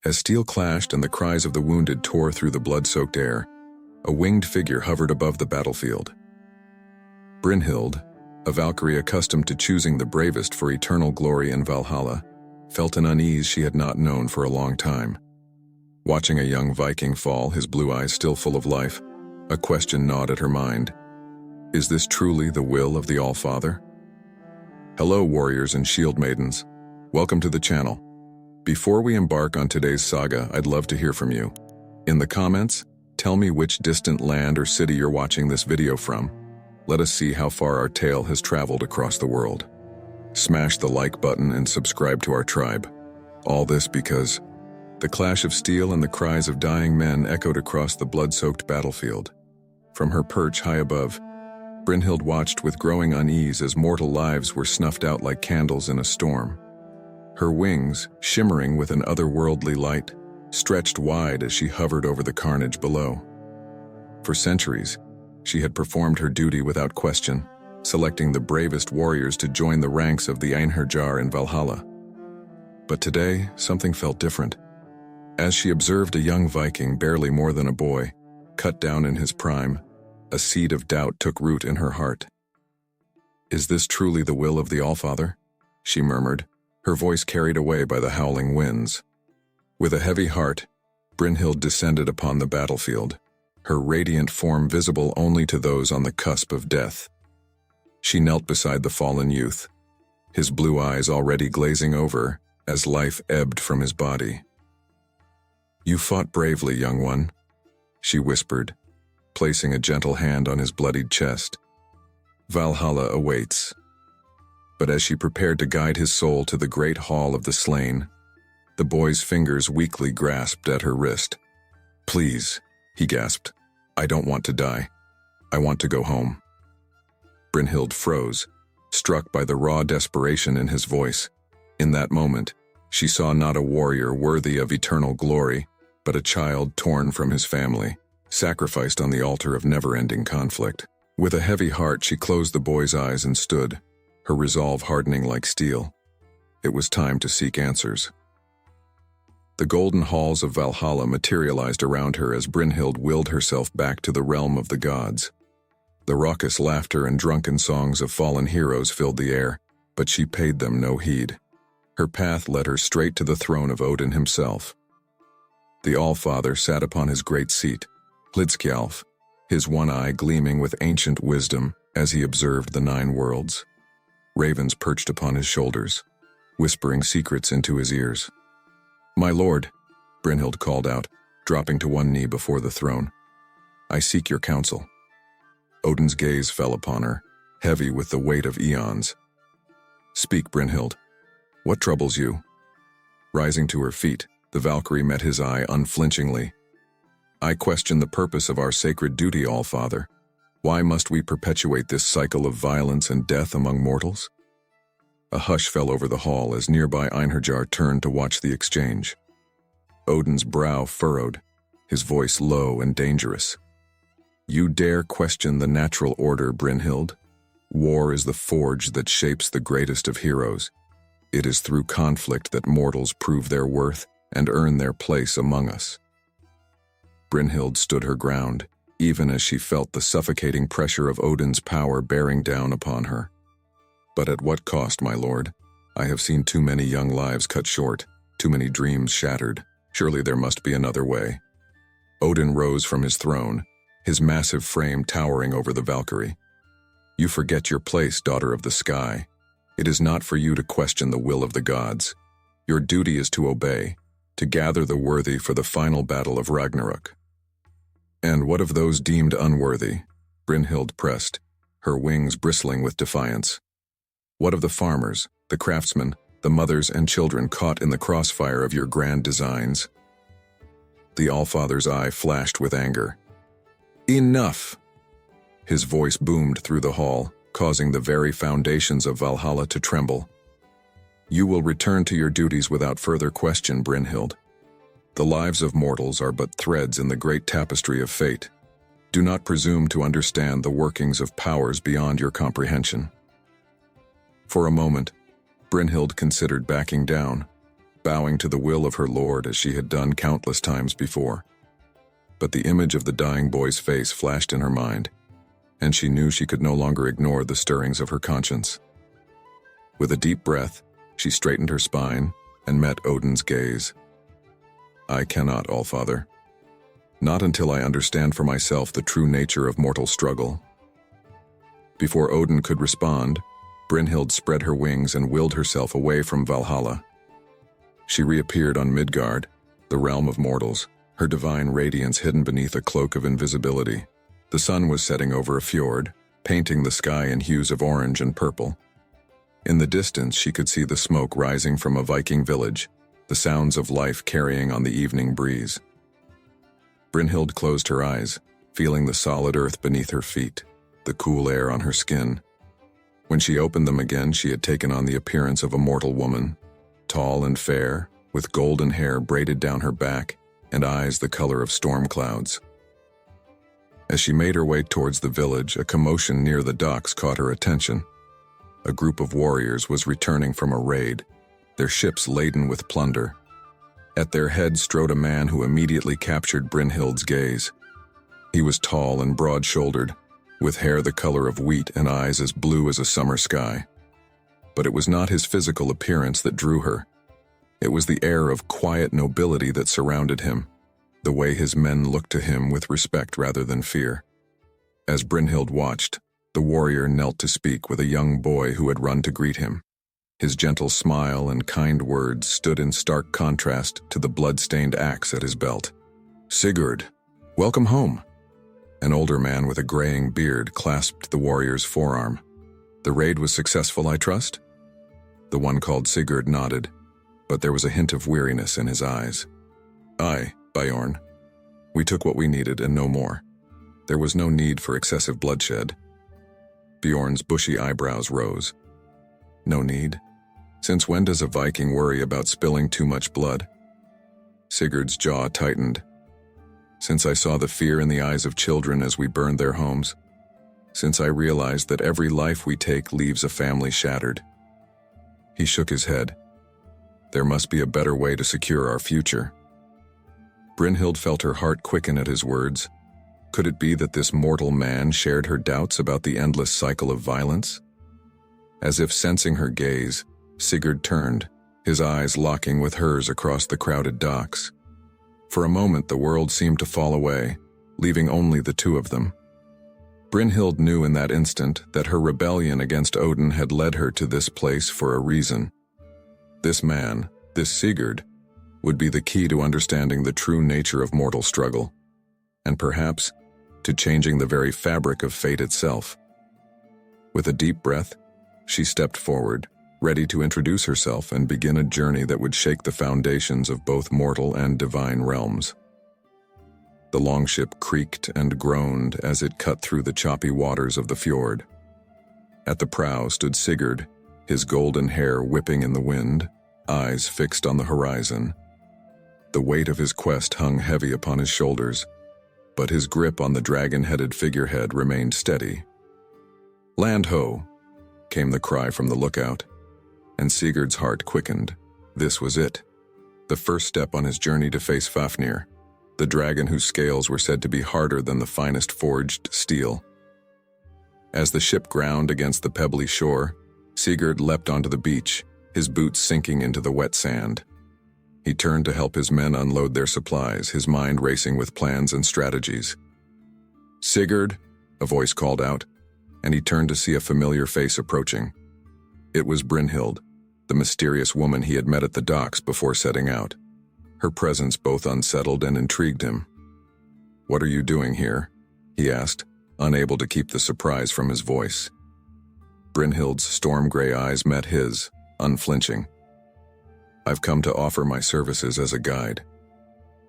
As steel clashed and the cries of the wounded tore through the blood-soaked air, a winged figure hovered above the battlefield. Brynhild, a Valkyrie accustomed to choosing the bravest for eternal glory in Valhalla, felt an unease she had not known for a long time. Watching a young Viking fall, his blue eyes still full of life, a question gnawed at her mind. Is this truly the will of the All-Father? Hello, warriors and shield maidens. Welcome to the channel. Before we embark on today's saga, I'd love to hear from you. In the comments, tell me which distant land or city you're watching this video from. Let us see how far our tale has traveled across the world. Smash the like button and subscribe to our tribe. All this because the clash of steel and the cries of dying men echoed across the blood-soaked battlefield. From her perch high above, Brynhild watched with growing unease as mortal lives were snuffed out like candles in a storm. Her wings, shimmering with an otherworldly light, stretched wide as she hovered over the carnage below. For centuries, she had performed her duty without question, selecting the bravest warriors to join the ranks of the Einherjar in Valhalla. But today, something felt different. As she observed a young Viking, barely more than a boy, cut down in his prime, a seed of doubt took root in her heart. Is this truly the will of the Allfather? She murmured, her voice carried away by the howling winds. With a heavy heart, Brynhild descended upon the battlefield, her radiant form visible only to those on the cusp of death. She knelt beside the fallen youth, his blue eyes already glazing over as life ebbed from his body. You fought bravely, young one, she whispered, placing a gentle hand on his bloodied chest. Valhalla awaits. But as she prepared to guide his soul to the great hall of the slain, the boy's fingers weakly grasped at her wrist. Please, he gasped. I don't want to die. I want to go home. Brynhild froze, struck by the raw desperation in his voice. In that moment, she saw not a warrior worthy of eternal glory, but a child torn from his family, sacrificed on the altar of never-ending conflict. With a heavy heart, she closed the boy's eyes and stood, her resolve hardening like steel. It was time to seek answers. The golden halls of Valhalla materialized around her as Brynhild willed herself back to the realm of the gods. The raucous laughter and drunken songs of fallen heroes filled the air, but she paid them no heed. Her path led her straight to the throne of Odin himself. The All-Father sat upon his great seat, Hlidskjalf, his one eye gleaming with ancient wisdom as he observed the 9 worlds. Ravens perched upon his shoulders, whispering secrets into his ears. My lord, Brynhild called out, dropping to one knee before the throne. I seek your counsel. Odin's gaze fell upon her, heavy with the weight of eons. Speak, Brynhild. What troubles you? Rising to her feet, the Valkyrie met his eye unflinchingly. I question the purpose of our sacred duty, All-Father. Why must we perpetuate this cycle of violence and death among mortals? A hush fell over the hall as nearby Einherjar turned to watch the exchange. Odin's brow furrowed, his voice low and dangerous. You dare question the natural order, Brynhild? War is the forge that shapes the greatest of heroes. It is through conflict that mortals prove their worth and earn their place among us. Brynhild stood her ground, even as she felt the suffocating pressure of Odin's power bearing down upon her. But at what cost, my lord? I have seen too many young lives cut short, too many dreams shattered. Surely there must be another way. Odin rose from his throne, his massive frame towering over the Valkyrie. You forget your place, daughter of the sky. It is not for you to question the will of the gods. Your duty is to obey, to gather the worthy for the final battle of Ragnarok. And what of those deemed unworthy? Brynhild pressed, her wings bristling with defiance. What of the farmers, the craftsmen, the mothers and children caught in the crossfire of your grand designs? The Allfather's eye flashed with anger. Enough! His voice boomed through the hall, causing the very foundations of Valhalla to tremble. You will return to your duties without further question, Brynhild. The lives of mortals are but threads in the great tapestry of fate. Do not presume to understand the workings of powers beyond your comprehension. For a moment, Brynhild considered backing down, bowing to the will of her lord as she had done countless times before. But the image of the dying boy's face flashed in her mind, and she knew she could no longer ignore the stirrings of her conscience. With a deep breath, she straightened her spine and met Odin's gaze. "I cannot, Allfather. Not until I understand for myself the true nature of mortal struggle." Before Odin could respond, Brynhild spread her wings and willed herself away from Valhalla. She reappeared on Midgard, the realm of mortals, her divine radiance hidden beneath a cloak of invisibility. The sun was setting over a fjord, painting the sky in hues of orange and purple. In the distance, she could see the smoke rising from a Viking village, the sounds of life carrying on the evening breeze. Brynhild closed her eyes, feeling the solid earth beneath her feet, the cool air on her skin. When she opened them again, she had taken on the appearance of a mortal woman, tall and fair, with golden hair braided down her back and eyes the color of storm clouds. As she made her way towards the village, a commotion near the docks caught her attention. A group of warriors was returning from a raid, their ships laden with plunder. At their head strode a man who immediately captured Brynhild's gaze. He was tall and broad-shouldered, with hair the color of wheat and eyes as blue as a summer sky. But it was not his physical appearance that drew her. It was the air of quiet nobility that surrounded him, the way his men looked to him with respect rather than fear. As Brynhild watched, the warrior knelt to speak with a young boy who had run to greet him. His gentle smile and kind words stood in stark contrast to the blood-stained axe at his belt. "Sigurd, welcome home." An older man with a graying beard clasped the warrior's forearm. "The raid was successful, I trust?" The one called Sigurd nodded, but there was a hint of weariness in his eyes. "Aye, Bjorn. We took what we needed and no more. There was no need for excessive bloodshed." Bjorn's bushy eyebrows rose. "No need? Since when does a Viking worry about spilling too much blood?" Sigurd's jaw tightened. "Since I saw the fear in the eyes of children as we burned their homes. Since I realized that every life we take leaves a family shattered." He shook his head. "There must be a better way to secure our future." Brynhild felt her heart quicken at his words. Could it be that this mortal man shared her doubts about the endless cycle of violence? As if sensing her gaze, Sigurd turned, his eyes locking with hers across the crowded docks. For a moment, the world seemed to fall away, leaving only the two of them. Brynhild knew in that instant that her rebellion against Odin had led her to this place for a reason. This man, this Sigurd, would be the key to understanding the true nature of mortal struggle, and perhaps to changing the very fabric of fate itself. With a deep breath, she stepped forward, ready to introduce herself and begin a journey that would shake the foundations of both mortal and divine realms. The longship creaked and groaned as it cut through the choppy waters of the fjord. At the prow stood Sigurd, his golden hair whipping in the wind, eyes fixed on the horizon. The weight of his quest hung heavy upon his shoulders, but his grip on the dragon-headed figurehead remained steady. "Land ho!" came the cry from the lookout, and Sigurd's heart quickened. This was it, the first step on his journey to face Fafnir, the dragon whose scales were said to be harder than the finest forged steel. As the ship ground against the pebbly shore, Sigurd leapt onto the beach, his boots sinking into the wet sand. He turned to help his men unload their supplies, his mind racing with plans and strategies. "Sigurd," a voice called out, and he turned to see a familiar face approaching. It was Brynhild, the mysterious woman he had met at the docks before setting out. Her presence both unsettled and intrigued him. "What are you doing here?" he asked, unable to keep the surprise from his voice. Brynhild's storm-gray eyes met his, unflinching. "I've come to offer my services as a guide.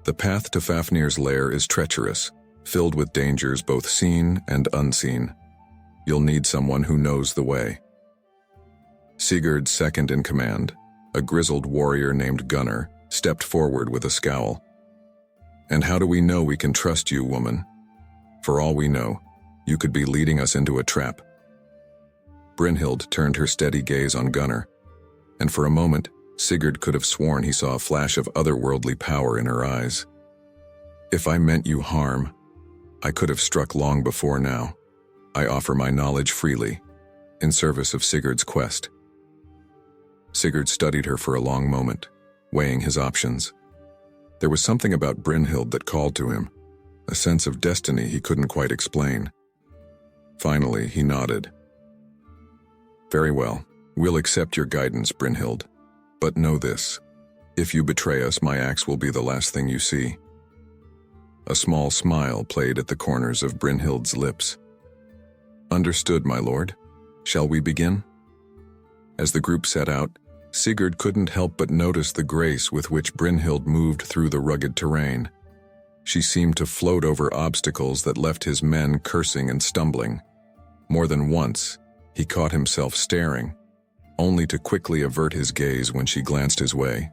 The path to Fafnir's lair is treacherous, filled with dangers both seen and unseen. You'll need someone who knows the way." Sigurd's second in command, a grizzled warrior named Gunnar, stepped forward with a scowl. "And how do we know we can trust you, woman? For all we know, you could be leading us into a trap." Brynhild turned her steady gaze on Gunnar, and for a moment, Sigurd could have sworn he saw a flash of otherworldly power in her eyes. "If I meant you harm, I could have struck long before now. I offer my knowledge freely, in service of Sigurd's quest." Sigurd studied her for a long moment, weighing his options. There was something about Brynhild that called to him, a sense of destiny he couldn't quite explain. Finally, he nodded. "Very well, we'll accept your guidance, Brynhild. But know this, if you betray us, my axe will be the last thing you see." A small smile played at the corners of Brynhild's lips. "Understood, my lord. Shall we begin?" As the group set out, Sigurd couldn't help but notice the grace with which Brynhild moved through the rugged terrain. She seemed to float over obstacles that left his men cursing and stumbling. More than once, he caught himself staring, only to quickly avert his gaze when she glanced his way.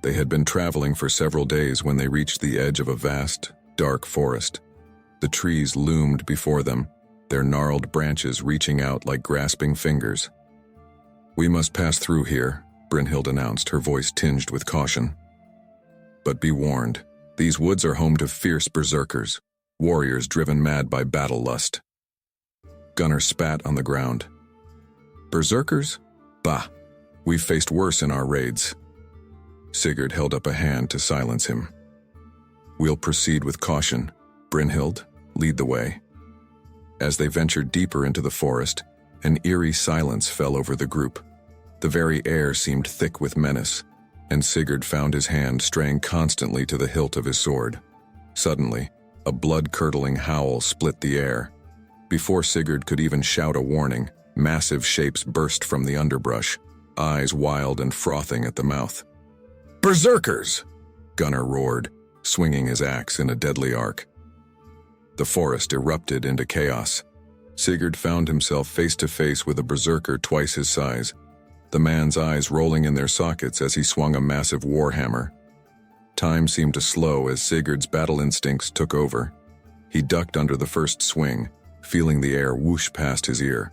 They had been traveling for several days when they reached the edge of a vast, dark forest. The trees loomed before them, their gnarled branches reaching out like grasping fingers. "We must pass through here," Brynhild announced, her voice tinged with caution. "But be warned, these woods are home to fierce berserkers, warriors driven mad by battle lust." Gunnar spat on the ground. "Berserkers? Bah, we've faced worse in our raids." Sigurd held up a hand to silence him. "We'll proceed with caution. Brynhild, lead the way." As they ventured deeper into the forest, an eerie silence fell over the group. The very air seemed thick with menace, and Sigurd found his hand straying constantly to the hilt of his sword. Suddenly, a blood-curdling howl split the air. Before Sigurd could even shout a warning, massive shapes burst from the underbrush, eyes wild and frothing at the mouth. "Berserkers!" Gunnar roared, swinging his axe in a deadly arc. The forest erupted into chaos. Sigurd found himself face to face with a berserker twice his size, the man's eyes rolling in their sockets as he swung a massive warhammer. Time seemed to slow as Sigurd's battle instincts took over. He ducked under the first swing, feeling the air whoosh past his ear.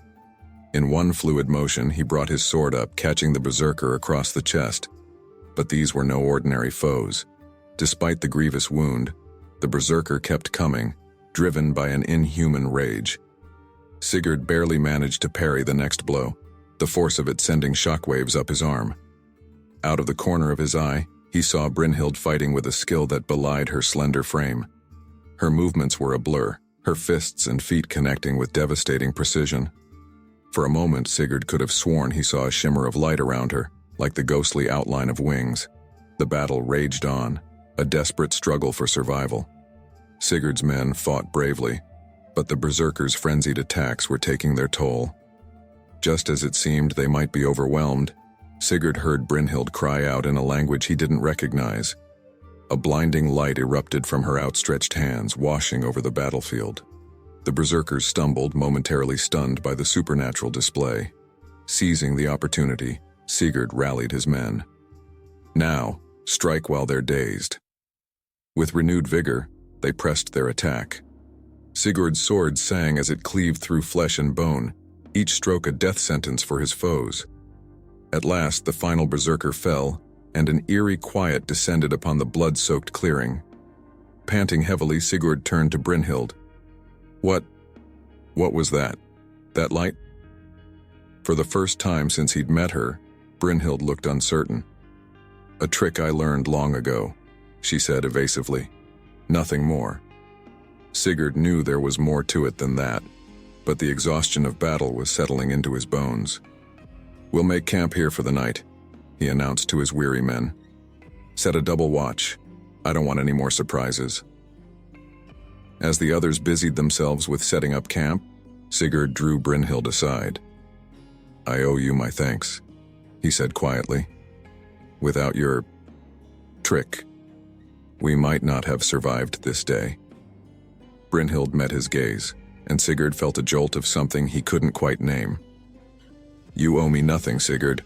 In one fluid motion, he brought his sword up, catching the berserker across the chest. But these were no ordinary foes. Despite the grievous wound, the berserker kept coming, driven by an inhuman rage. Sigurd barely managed to parry the next blow, the force of it sending shockwaves up his arm. Out of the corner of his eye, he saw Brynhild fighting with a skill that belied her slender frame. Her movements were a blur, her fists and feet connecting with devastating precision. For a moment, Sigurd could have sworn he saw a shimmer of light around her, like the ghostly outline of wings. The battle raged on, a desperate struggle for survival. Sigurd's men fought bravely, but the berserkers' frenzied attacks were taking their toll. Just as it seemed they might be overwhelmed, Sigurd heard Brynhild cry out in a language he didn't recognize. A blinding light erupted from her outstretched hands, washing over the battlefield. The berserkers stumbled, momentarily stunned by the supernatural display. Seizing the opportunity, Sigurd rallied his men. Now, strike while they're dazed. With renewed vigor, they pressed their attack. Sigurd's sword sang as it cleaved through flesh and bone, each stroke a death sentence for his foes. At last, the final berserker fell, and an eerie quiet descended upon the blood-soaked clearing. Panting heavily, Sigurd turned to Brynhild. What was that? That light?" For the first time since he'd met her, Brynhild looked uncertain. "A trick I learned long ago," she said evasively. "Nothing more." Sigurd knew there was more to it than that, but the exhaustion of battle was settling into his bones. "We'll make camp here for the night," he announced to his weary men. "Set a double watch. I don't want any more surprises." As the others busied themselves with setting up camp, Sigurd drew Brynhild aside. "I owe you my thanks," he said quietly. "Without your trick, we might not have survived this day." Brynhild met his gaze, and Sigurd felt a jolt of something he couldn't quite name. "You owe me nothing, Sigurd.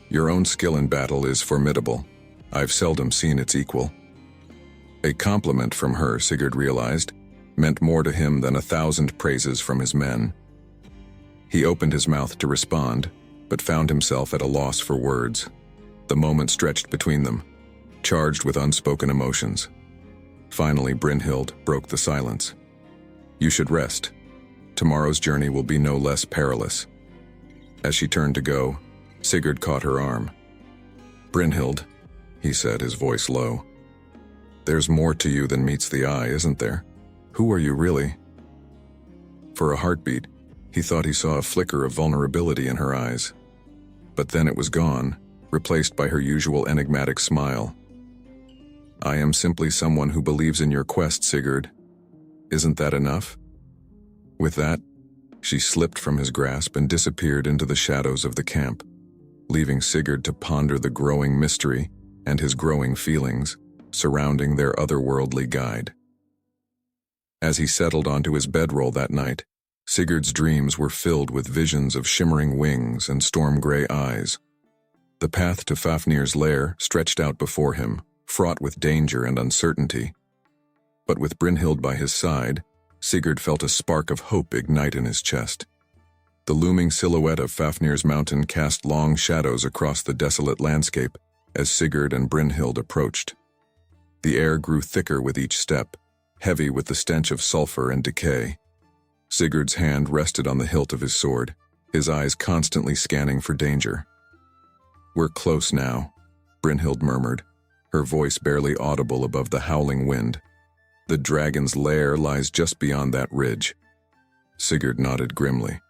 Your own skill in battle is formidable. I've seldom seen its equal." A compliment from her, Sigurd realized, meant more to him than 1,000 praises from his men. He opened his mouth to respond, but found himself at a loss for words. The moment stretched between them, charged with unspoken emotions. Finally, Brynhild broke the silence. "You should rest. Tomorrow's journey will be no less perilous." As she turned to go, Sigurd caught her arm. "Brynhild," he said, his voice low. "There's more to you than meets the eye, isn't there? Who are you really?" For a heartbeat, he thought he saw a flicker of vulnerability in her eyes. But then it was gone, replaced by her usual enigmatic smile. "I am simply someone who believes in your quest, Sigurd. Isn't that enough?" With that, she slipped from his grasp and disappeared into the shadows of the camp, leaving Sigurd to ponder the growing mystery and his growing feelings surrounding their otherworldly guide. As he settled onto his bedroll that night, Sigurd's dreams were filled with visions of shimmering wings and storm-gray eyes. The path to Fafnir's lair stretched out before him, fraught with danger and uncertainty. But with Brynhild by his side, Sigurd felt a spark of hope ignite in his chest. The looming silhouette of Fafnir's mountain cast long shadows across the desolate landscape as Sigurd and Brynhild approached. The air grew thicker with each step, heavy with the stench of sulfur and decay. Sigurd's hand rested on the hilt of his sword, his eyes constantly scanning for danger. "We're close now," Brynhild murmured, her voice barely audible above the howling wind. "The dragon's lair lies just beyond that ridge." Sigurd nodded grimly.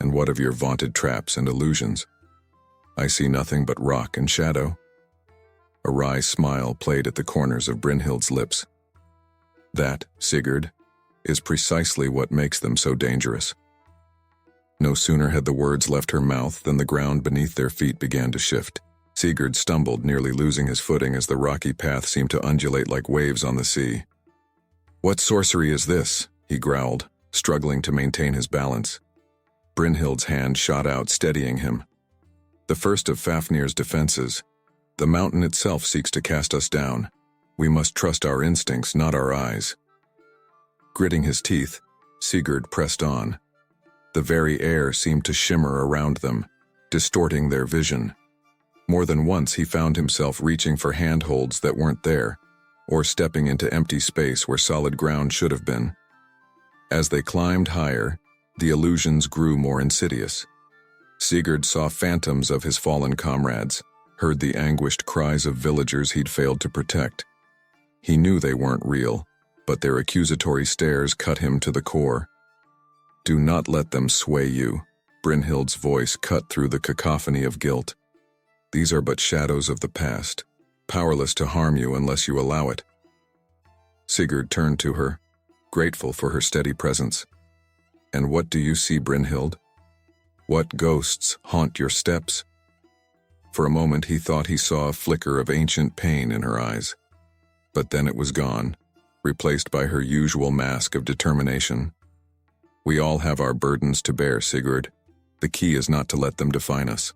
"And what of your vaunted traps and illusions?" "I see nothing but rock and shadow." A wry smile played at the corners of Brynhild's lips. "That, Sigurd, is precisely what makes them so dangerous." No sooner had the words left her mouth than the ground beneath their feet began to shift. Sigurd stumbled, nearly losing his footing as the rocky path seemed to undulate like waves on the sea. "What sorcery is this?" he growled, struggling to maintain his balance. Brynhild's hand shot out, steadying him. "The first of Fafnir's defenses. The mountain itself seeks to cast us down. We must trust our instincts, not our eyes." Gritting his teeth, Sigurd pressed on. The very air seemed to shimmer around them, distorting their vision. More than once he found himself reaching for handholds that weren't there, or stepping into empty space where solid ground should have been. As they climbed higher, the illusions grew more insidious. Sigurd saw phantoms of his fallen comrades, heard the anguished cries of villagers he'd failed to protect. He knew they weren't real, but their accusatory stares cut him to the core. "Do not let them sway you," Brynhild's voice cut through the cacophony of guilt. "These are but shadows of the past, powerless to harm you unless you allow it." Sigurd turned to her, grateful for her steady presence. "And what do you see, Brynhild? What ghosts haunt your steps?" For a moment he thought he saw a flicker of ancient pain in her eyes. But then it was gone, replaced by her usual mask of determination. "We all have our burdens to bear, Sigurd. The key is not to let them define us."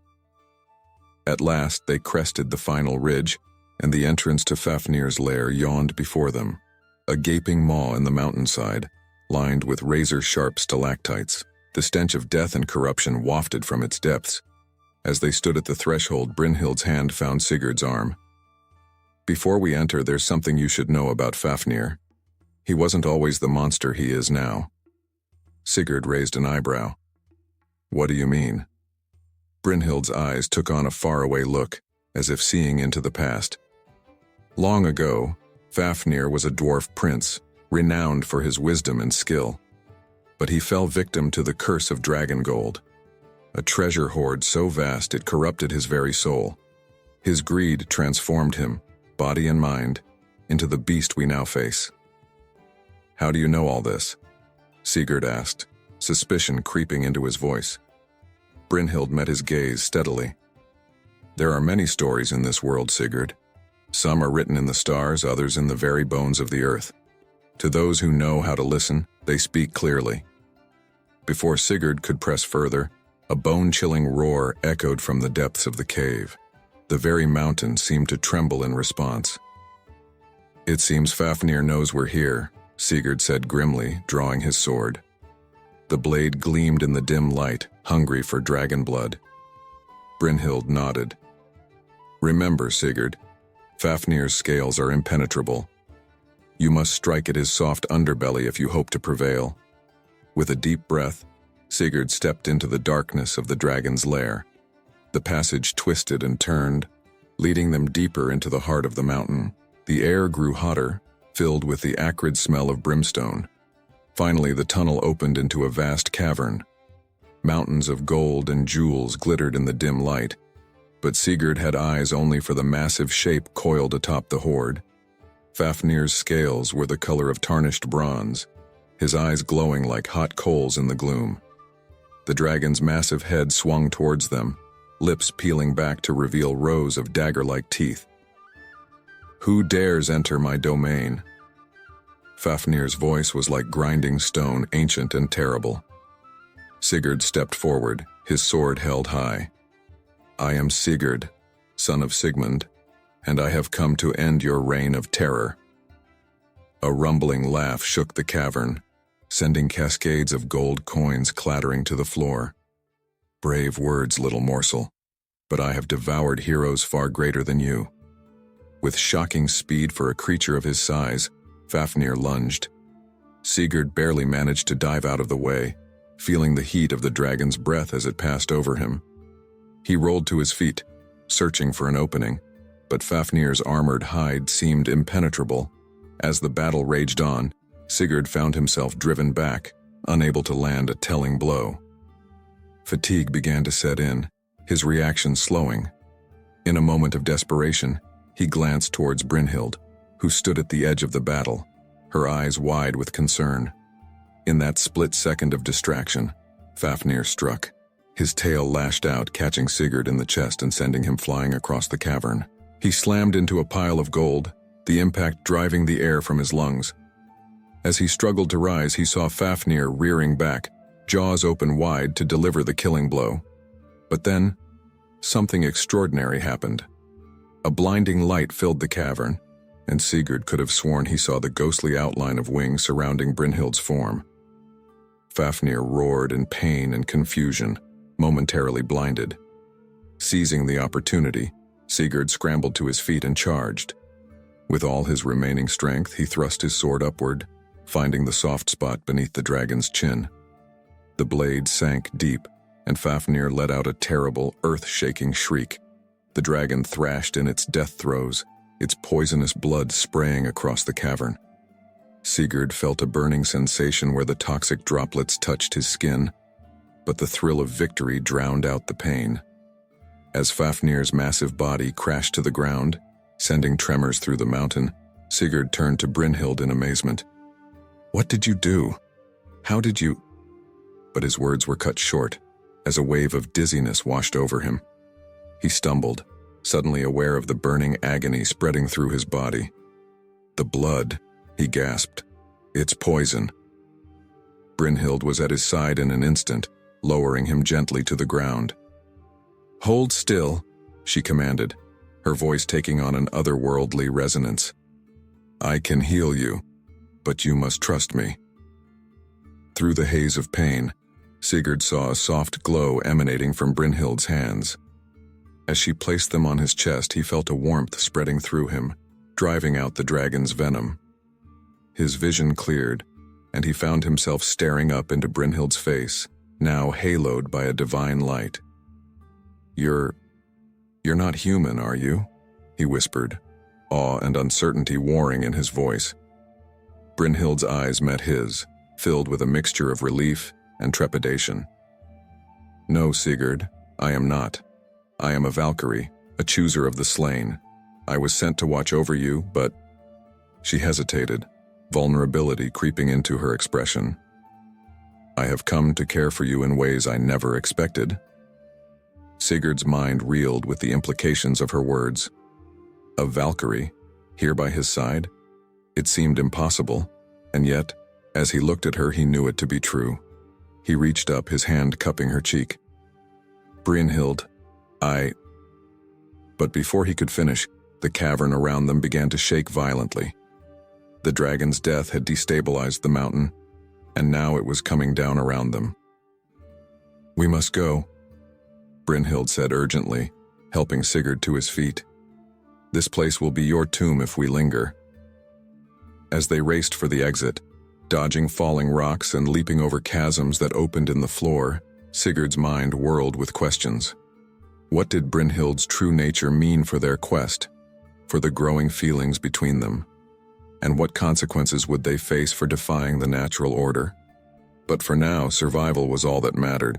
At last they crested the final ridge, and the entrance to Fafnir's lair yawned before them, a gaping maw in the mountainside, lined with razor-sharp stalactites. The stench of death and corruption wafted from its depths. As they stood at the threshold, Brynhild's hand found Sigurd's arm. "Before we enter, there's something you should know about Fafnir. He wasn't always the monster he is now." Sigurd raised an eyebrow. "What do you mean?" Brynhild's eyes took on a faraway look, as if seeing into the past. Long ago, Fafnir was a dwarf prince, renowned for his wisdom and skill. But he fell victim to the curse of dragon gold, a treasure hoard so vast it corrupted his very soul. His greed transformed him, body and mind, into the beast we now face. "How do you know all this?" Sigurd asked, suspicion creeping into his voice. Brynhild met his gaze steadily. "There are many stories in this world, Sigurd. Some are written in the stars, others in the very bones of the earth. To those who know how to listen, they speak clearly." Before Sigurd could press further, a bone-chilling roar echoed from the depths of the cave. The very mountain seemed to tremble in response. "It seems Fafnir knows we're here," Sigurd said grimly, drawing his sword. The blade gleamed in the dim light, hungry for dragon blood. Brynhild nodded. Remember, Sigurd, Fafnir's scales are impenetrable. You must strike at his soft underbelly if you hope to prevail. With a deep breath, Sigurd stepped into the darkness of the dragon's lair. The passage twisted and turned, leading them deeper into the heart of the mountain. The air grew hotter, filled with the acrid smell of brimstone. Finally, the tunnel opened into a vast cavern. Mountains of gold and jewels glittered in the dim light, but Sigurd had eyes only for the massive shape coiled atop the hoard. Fafnir's scales were the color of tarnished bronze, his eyes glowing like hot coals in the gloom. The dragon's massive head swung towards them, lips peeling back to reveal rows of dagger-like teeth. "Who dares enter my domain?" Fafnir's voice was like grinding stone, ancient and terrible. Sigurd stepped forward, his sword held high. "I am Sigurd, son of Sigmund, and I have come to end your reign of terror." A rumbling laugh shook the cavern, sending cascades of gold coins clattering to the floor. "Brave words, little morsel, but I have devoured heroes far greater than you." With shocking speed for a creature of his size, Fafnir lunged. Sigurd barely managed to dive out of the way, feeling the heat of the dragon's breath as it passed over him. He rolled to his feet, searching for an opening, but Fafnir's armored hide seemed impenetrable. As the battle raged on, Sigurd found himself driven back, unable to land a telling blow. Fatigue began to set in, his reaction slowing. In a moment of desperation, he glanced towards Brynhild, who stood at the edge of the battle, her eyes wide with concern. In that split second of distraction, Fafnir struck. His tail lashed out, catching Sigurd in the chest and sending him flying across the cavern. He slammed into a pile of gold, the impact driving the air from his lungs. As he struggled to rise, he saw Fafnir rearing back, jaws open wide to deliver the killing blow. But then, something extraordinary happened. A blinding light filled the cavern, and Sigurd could have sworn he saw the ghostly outline of wings surrounding Brynhild's form. Fafnir roared in pain and confusion, momentarily blinded. Seizing the opportunity, Sigurd scrambled to his feet and charged. With all his remaining strength, he thrust his sword upward, finding the soft spot beneath the dragon's chin. The blade sank deep, and Fafnir let out a terrible, earth-shaking shriek. The dragon thrashed in its death throes, its poisonous blood spraying across the cavern. Sigurd felt a burning sensation where the toxic droplets touched his skin, but the thrill of victory drowned out the pain. As Fafnir's massive body crashed to the ground, sending tremors through the mountain, Sigurd turned to Brynhild in amazement. "What did you do? How did you—" But his words were cut short, as a wave of dizziness washed over him. He stumbled, suddenly aware of the burning agony spreading through his body. "The blood," he gasped. "It's poison." Brynhild was at his side in an instant, lowering him gently to the ground. "Hold still," she commanded, her voice taking on an otherworldly resonance. "I can heal you, but you must trust me." Through the haze of pain, Sigurd saw a soft glow emanating from Brynhild's hands. As she placed them on his chest, he felt a warmth spreading through him, driving out the dragon's venom. His vision cleared, and he found himself staring up into Brynhild's face, now haloed by a divine light. You're not human, are you?" he whispered, awe and uncertainty warring in his voice. Brynhild's eyes met his, filled with a mixture of relief and trepidation. "No, Sigurd, I am not. I am a Valkyrie, a chooser of the slain. I was sent to watch over you, but—" She hesitated, vulnerability creeping into her expression. "I have come to care for you in ways I never expected." Sigurd's mind reeled with the implications of her words. A Valkyrie, here by his side? It seemed impossible, and yet, as he looked at her, he knew it to be true. He reached up, his hand cupping her cheek. "Brynhild, But before he could finish, the cavern around them began to shake violently. The dragon's death had destabilized the mountain, and now it was coming down around them. "We must go," Brynhild said urgently, helping Sigurd to his feet. This place will be your tomb if we linger." As they raced for the exit, dodging falling rocks and leaping over chasms that opened in the floor, Sigurd's mind whirled with questions. What did Brynhild's true nature mean for their quest, for the growing feelings between them? And what consequences would they face for defying the natural order? But for now, survival was all that mattered.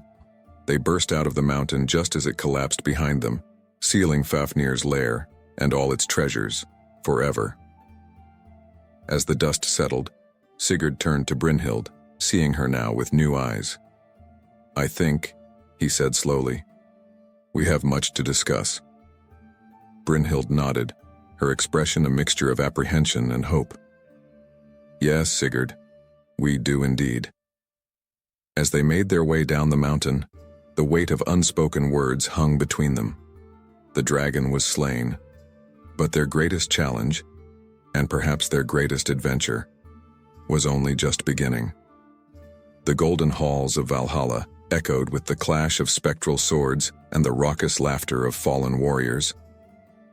They burst out of the mountain just as it collapsed behind them, sealing Fafnir's lair and all its treasures forever. As the dust settled, Sigurd turned to Brynhild, seeing her now with new eyes. "I think," he said slowly, "we have much to discuss." Brynhild nodded, her expression a mixture of apprehension and hope. "Yes, Sigurd, we do indeed." As they made their way down the mountain, the weight of unspoken words hung between them. The dragon was slain, but their greatest challenge, and perhaps their greatest adventure, was only just beginning. The golden halls of Valhalla echoed with the clash of spectral swords and the raucous laughter of fallen warriors.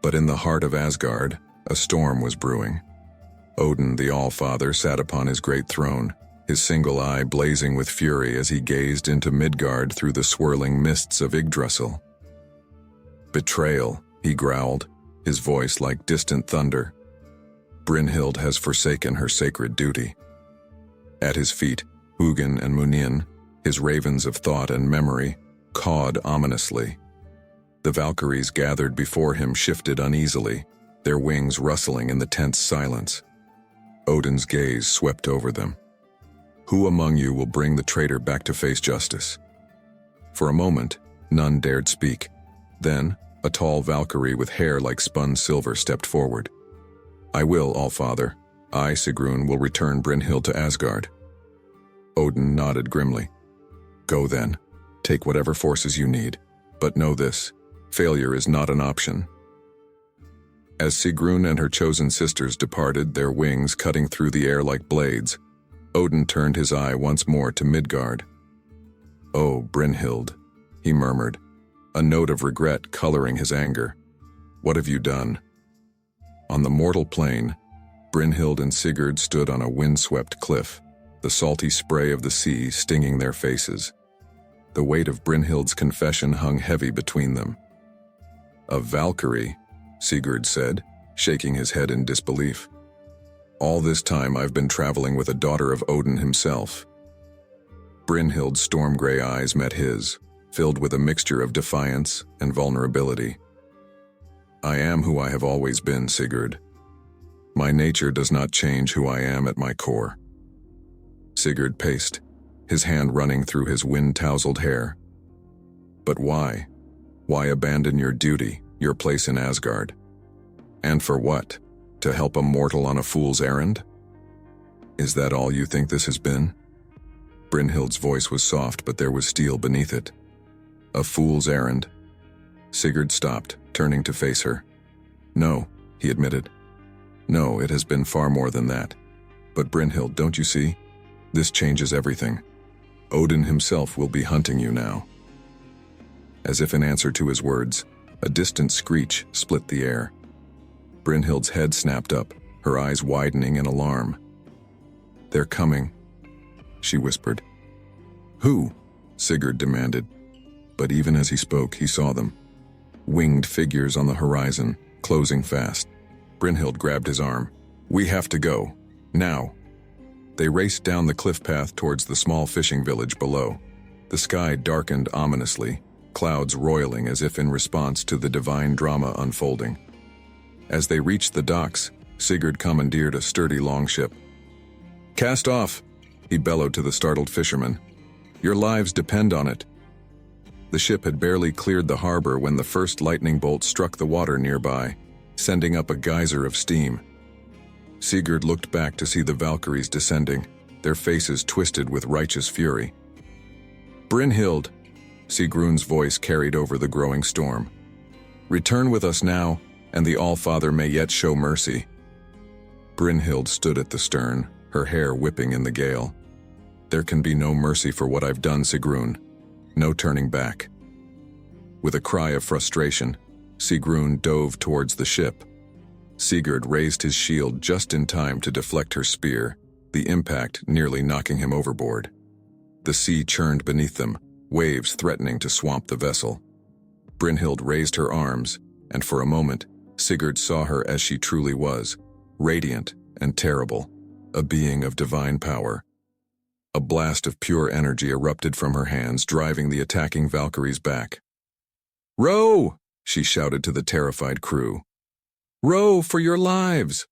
But in the heart of Asgard, a storm was brewing. Odin, the All-Father, sat upon his great throne, his single eye blazing with fury as he gazed into Midgard through the swirling mists of Yggdrasil. "Betrayal," he growled, his voice like distant thunder. "Brynhild has forsaken her sacred duty." At his feet, Hugin and Munin, his ravens of thought and memory, cawed ominously. The Valkyries gathered before him shifted uneasily, their wings rustling in the tense silence. Odin's gaze swept over them. "Who among you will bring the traitor back to face justice?" For a moment, none dared speak. Then, a tall Valkyrie with hair like spun silver stepped forward. "I will, All-Father. I, Sigrun, will return Brynhild to Asgard." Odin nodded grimly. "Go then. Take whatever forces you need. But know this, failure is not an option." As Sigrun and her chosen sisters departed, their wings cutting through the air like blades, Odin turned his eye once more to Midgard. "Oh, Brynhild," he murmured, a note of regret coloring his anger. "What have you done?" On the mortal plain, Brynhild and Sigurd stood on a windswept cliff, the salty spray of the sea stinging their faces. The weight of Brynhild's confession hung heavy between them. "A Valkyrie," Sigurd said, shaking his head in disbelief. "All this time I've been traveling with a daughter of Odin himself." Brynhild's storm-gray eyes met his, filled with a mixture of defiance and vulnerability. "I am who I have always been, Sigurd. My nature does not change who I am at my core." Sigurd paced, his hand running through his wind-tousled hair. "But why? Why abandon your duty, your place in Asgard? And for what? To help a mortal on a fool's errand? Is that all you think this has been?" Brynhild's voice was soft, but there was steel beneath it. "A fool's errand?" Sigurd stopped, turning to face her. "No," he admitted. "No, it has been far more than that. But Brynhild, don't you see? This changes everything. Odin himself will be hunting you now." As if in answer to his words, a distant screech split the air. Brynhild's head snapped up, her eyes widening in alarm. "They're coming," she whispered. "Who?" Sigurd demanded. But even as he spoke, he saw them. Winged figures on the horizon, closing fast. Brynhild grabbed his arm. "We have to go. Now." They raced down the cliff path towards the small fishing village below. The sky darkened ominously, clouds roiling as if in response to the divine drama unfolding. As they reached the docks, Sigurd commandeered a sturdy longship. "Cast off," he bellowed to the startled fishermen. "Your lives depend on it." The ship had barely cleared the harbor when the first lightning bolt struck the water nearby, sending up a geyser of steam. Sigurd looked back to see the Valkyries descending, their faces twisted with righteous fury. "Brynhild," Sigrun's voice carried over the growing storm. "Return with us now, and the All-Father may yet show mercy." Brynhild stood at the stern, her hair whipping in the gale. "There can be no mercy for what I've done, Sigrun. No turning back." With a cry of frustration, Sigrun dove towards the ship, Sigurd raised his shield just in time to deflect her spear, the impact nearly knocking him overboard. The sea churned beneath them, waves threatening to swamp the vessel. Brynhild raised her arms, and for a moment, Sigurd saw her as she truly was, radiant and terrible, a being of divine power. A blast of pure energy erupted from her hands, driving the attacking Valkyries back. "Row!" she shouted to the terrified crew. "Row for your lives!"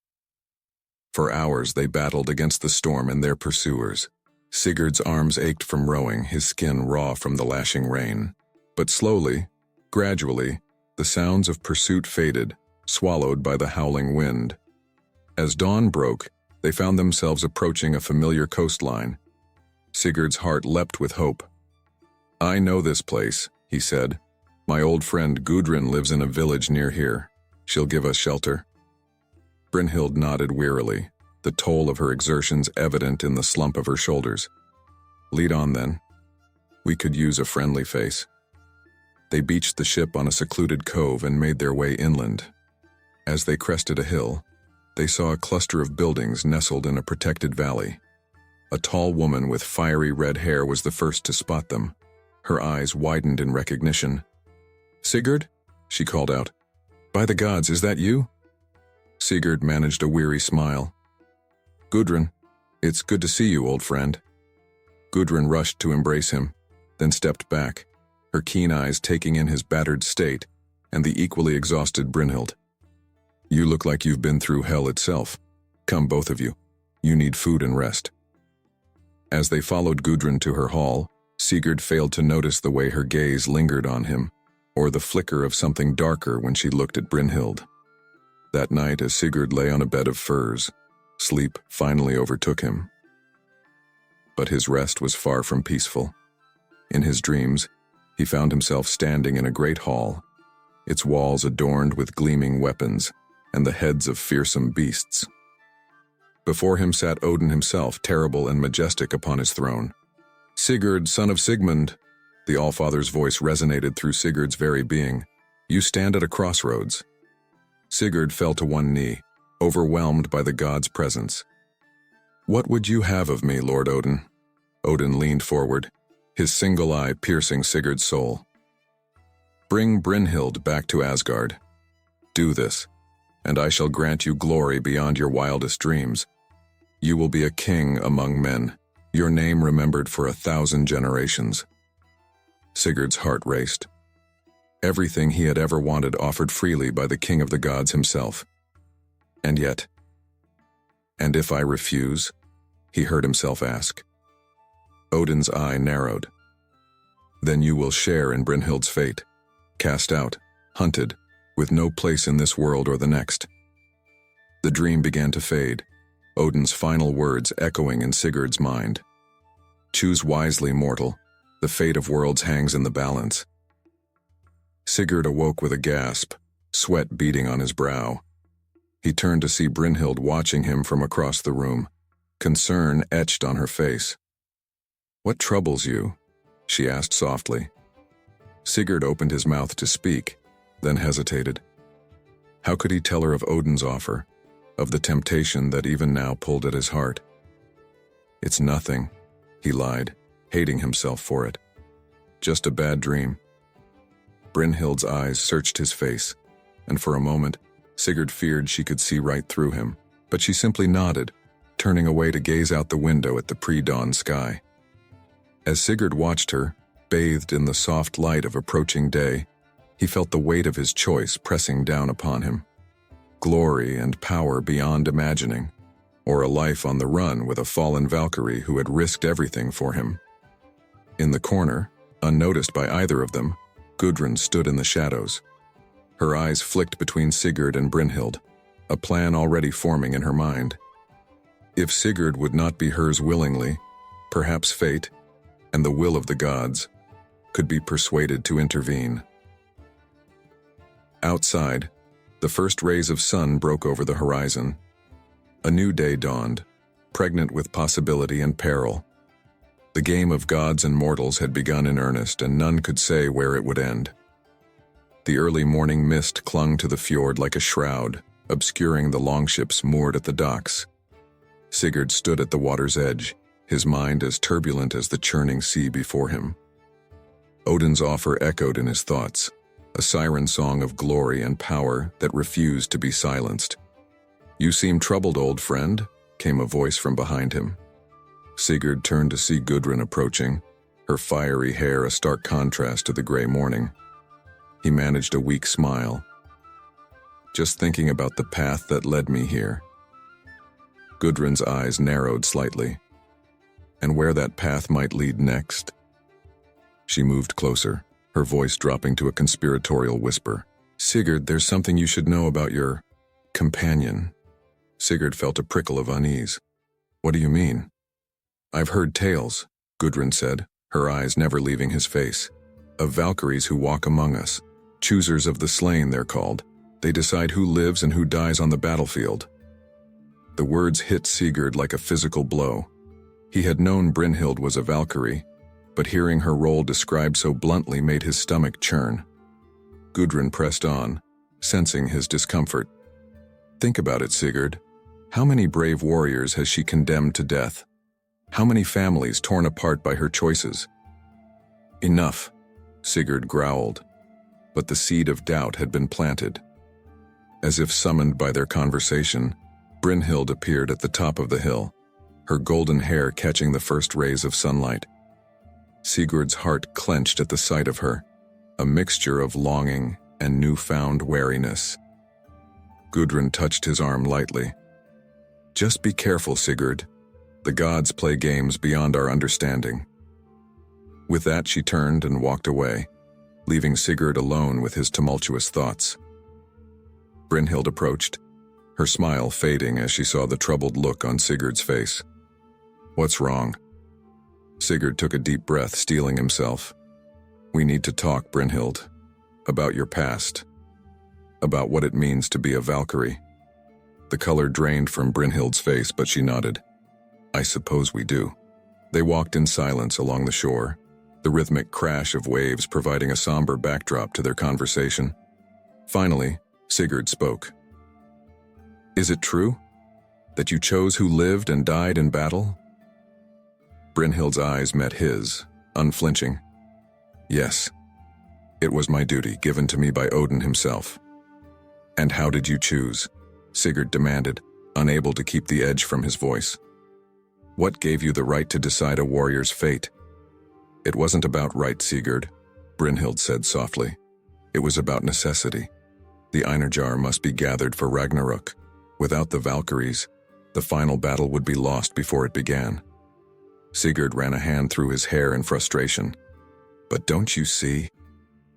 For hours they battled against the storm and their pursuers. Sigurd's arms ached from rowing, his skin raw from the lashing rain. But slowly, gradually, the sounds of pursuit faded, swallowed by the howling wind. As dawn broke, they found themselves approaching a familiar coastline. Sigurd's heart leapt with hope. "I know this place," he said. "My old friend Gudrun lives in a village near here. She'll give us shelter." Brynhild nodded wearily, the toll of her exertions evident in the slump of her shoulders. "Lead on then. We could use a friendly face." They beached the ship on a secluded cove and made their way inland. As they crested a hill, they saw a cluster of buildings nestled in a protected valley. A tall woman with fiery red hair was the first to spot them. Her eyes widened in recognition. "Sigurd?" she called out. "By the gods, is that you?" Sigurd managed a weary smile. "Gudrun, it's good to see you, old friend." Gudrun rushed to embrace him, then stepped back, her keen eyes taking in his battered state and the equally exhausted Brynhild. "You look like you've been through hell itself. Come, both of you. You need food and rest." As they followed Gudrun to her hall, Sigurd failed to notice the way her gaze lingered on him, or the flicker of something darker when she looked at Brynhild. That night, as Sigurd lay on a bed of furs, sleep finally overtook him. But his rest was far from peaceful. In his dreams, he found himself standing in a great hall, its walls adorned with gleaming weapons and the heads of fearsome beasts. Before him sat Odin himself, terrible and majestic upon his throne. "Sigurd, son of Sigmund," the Allfather's voice resonated through Sigurd's very being. "You stand at a crossroads." Sigurd fell to one knee, overwhelmed by the god's presence. "What would you have of me, Lord Odin?" Odin leaned forward, his single eye piercing Sigurd's soul. "Bring Brynhild back to Asgard. Do this, and I shall grant you glory beyond your wildest dreams. You will be a king among men, your name remembered for 1,000 generations." Sigurd's heart raced. Everything he had ever wanted offered freely by the king of the gods himself. And yet, "And if I refuse?" he heard himself ask. Odin's eye narrowed. "Then you will share in Brynhild's fate, cast out, hunted, with no place in this world or the next." The dream began to fade, Odin's final words echoing in Sigurd's mind. "Choose wisely, mortal. The fate of worlds hangs in the balance." Sigurd awoke with a gasp, sweat beading on his brow. He turned to see Brynhild watching him from across the room, concern etched on her face. "What troubles you?" she asked softly. Sigurd opened his mouth to speak, then hesitated. How could he tell her of Odin's offer, of the temptation that even now pulled at his heart? "It's nothing," he lied, hating himself for it. "Just a bad dream." Brynhild's eyes searched his face, and for a moment, Sigurd feared she could see right through him, but she simply nodded, turning away to gaze out the window at the pre-dawn sky. As Sigurd watched her, bathed in the soft light of approaching day, he felt the weight of his choice pressing down upon him. Glory and power beyond imagining, or a life on the run with a fallen Valkyrie who had risked everything for him. In the corner, unnoticed by either of them, Gudrun stood in the shadows. Her eyes flicked between Sigurd and Brynhild, a plan already forming in her mind. If Sigurd would not be hers willingly, perhaps fate, and the will of the gods, could be persuaded to intervene. Outside, the first rays of sun broke over the horizon. A new day dawned, pregnant with possibility and peril. The game of gods and mortals had begun in earnest, and none could say where it would end. The early morning mist clung to the fjord like a shroud, obscuring the longships moored at the docks. Sigurd stood at the water's edge, his mind as turbulent as the churning sea before him. Odin's offer echoed in his thoughts, a siren song of glory and power that refused to be silenced. "You seem troubled, old friend," came a voice from behind him. Sigurd turned to see Gudrun approaching, her fiery hair a stark contrast to the gray morning. He managed a weak smile. "Just thinking about the path that led me here." Gudrun's eyes narrowed slightly. "And where that path might lead next?" She moved closer, her voice dropping to a conspiratorial whisper. "Sigurd, there's something you should know about your companion." Sigurd felt a prickle of unease. "What do you mean?" "I've heard tales," Gudrun said, her eyes never leaving his face, "of Valkyries who walk among us. Choosers of the slain, they're called. They decide who lives and who dies on the battlefield." The words hit Sigurd like a physical blow. He had known Brynhild was a Valkyrie, but hearing her role described so bluntly made his stomach churn. Gudrun pressed on, sensing his discomfort. "Think about it, Sigurd. How many brave warriors has she condemned to death? How many families torn apart by her choices?" "Enough," Sigurd growled, but the seed of doubt had been planted. As if summoned by their conversation, Brynhild appeared at the top of the hill, her golden hair catching the first rays of sunlight. Sigurd's heart clenched at the sight of her, a mixture of longing and newfound wariness. Gudrun touched his arm lightly. "Just be careful, Sigurd. The gods play games beyond our understanding." With that, she turned and walked away, leaving Sigurd alone with his tumultuous thoughts. Brynhild approached, her smile fading as she saw the troubled look on Sigurd's face. "What's wrong?" Sigurd took a deep breath, steeling himself. "We need to talk, Brynhild, about your past, about what it means to be a Valkyrie." The color drained from Brynhild's face, but she nodded. "I suppose we do." They walked in silence along the shore, the rhythmic crash of waves providing a somber backdrop to their conversation. Finally, Sigurd spoke. "Is it true that you chose who lived and died in battle?" Brynhild's eyes met his, unflinching. "Yes. It was my duty, given to me by Odin himself." "And how did you choose?" Sigurd demanded, unable to keep the edge from his voice. "What gave you the right to decide a warrior's fate?" "It wasn't about right, Sigurd," Brynhild said softly. "It was about necessity. The Einarjar must be gathered for Ragnarok. Without the Valkyries, the final battle would be lost before it began." Sigurd ran a hand through his hair in frustration. "But don't you see?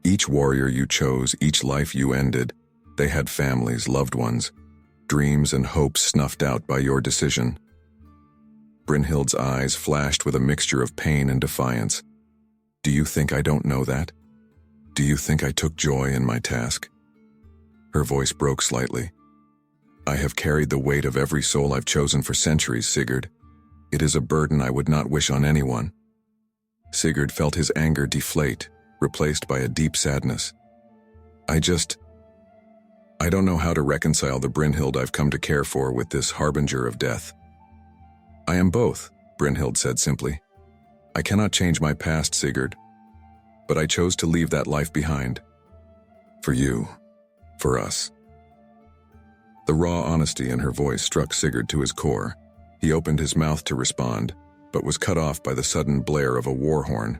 Each warrior you chose, each life you ended, they had families, loved ones, dreams and hopes snuffed out by your decision." Brynhild's eyes flashed with a mixture of pain and defiance. "Do you think I don't know that? Do you think I took joy in my task?" Her voice broke slightly. "I have carried the weight of every soul I've chosen for centuries, Sigurd. It is a burden I would not wish on anyone." Sigurd felt his anger deflate, replaced by a deep sadness. I don't know how to reconcile the Brynhild I've come to care for with this harbinger of death." "I am both," Brynhild said simply. "I cannot change my past, Sigurd, but I chose to leave that life behind. For you, for us." The raw honesty in her voice struck Sigurd to his core. He opened his mouth to respond, but was cut off by the sudden blare of a war horn.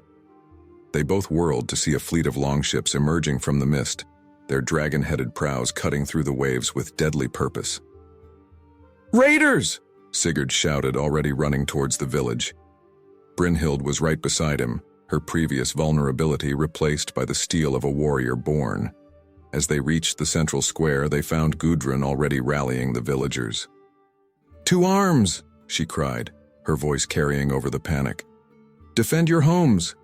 They both whirled to see a fleet of longships emerging from the mist, their dragon-headed prows cutting through the waves with deadly purpose. "Raiders!" Sigurd shouted, already running towards the village. Brynhild was right beside him, her previous vulnerability replaced by the steel of a warrior born. As they reached the central square, they found Gudrun already rallying the villagers. "To arms!" she cried, her voice carrying over the panic. "Defend your homes!"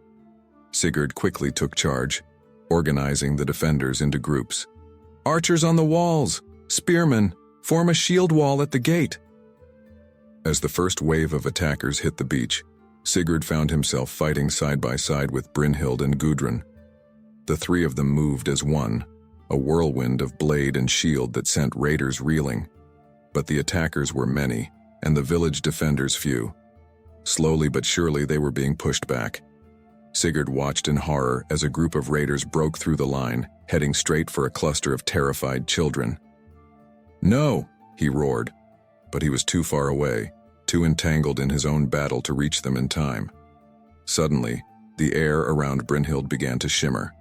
Sigurd quickly took charge, organizing the defenders into groups. "Archers on the walls! Spearmen, form a shield wall at the gate!" As the first wave of attackers hit the beach, Sigurd found himself fighting side by side with Brynhild and Gudrun. The three of them moved as one, a whirlwind of blade and shield that sent raiders reeling. But the attackers were many, and the village defenders few. Slowly but surely they were being pushed back. Sigurd watched in horror as a group of raiders broke through the line, heading straight for a cluster of terrified children. "No!" he roared, but he was too far away, too entangled in his own battle to reach them in time. Suddenly, the air around Brynhild began to shimmer.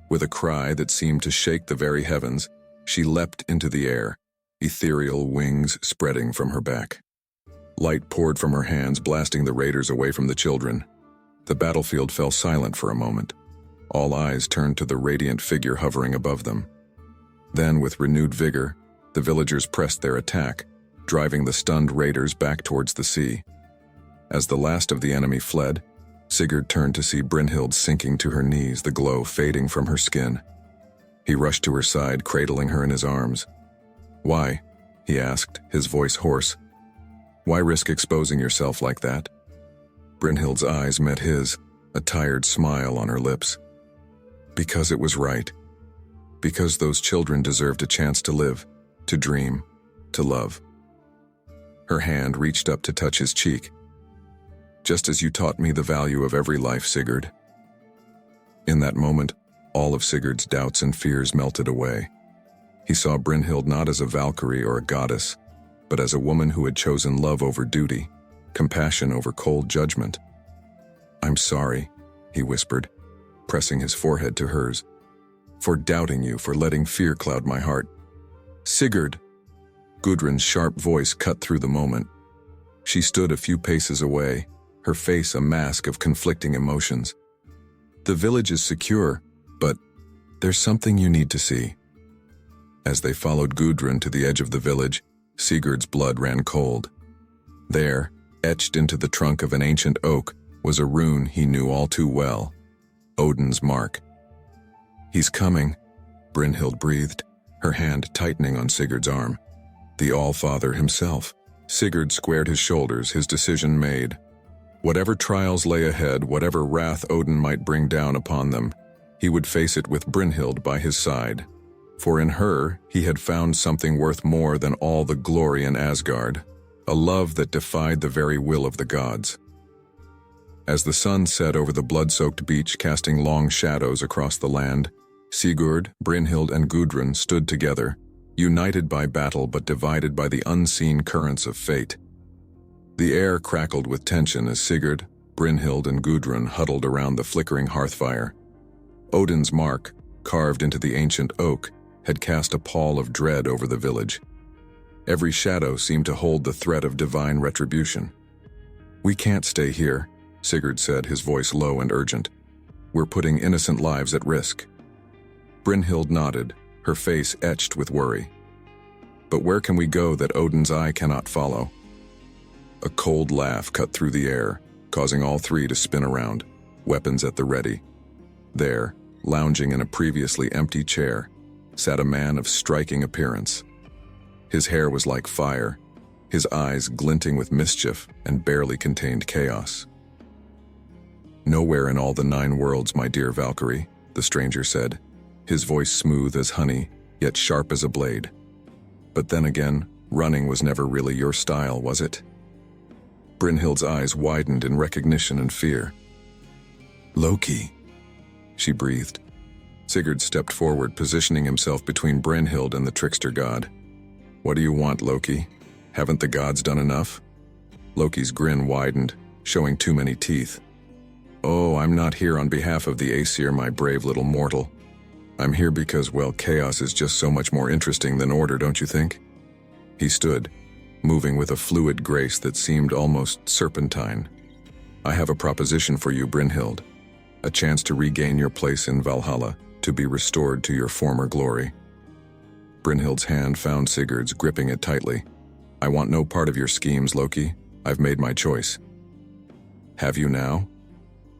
With a cry that seemed to shake the very heavens, she leapt into the air, ethereal wings spreading from her back. Light poured from her hands, blasting the raiders away from the children. The battlefield fell silent for a moment. All eyes turned to the radiant figure hovering above them. Then, with renewed vigor, the villagers pressed their attack, driving the stunned raiders back towards the sea. As the last of the enemy fled, Sigurd turned to see Brynhild sinking to her knees, the glow fading from her skin. He rushed to her side, cradling her in his arms. "Why?" he asked, his voice hoarse. "Why risk exposing yourself like that?" Brynhild's eyes met his, a tired smile on her lips. "Because it was right. Because those children deserved a chance to live, to dream, to love." Her hand reached up to touch his cheek. "Just as you taught me the value of every life, Sigurd." In that moment, all of Sigurd's doubts and fears melted away. He saw Brynhild not as a Valkyrie or a goddess, but as a woman who had chosen love over duty, compassion over cold judgment. "I'm sorry," he whispered, pressing his forehead to hers, "for doubting you, for letting fear cloud my heart." "Sigurd!" Gudrun's sharp voice cut through the moment. She stood a few paces away, her face a mask of conflicting emotions. "The village is secure, but there's something you need to see." As they followed Gudrun to the edge of the village, Sigurd's blood ran cold. There, etched into the trunk of an ancient oak, was a rune he knew all too well: Odin's mark. "He's coming," Brynhild breathed, her hand tightening on Sigurd's arm. "The All-Father himself." Sigurd squared his shoulders, his decision made. Whatever trials lay ahead, whatever wrath Odin might bring down upon them, he would face it with Brynhild by his side. For in her, he had found something worth more than all the glory in Asgard, a love that defied the very will of the gods. As the sun set over the blood-soaked beach, casting long shadows across the land, Sigurd, Brynhild, and Gudrun stood together, united by battle but divided by the unseen currents of fate. The air crackled with tension as Sigurd, Brynhild, and Gudrun huddled around the flickering hearthfire. Odin's mark, carved into the ancient oak, had cast a pall of dread over the village. Every shadow seemed to hold the threat of divine retribution. "We can't stay here," Sigurd said, his voice low and urgent. "We're putting innocent lives at risk." Brynhild nodded, her face etched with worry. "But where can we go that Odin's eye cannot follow?" A cold laugh cut through the air, causing all three to spin around, weapons at the ready. There, lounging in a previously empty chair, sat a man of striking appearance. His hair was like fire, his eyes glinting with mischief and barely contained chaos. "Nowhere in all the 9 worlds, my dear Valkyrie," the stranger said, his voice smooth as honey, yet sharp as a blade. "But then again, running was never really your style, was it?" Brynhild's eyes widened in recognition and fear. "Loki," she breathed. Sigurd stepped forward, positioning himself between Brynhild and the trickster god. "What do you want, Loki? Haven't the gods done enough?" Loki's grin widened, showing too many teeth. "Oh, I'm not here on behalf of the Aesir, my brave little mortal. I'm here because, well, chaos is just so much more interesting than order, don't you think?" He stood, moving with a fluid grace that seemed almost serpentine. "I have a proposition for you, Brynhild. A chance to regain your place in Valhalla, to be restored to your former glory." Brynhild's hand found Sigurd's, gripping it tightly. "I want no part of your schemes, Loki. I've made my choice." "Have you now?"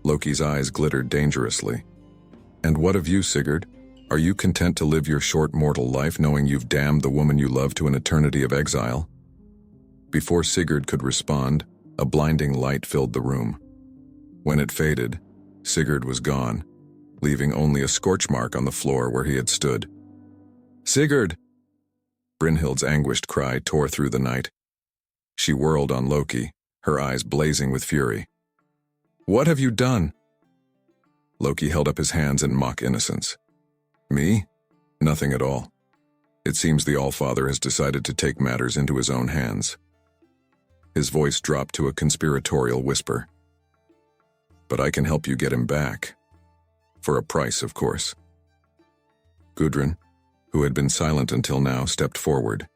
Loki's eyes glittered dangerously. "And what of you, Sigurd? Are you content to live your short mortal life knowing you've damned the woman you love to an eternity of exile?" Before Sigurd could respond, a blinding light filled the room. When it faded, Sigurd was gone, leaving only a scorch mark on the floor where he had stood. Sigurd! Brynhild's anguished cry tore through the night. She whirled on Loki, her eyes blazing with fury. What have you done? Loki held up his hands in mock innocence. Me? Nothing at all. It seems the Allfather has decided to take matters into his own hands. His voice dropped to a conspiratorial whisper. But I can help you get him back. For a price, of course. Gudrun, who had been silent until now, stepped forward.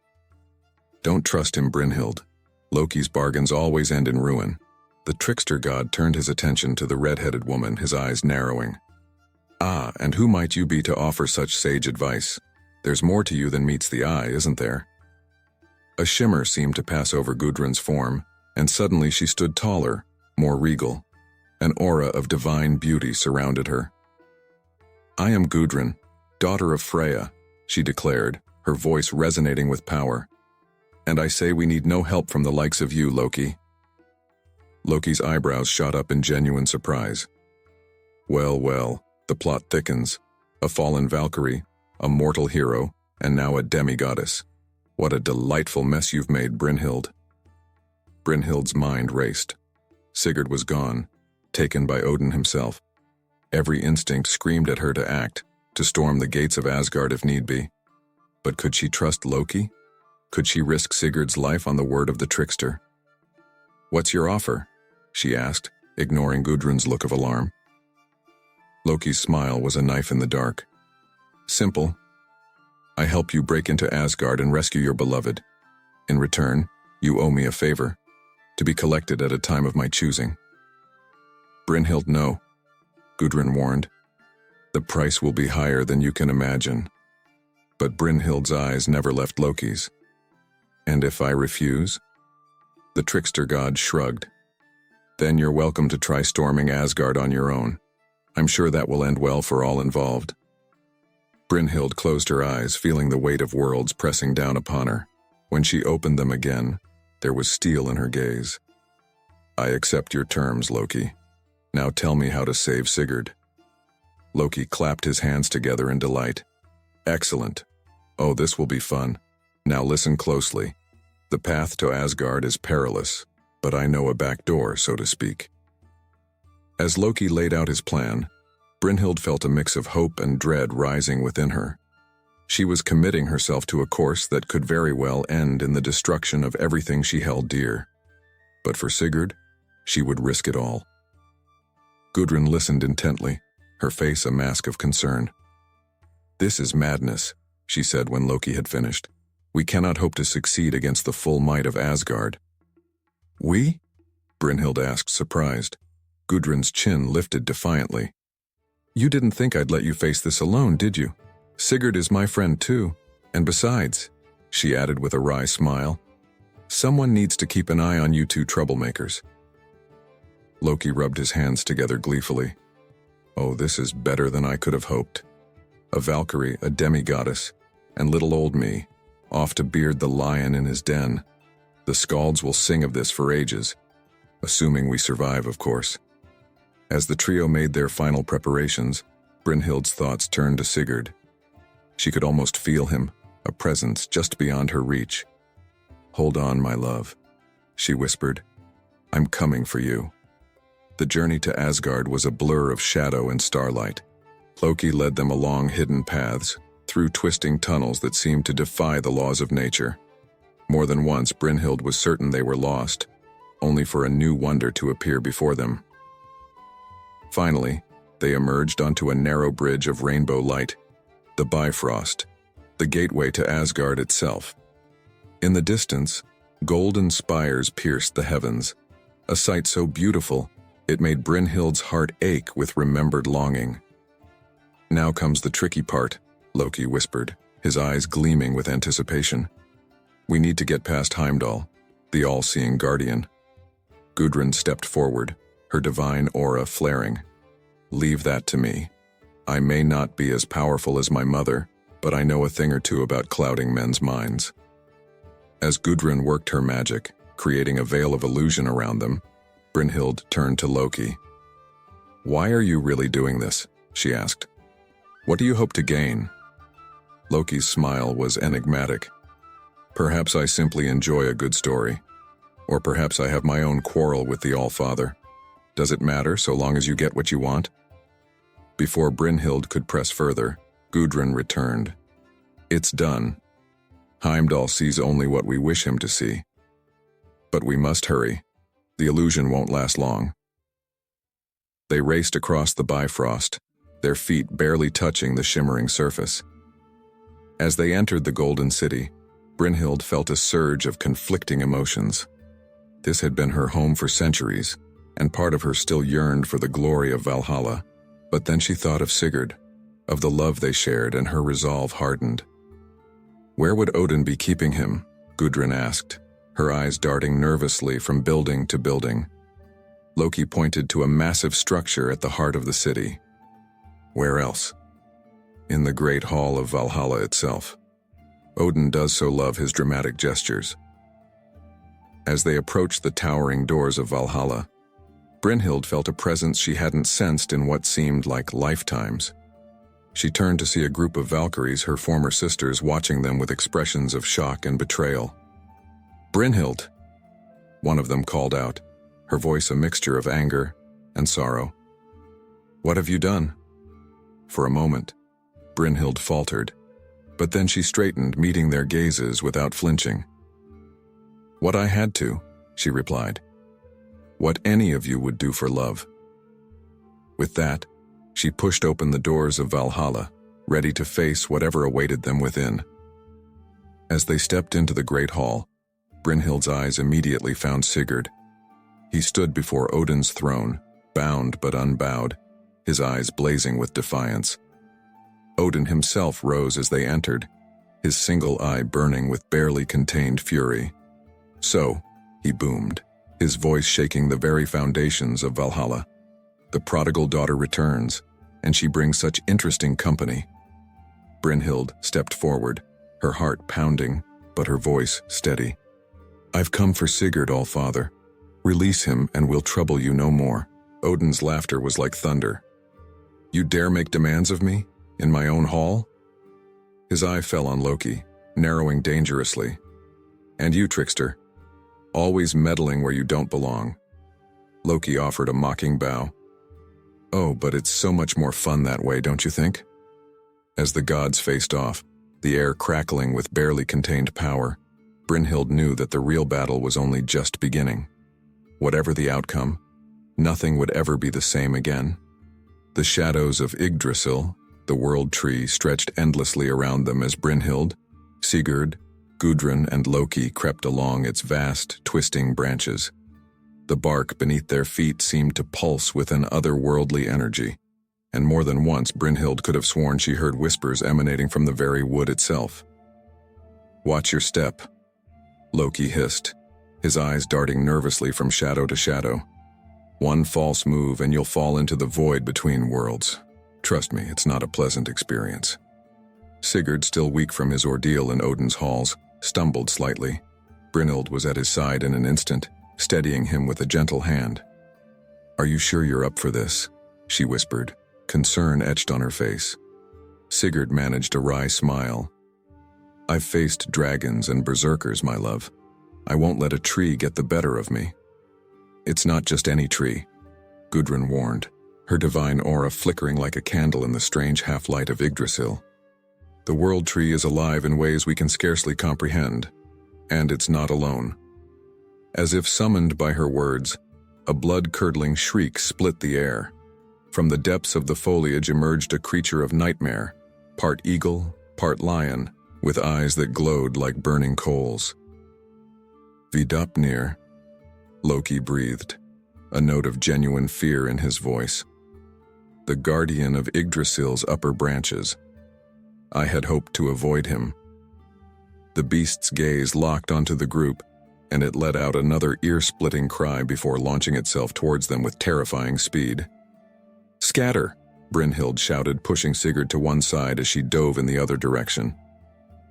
Don't trust him, Brynhild. Loki's bargains always end in ruin. The trickster god turned his attention to the red-headed woman, his eyes narrowing. Ah, and who might you be to offer such sage advice? There's more to you than meets the eye, isn't there? A shimmer seemed to pass over Gudrun's form, and suddenly she stood taller, more regal. An aura of divine beauty surrounded her. I am Gudrun, daughter of Freya, she declared, her voice resonating with power. And I say we need no help from the likes of you, Loki. Loki's eyebrows shot up in genuine surprise. Well, well, the plot thickens. A fallen Valkyrie, a mortal hero, and now a demigoddess. What a delightful mess you've made, Brynhild. Brynhild's mind raced. Sigurd was gone, taken by Odin himself. Every instinct screamed at her to act, to storm the gates of Asgard if need be. But could she trust Loki? Could she risk Sigurd's life on the word of the trickster? What's your offer? She asked, ignoring Gudrun's look of alarm. Loki's smile was a knife in the dark. Simple. I help you break into Asgard and rescue your beloved. In return, you owe me a favor, to be collected at a time of my choosing. Brynhild, no, Gudrun warned. The price will be higher than you can imagine. But Brynhild's eyes never left Loki's. And if I refuse? The trickster god shrugged. Then you're welcome to try storming Asgard on your own. I'm sure that will end well for all involved. Brynhild closed her eyes, feeling the weight of worlds pressing down upon her. When she opened them again, there was steel in her gaze. I accept your terms, Loki. Now tell me how to save Sigurd. Loki clapped his hands together in delight. Excellent. Oh, this will be fun. Now listen closely. The path to Asgard is perilous, but I know a back door, so to speak. As Loki laid out his plan, Brynhild felt a mix of hope and dread rising within her. She was committing herself to a course that could very well end in the destruction of everything she held dear. But for Sigurd, she would risk it all. Gudrun listened intently, her face a mask of concern. This is madness, she said when Loki had finished. We cannot hope to succeed against the full might of Asgard. We? Brynhild asked, surprised. Gudrun's chin lifted defiantly. You didn't think I'd let you face this alone, did you? Sigurd is my friend too, and besides, she added with a wry smile, someone needs to keep an eye on you two troublemakers. Loki rubbed his hands together gleefully. Oh, this is better than I could have hoped. A Valkyrie, a demigoddess, and little old me, off to beard the lion in his den. The skalds will sing of this for ages, assuming we survive, of course. As the trio made their final preparations, Brynhild's thoughts turned to Sigurd. She could almost feel him, a presence just beyond her reach. Hold on, my love, she whispered. I'm coming for you. The journey to Asgard was a blur of shadow and starlight. Loki led them along hidden paths, through twisting tunnels that seemed to defy the laws of nature. More than once, Brynhild was certain they were lost, only for a new wonder to appear before them. Finally, they emerged onto a narrow bridge of rainbow light, the Bifrost, the gateway to Asgard itself. In the distance, golden spires pierced the heavens, a sight so beautiful it made Brynhild's heart ache with remembered longing. Now comes the tricky part, Loki whispered, his eyes gleaming with anticipation. We need to get past Heimdall, the all-seeing guardian. Gudrun stepped forward, her divine aura flaring. Leave that to me. I may not be as powerful as my mother, but I know a thing or two about clouding men's minds. As Gudrun worked her magic, creating a veil of illusion around them, Brynhild turned to Loki. Why are you really doing this? She asked. What do you hope to gain? Loki's smile was enigmatic. Perhaps I simply enjoy a good story. Or perhaps I have my own quarrel with the All-Father. Does it matter so long as you get what you want? Before Brynhild could press further, Gudrun returned. It's done. Heimdall sees only what we wish him to see. But we must hurry. The illusion won't last long. They raced across the Bifrost, their feet barely touching the shimmering surface. As they entered the Golden City, Brynhild felt a surge of conflicting emotions. This had been her home for centuries, and part of her still yearned for the glory of Valhalla. But then she thought of Sigurd, of the love they shared, and her resolve hardened. Where would Odin be keeping him? Gudrun asked, her eyes darting nervously from building to building. Loki pointed to a massive structure at the heart of the city. Where else? In the great hall of Valhalla itself. Odin does so love his dramatic gestures. As they approached the towering doors of Valhalla, Brynhild felt a presence she hadn't sensed in what seemed like lifetimes. She turned to see a group of Valkyries, her former sisters, watching them with expressions of shock and betrayal. "Brynhild!" one of them called out, her voice a mixture of anger and sorrow. "What have you done?" For a moment, Brynhild faltered, but then she straightened, meeting their gazes without flinching. "What I had to," she replied. "What any of you would do for love." With that, she pushed open the doors of Valhalla, ready to face whatever awaited them within. As they stepped into the great hall, Brynhild's eyes immediately found Sigurd. He stood before Odin's throne, bound but unbowed, his eyes blazing with defiance. Odin himself rose as they entered, his single eye burning with barely contained fury. "So," he boomed, his voice shaking the very foundations of Valhalla. "The prodigal daughter returns, and she brings such interesting company." Brynhild stepped forward, her heart pounding, but her voice steady. "I've come for Sigurd, All-Father. Release him, and we'll trouble you no more." Odin's laughter was like thunder. "You dare make demands of me? In my own hall?" His eye fell on Loki, narrowing dangerously. "And you, trickster, always meddling where you don't belong." Loki offered a mocking bow. "Oh, but it's so much more fun that way, don't you think?" As the gods faced off, the air crackling with barely contained power, Brynhild knew that the real battle was only just beginning. Whatever the outcome, nothing would ever be the same again. The shadows of Yggdrasil, the world tree, stretched endlessly around them as Brynhild, Sigurd, Gudrun, and Loki crept along its vast, twisting branches. The bark beneath their feet seemed to pulse with an otherworldly energy, and more than once Brynhild could have sworn she heard whispers emanating from the very wood itself. "Watch your step," Loki hissed, his eyes darting nervously from shadow to shadow. "One false move and you'll fall into the void between worlds. Trust me, it's not a pleasant experience." Sigurd, still weak from his ordeal in Odin's halls, stumbled slightly. Brynhild was at his side in an instant, steadying him with a gentle hand. "Are you sure you're up for this?" she whispered, concern etched on her face. Sigurd managed a wry smile. "I've faced dragons and berserkers, my love. I won't let a tree get the better of me." "It's not just any tree," Gudrun warned, her divine aura flickering like a candle in the strange half-light of Yggdrasil. "The world tree is alive in ways we can scarcely comprehend, and it's not alone." As if summoned by her words, a blood-curdling shriek split the air. From the depths of the foliage emerged a creature of nightmare, part eagle, part lion, with eyes that glowed like burning coals. "Vidupnir," Loki breathed, a note of genuine fear in his voice. "The guardian of Yggdrasil's upper branches. I had hoped to avoid him." The beast's gaze locked onto the group, and it let out another ear-splitting cry before launching itself towards them with terrifying speed. "Scatter!" Brynhild shouted, pushing Sigurd to one side as she dove in the other direction.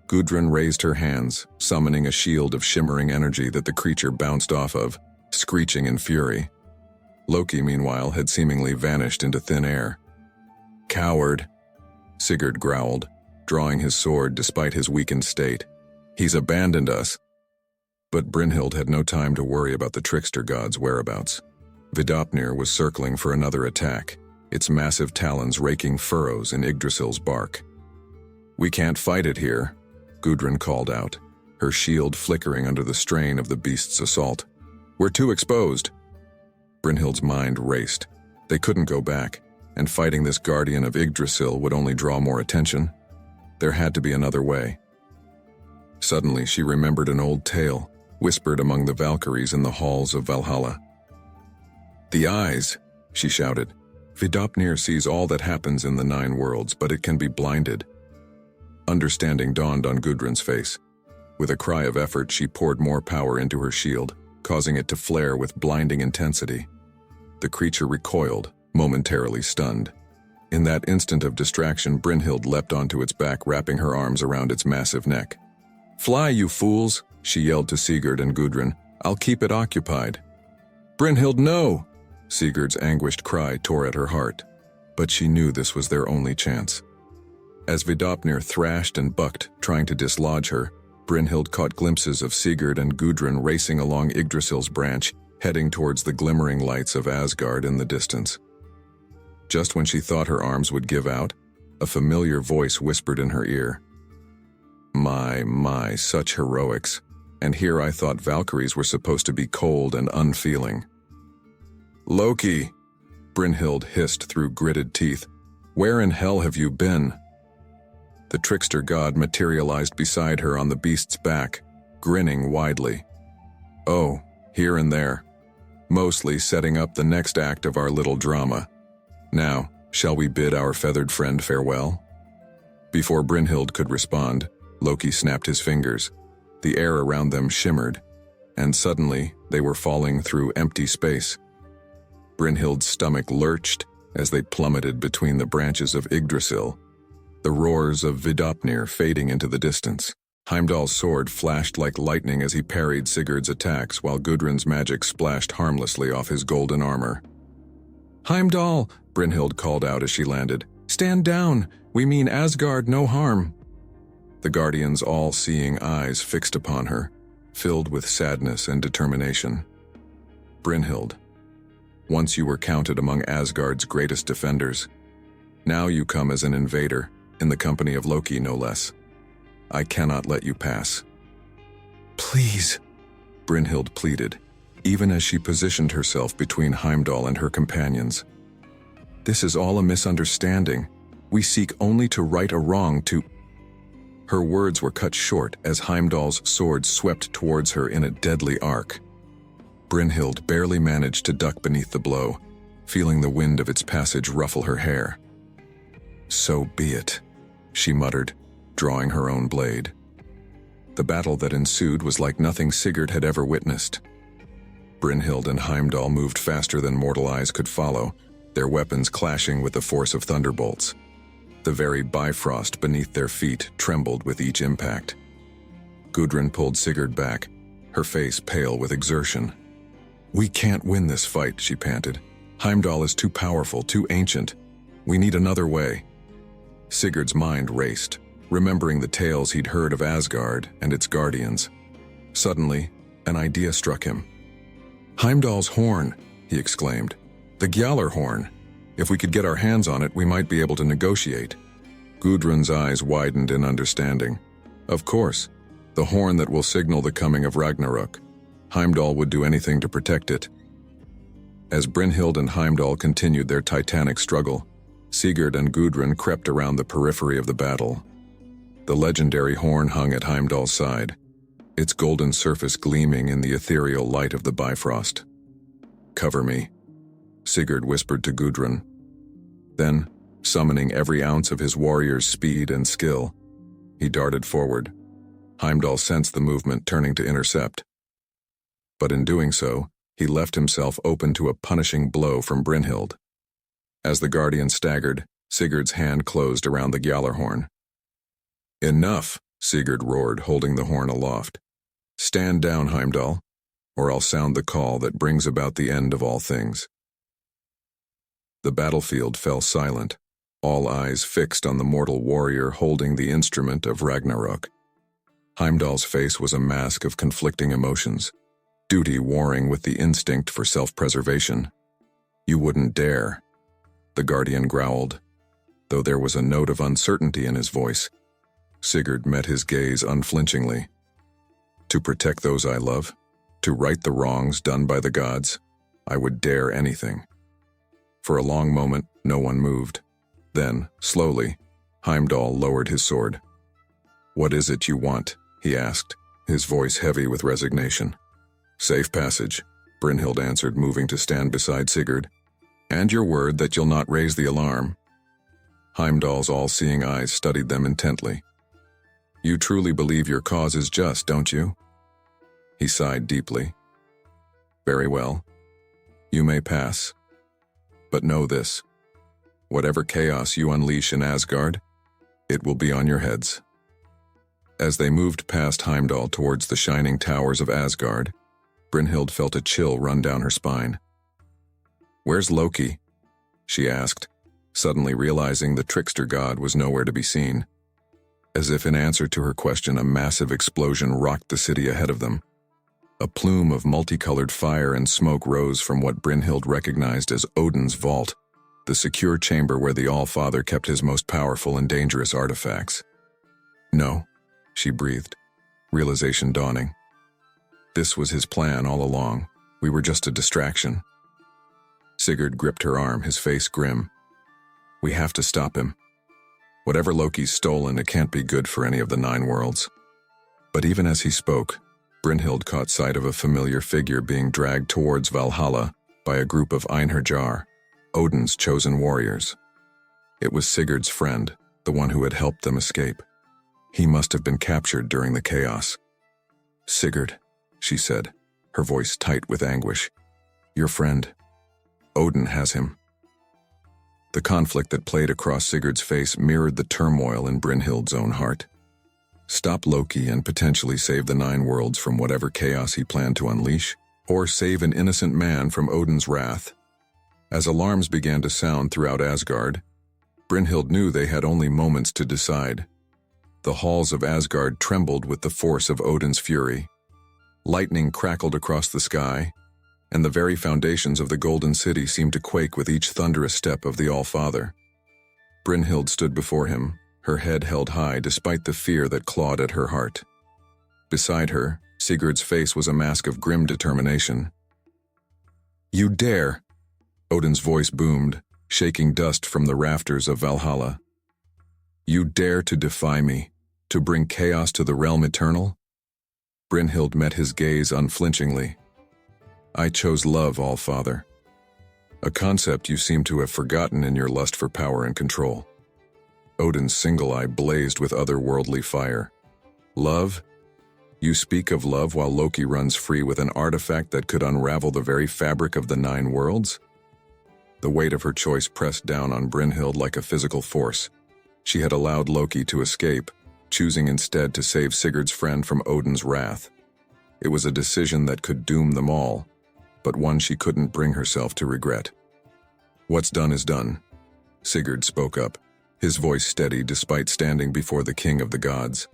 Gudrun raised her hands, summoning a shield of shimmering energy that the creature bounced off of, screeching in fury. Loki, meanwhile, had seemingly vanished into thin air. "Coward!" Sigurd growled, drawing his sword despite his weakened state. "He's abandoned us." But Brynhild had no time to worry about the trickster god's whereabouts. Vidopnir was circling for another attack, its massive talons raking furrows in Yggdrasil's bark. "We can't fight it here," Gudrun called out, her shield flickering under the strain of the beast's assault. "We're too exposed." Brynhild's mind raced. They couldn't go back, and fighting this guardian of Yggdrasil would only draw more attention. There had to be another way. Suddenly she remembered an old tale, whispered among the Valkyries in the halls of Valhalla. "The eyes," she shouted. "Vidopnir sees all that happens in the 9 worlds, but it can be blinded." Understanding dawned on Gudrun's face. With a cry of effort, she poured more power into her shield, causing it to flare with blinding intensity. The creature recoiled, momentarily stunned. In that instant of distraction, Brynhild leapt onto its back, wrapping her arms around its massive neck. "Fly, you fools!" she yelled to Sigurd and Gudrun. "I'll keep it occupied." "Brynhild, no!" Sigurd's anguished cry tore at her heart. But she knew this was their only chance. As Vidopnir thrashed and bucked, trying to dislodge her, Brynhild caught glimpses of Sigurd and Gudrun racing along Yggdrasil's branch, heading towards the glimmering lights of Asgard in the distance. Just when she thought her arms would give out, a familiar voice whispered in her ear. My, such heroics. And here I thought Valkyries were supposed to be cold and unfeeling." "Loki," Brynhild hissed through gritted teeth. "Where in hell have you been?" The trickster god materialized beside her on the beast's back, grinning widely. "Oh, here and there. Mostly setting up the next act of our little drama. Now, shall we bid our feathered friend farewell?" Before Brynhild could respond, Loki snapped his fingers. The air around them shimmered, and suddenly they were falling through empty space. Brynhild's stomach lurched as they plummeted between the branches of Yggdrasil, the roars of Vidopnir fading into the distance. Heimdall's sword flashed like lightning as he parried Sigurd's attacks, while Gudrun's magic splashed harmlessly off his golden armor. "Heimdall!" Brynhild called out as she landed. "Stand down! We mean Asgard no harm!" The Guardian's all-seeing eyes fixed upon her, filled with sadness and determination. "Brynhild, once you were counted among Asgard's greatest defenders. Now you come as an invader, in the company of Loki no less. I cannot let you pass." "Please," Brynhild pleaded, even as she positioned herself between Heimdall and her companions. "This is all a misunderstanding. We seek only to right a wrong to—" Her words were cut short as Heimdall's sword swept towards her in a deadly arc. Brynhild barely managed to duck beneath the blow, feeling the wind of its passage ruffle her hair. "So be it," she muttered, drawing her own blade. The battle that ensued was like nothing Sigurd had ever witnessed. Brynhild and Heimdall moved faster than mortal eyes could follow, their weapons clashing with the force of thunderbolts. The very bifrost beneath their feet trembled with each impact. Gudrun pulled Sigurd back, her face pale with exertion. "We can't win this fight," she panted. "Heimdall is too powerful, too ancient. We need another way." Sigurd's mind raced, remembering the tales he'd heard of Asgard and its guardians. Suddenly, an idea struck him. "Heimdall's horn," he exclaimed. "The Gjallar horn. If we could get our hands on it, we might be able to negotiate." Gudrun's eyes widened in understanding. "Of course, the horn that will signal the coming of Ragnarok. Heimdall would do anything to protect it." As Brynhild and Heimdall continued their titanic struggle, Sigurd and Gudrun crept around the periphery of the battle. The legendary horn hung at Heimdall's side, its golden surface gleaming in the ethereal light of the Bifrost. "Cover me," Sigurd whispered to Gudrun. Then, summoning every ounce of his warrior's speed and skill, he darted forward. Heimdall sensed the movement, turning to intercept. But in doing so, he left himself open to a punishing blow from Brynhild. As the Guardian staggered, Sigurd's hand closed around the Gjallarhorn. "Enough," Sigurd roared, holding the horn aloft. "Stand down, Heimdall, or I'll sound the call that brings about the end of all things." The battlefield fell silent, all eyes fixed on the mortal warrior holding the instrument of Ragnarok. Heimdall's face was a mask of conflicting emotions, duty warring with the instinct for self-preservation. "You wouldn't dare," the guardian growled, though there was a note of uncertainty in his voice. Sigurd met his gaze unflinchingly. "To protect those I love, to right the wrongs done by the gods, I would dare anything." For a long moment, no one moved. Then, slowly, Heimdall lowered his sword. "What is it you want?" he asked, his voice heavy with resignation. "Safe passage," Brynhild answered, moving to stand beside Sigurd. "And your word that you'll not raise the alarm." Heimdall's all-seeing eyes studied them intently. "You truly believe your cause is just, don't you?" He sighed deeply. "Very well. You may pass. But know this. Whatever chaos you unleash in Asgard, it will be on your heads." As they moved past Heimdall towards the shining towers of Asgard, Brynhild felt a chill run down her spine. "Where's Loki?" she asked, suddenly realizing the trickster god was nowhere to be seen. As if in answer to her question, a massive explosion rocked the city ahead of them. A plume of multicolored fire and smoke rose from what Brynhild recognized as Odin's vault, the secure chamber where the All-Father kept his most powerful and dangerous artifacts. "No," she breathed, realization dawning. "This was his plan all along. We were just a distraction." Sigurd gripped her arm, his face grim. "We have to stop him. Whatever Loki's stolen, it can't be good for any of the 9 worlds." But even as he spoke, Brynhild caught sight of a familiar figure being dragged towards Valhalla by a group of Einherjar, Odin's chosen warriors. It was Sigurd's friend, the one who had helped them escape. He must have been captured during the chaos. "Sigurd," she said, her voice tight with anguish. "Your friend. Odin has him." The conflict that played across Sigurd's face mirrored the turmoil in Brynhild's own heart. Stop Loki and potentially save the 9 worlds from whatever chaos he planned to unleash, or save an innocent man from Odin's wrath. As alarms began to sound throughout Asgard, Brynhild knew they had only moments to decide. The halls of Asgard trembled with the force of Odin's fury. Lightning crackled across the sky, and the very foundations of the Golden City seemed to quake with each thunderous step of the All-Father. Brynhild stood before him, her head held high despite the fear that clawed at her heart. Beside her, Sigurd's face was a mask of grim determination. "You dare!" Odin's voice boomed, shaking dust from the rafters of Valhalla. "You dare to defy me, to bring chaos to the realm eternal?" Brynhild met his gaze unflinchingly. "I chose love, All-Father. A concept you seem to have forgotten in your lust for power and control." Odin's single eye blazed with otherworldly fire. "Love? You speak of love while Loki runs free with an artifact that could unravel the very fabric of the 9 worlds?" The weight of her choice pressed down on Brynhild like a physical force. She had allowed Loki to escape, choosing instead to save Sigurd's friend from Odin's wrath. It was a decision that could doom them all, but one she couldn't bring herself to regret. "What's done is done," Sigurd spoke up, his voice steady despite standing before the king of the gods.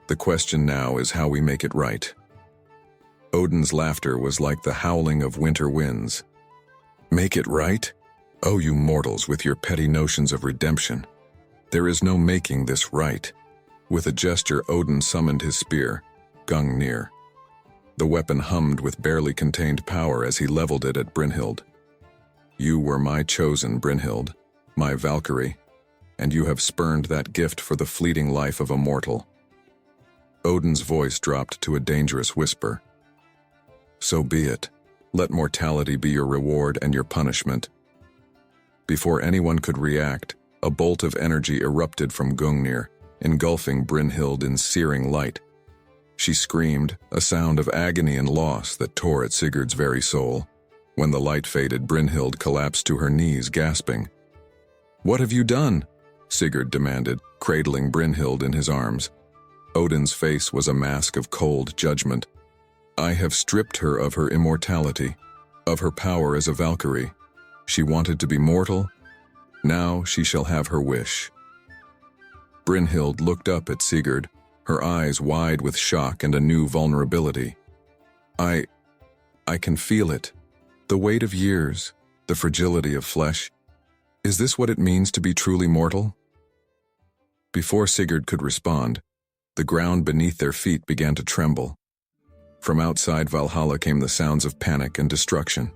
"The question now is how we make it right." Odin's laughter was like the howling of winter winds. "Make it right? Oh, you mortals with your petty notions of redemption. There is no making this right." With a gesture, Odin summoned his spear, Gungnir. The weapon hummed with barely contained power as he leveled it at Brynhild. "You were my chosen, Brynhild, my Valkyrie, and you have spurned that gift for the fleeting life of a mortal." Odin's voice dropped to a dangerous whisper. "So be it. Let mortality be your reward and your punishment." Before anyone could react, a bolt of energy erupted from Gungnir, engulfing Brynhild in searing light. She screamed, a sound of agony and loss that tore at Sigurd's very soul. When the light faded, Brynhild collapsed to her knees, gasping. "What have you done?" Sigurd demanded, cradling Brynhild in his arms. Odin's face was a mask of cold judgment. "I have stripped her of her immortality, of her power as a Valkyrie. She wanted to be mortal. Now she shall have her wish." Brynhild looked up at Sigurd, her eyes wide with shock and a new vulnerability. I can feel it. The weight of years, the fragility of flesh. Is this what it means to be truly mortal?" Before Sigurd could respond, the ground beneath their feet began to tremble. From outside Valhalla came the sounds of panic and destruction.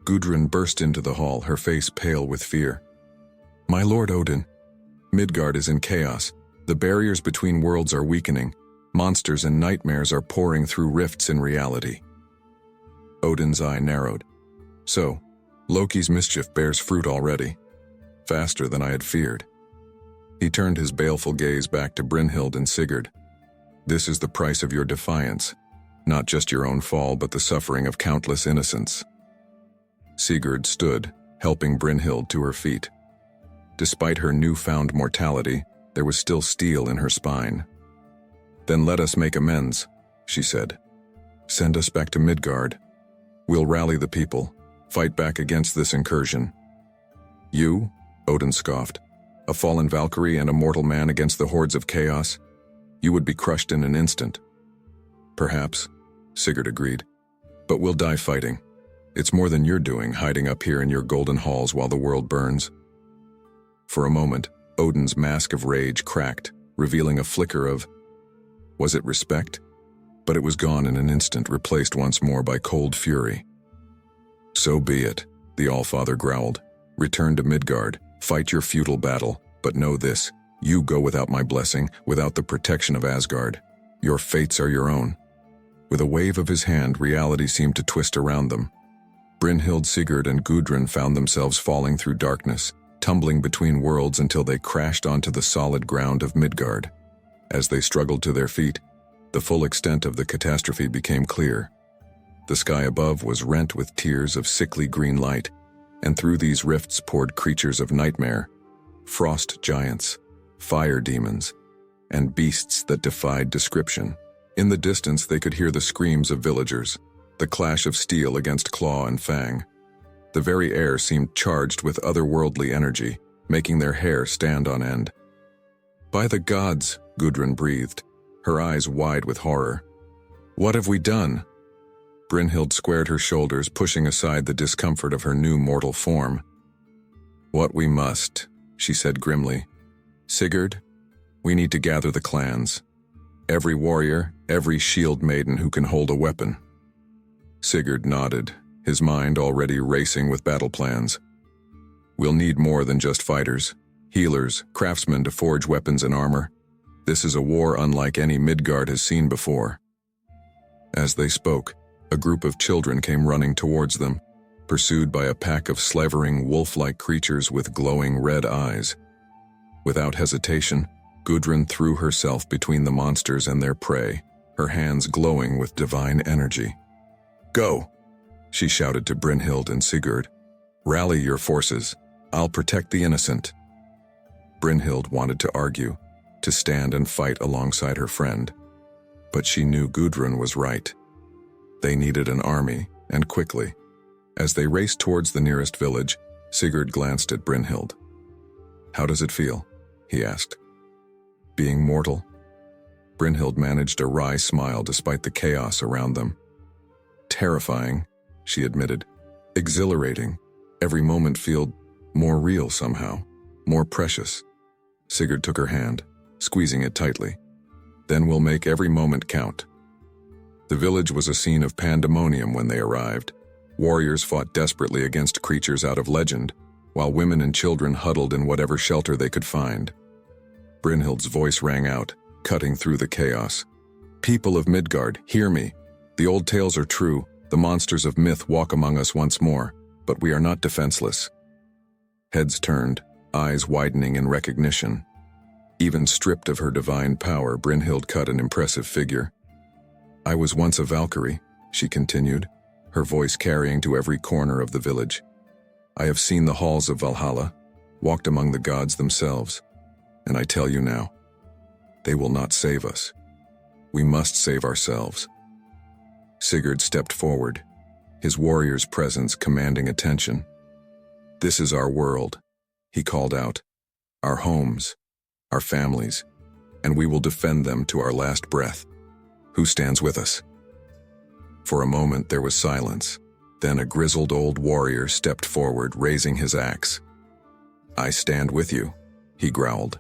Gudrun burst into the hall, her face pale with fear. "My lord Odin, Midgard is in chaos. The barriers between worlds are weakening. Monsters and nightmares are pouring through rifts in reality." Odin's eye narrowed. "So, Loki's mischief bears fruit already. Faster than I had feared." He turned his baleful gaze back to Brynhild and Sigurd. "This is the price of your defiance. Not just your own fall, but the suffering of countless innocents." Sigurd stood, helping Brynhild to her feet. Despite her newfound mortality, there was still steel in her spine. "Then let us make amends," she said. "Send us back to Midgard. We'll rally the people, fight back against this incursion." "You?" Odin scoffed. "A fallen Valkyrie and a mortal man against the hordes of chaos? You would be crushed in an instant." "Perhaps," Sigurd agreed. "But we'll die fighting. It's more than you're doing, hiding up here in your golden halls while the world burns." For a moment, Odin's mask of rage cracked, revealing a flicker of... was it respect? But it was gone in an instant, replaced once more by cold fury. "So be it," the Allfather growled. "Return to Midgard, fight your futile battle, but know this, you go without my blessing, without the protection of Asgard. Your fates are your own." With a wave of his hand, reality seemed to twist around them. Brynhild, Sigurd, and Gudrun found themselves falling through darkness, tumbling between worlds until they crashed onto the solid ground of Midgard. As they struggled to their feet, the full extent of the catastrophe became clear. The sky above was rent with tears of sickly green light, and through these rifts poured creatures of nightmare, frost giants, fire demons, and beasts that defied description. In the distance they could hear the screams of villagers, the clash of steel against claw and fang. The very air seemed charged with otherworldly energy, making their hair stand on end. "By the gods," Gudrun breathed, her eyes wide with horror. "What have we done?" Brynhild squared her shoulders, pushing aside the discomfort of her new mortal form. "What we must," she said grimly. "Sigurd, we need to gather the clans. Every warrior, every shield maiden who can hold a weapon." Sigurd nodded, his mind already racing with battle plans. "We'll need more than just fighters, healers, craftsmen to forge weapons and armor. This is a war unlike any Midgard has seen before." As they spoke, a group of children came running towards them, pursued by a pack of slavering wolf-like creatures with glowing red eyes. Without hesitation, Gudrun threw herself between the monsters and their prey, her hands glowing with divine energy. "Go!" she shouted to Brynhild and Sigurd. "Rally your forces. I'll protect the innocent." Brynhild wanted to argue, to stand and fight alongside her friend. But she knew Gudrun was right. They needed an army, and quickly. As they raced towards the nearest village, Sigurd glanced at Brynhild. "How does it feel?" he asked. "Being mortal?" Brynhild managed a wry smile despite the chaos around them. "Terrifying," she admitted. "Exhilarating. Every moment felt more real somehow, more precious." Sigurd took her hand, squeezing it tightly. "Then we'll make every moment count." The village was a scene of pandemonium when they arrived. Warriors fought desperately against creatures out of legend, while women and children huddled in whatever shelter they could find. Brynhild's voice rang out, cutting through the chaos. "People of Midgard, hear me. The old tales are true. The monsters of myth walk among us once more, but we are not defenseless." Heads turned, eyes widening in recognition. Even stripped of her divine power, Brynhild cut an impressive figure. "I was once a Valkyrie," she continued, her voice carrying to every corner of the village. "I have seen the halls of Valhalla, walked among the gods themselves, and I tell you now, they will not save us. We must save ourselves." Sigurd stepped forward, his warrior's presence commanding attention. "This is our world. He called out, "Our homes, our families, and we will defend them to our last breath. Who stands with us?" For a moment there was silence. Then a grizzled old warrior stepped forward, raising his axe. "I stand with you," he growled.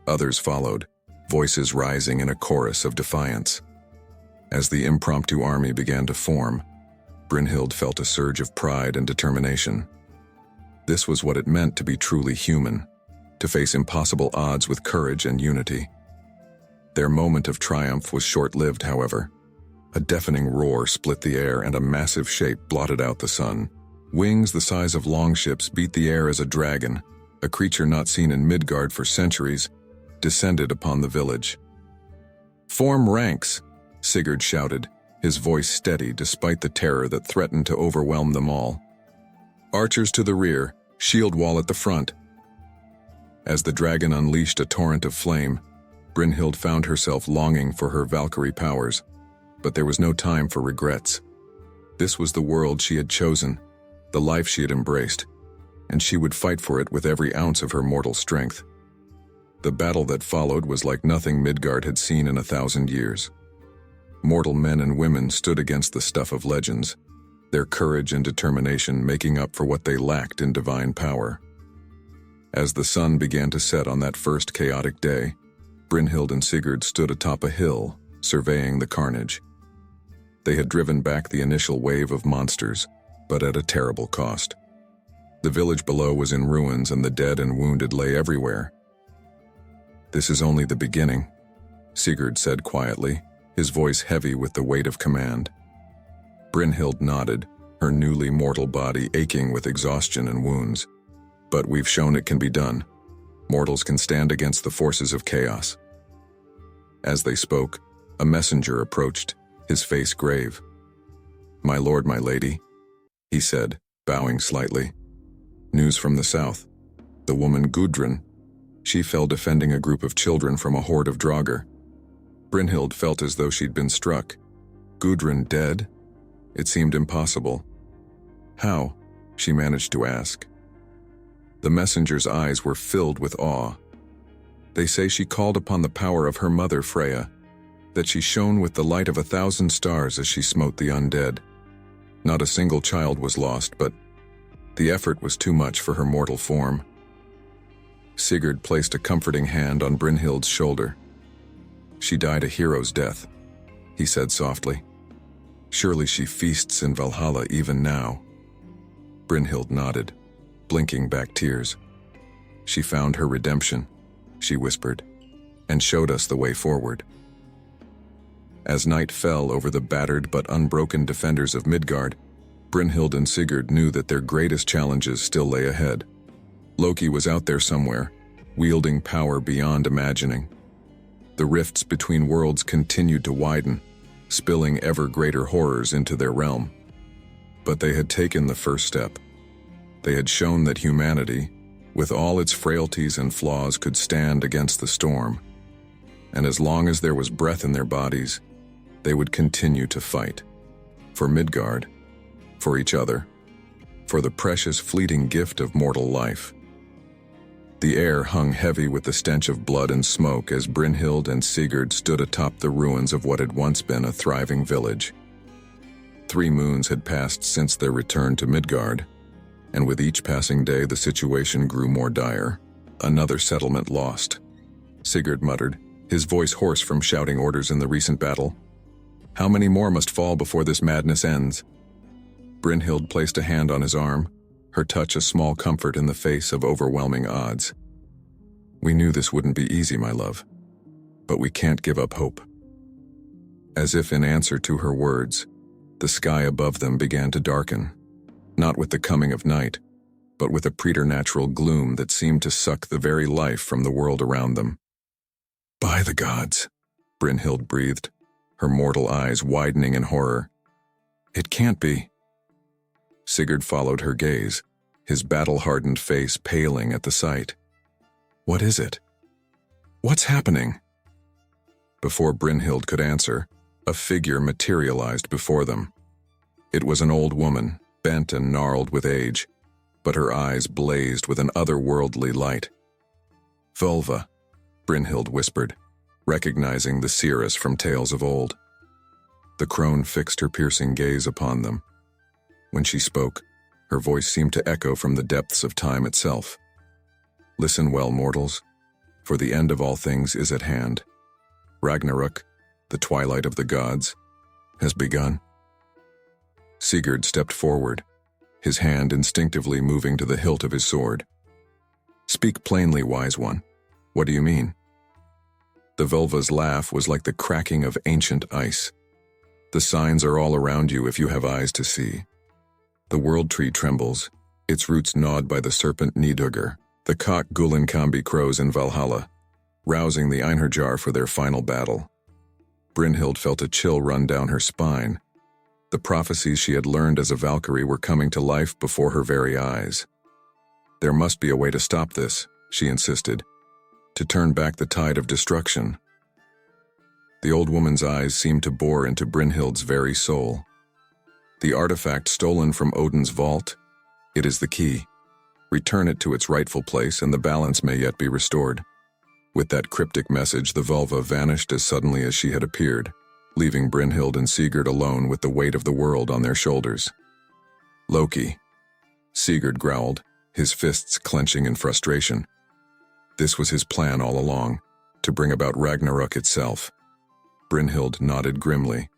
Others followed, voices rising in a chorus of defiance. As the impromptu army began to form, Brynhild felt a surge of pride and determination. This was what it meant to be truly human, to face impossible odds with courage and unity. Their moment of triumph was short-lived, however. A deafening roar split the air and a massive shape blotted out the sun. Wings the size of longships beat the air as a dragon, a creature not seen in Midgard for centuries, descended upon the village. "Form ranks," Sigurd shouted, his voice steady despite the terror that threatened to overwhelm them all. "Archers to the rear, shield wall at the front." As the dragon unleashed a torrent of flame, Brynhild found herself longing for her Valkyrie powers, but there was no time for regrets. This was the world she had chosen, the life she had embraced, and she would fight for it with every ounce of her mortal strength. The battle that followed was like nothing Midgard had seen in 1,000 years. Mortal men and women stood against the stuff of legends, their courage and determination making up for what they lacked in divine power. As the sun began to set on that first chaotic day, Brynhild and Sigurd stood atop a hill, surveying the carnage. They had driven back the initial wave of monsters, but at a terrible cost. The village below was in ruins and the dead and wounded lay everywhere. "This is only the beginning," Sigurd said quietly, his voice heavy with the weight of command. Brynhild nodded, her newly mortal body aching with exhaustion and wounds. "But we've shown it can be done. Mortals can stand against the forces of chaos." As they spoke, a messenger approached, his face grave. "My lord, my lady," he said, bowing slightly. "News from the south. The woman Gudrun. She fell defending a group of children from a horde of Draugr." Brynhild felt as though she'd been struck. Gudrun dead? It seemed impossible. "How?" she managed to ask. The messenger's eyes were filled with awe. "They say she called upon the power of her mother Freya, that she shone with the light of 1,000 stars as she smote the undead. Not a single child was lost, but the effort was too much for her mortal form." Sigurd placed a comforting hand on Brynhild's shoulder. "She died a hero's death," he said softly. "Surely she feasts in Valhalla even now." Brynhild nodded, blinking back tears. "She found her redemption," she whispered, "and showed us the way forward." As night fell over the battered but unbroken defenders of Midgard, Brynhild and Sigurd knew that their greatest challenges still lay ahead. Loki was out there somewhere, wielding power beyond imagining. The rifts between worlds continued to widen, spilling ever greater horrors into their realm. But they had taken the first step. They had shown that humanity, with all its frailties and flaws, could stand against the storm. And as long as there was breath in their bodies, they would continue to fight. For Midgard, for each other, for the precious fleeting gift of mortal life. The air hung heavy with the stench of blood and smoke as Brynhild and Sigurd stood atop the ruins of what had once been a thriving village. 3 moons had passed since their return to Midgard, and with each passing day the situation grew more dire. "Another settlement lost," Sigurd muttered, his voice hoarse from shouting orders in the recent battle. "How many more must fall before this madness ends?" Brynhild placed a hand on his arm, her touch a small comfort in the face of overwhelming odds. "We knew this wouldn't be easy, my love, but we can't give up hope." As if in answer to her words, the sky above them began to darken, not with the coming of night, but with a preternatural gloom that seemed to suck the very life from the world around them. "By the gods," Brynhild breathed, her mortal eyes widening in horror. "It can't be." Sigurd followed her gaze, his battle-hardened face paling at the sight. "What is it? What's happening?" Before Brynhild could answer, a figure materialized before them. It was an old woman, bent and gnarled with age, but her eyes blazed with an otherworldly light. "Vulva," Brynhild whispered, recognizing the seeress from tales of old. The crone fixed her piercing gaze upon them. When she spoke, her voice seemed to echo from the depths of time itself. "Listen well, mortals, for the end of all things is at hand. Ragnarok, the twilight of the gods, has begun." Sigurd stepped forward, his hand instinctively moving to the hilt of his sword. "Speak plainly, wise one. What do you mean?" The Vulva's laugh was like the cracking of ancient ice. "The signs are all around you if you have eyes to see. The world tree trembles, its roots gnawed by the serpent Nidhugger. The cock Gullinkambi crows in Valhalla, rousing the Einherjar for their final battle." Brynhild felt a chill run down her spine. The prophecies she had learned as a Valkyrie were coming to life before her very eyes. "There must be a way to stop this," she insisted, "to turn back the tide of destruction." The old woman's eyes seemed to bore into Brynhild's very soul. "The artifact stolen from Odin's vault, it is the key. Return it to its rightful place and the balance may yet be restored." With that cryptic message, the Vulva vanished as suddenly as she had appeared, leaving Brynhild and Sigurd alone with the weight of the world on their shoulders. "Loki," Sigurd growled, his fists clenching in frustration. This was his plan all along, to bring about Ragnarok itself. Brynhild nodded grimly.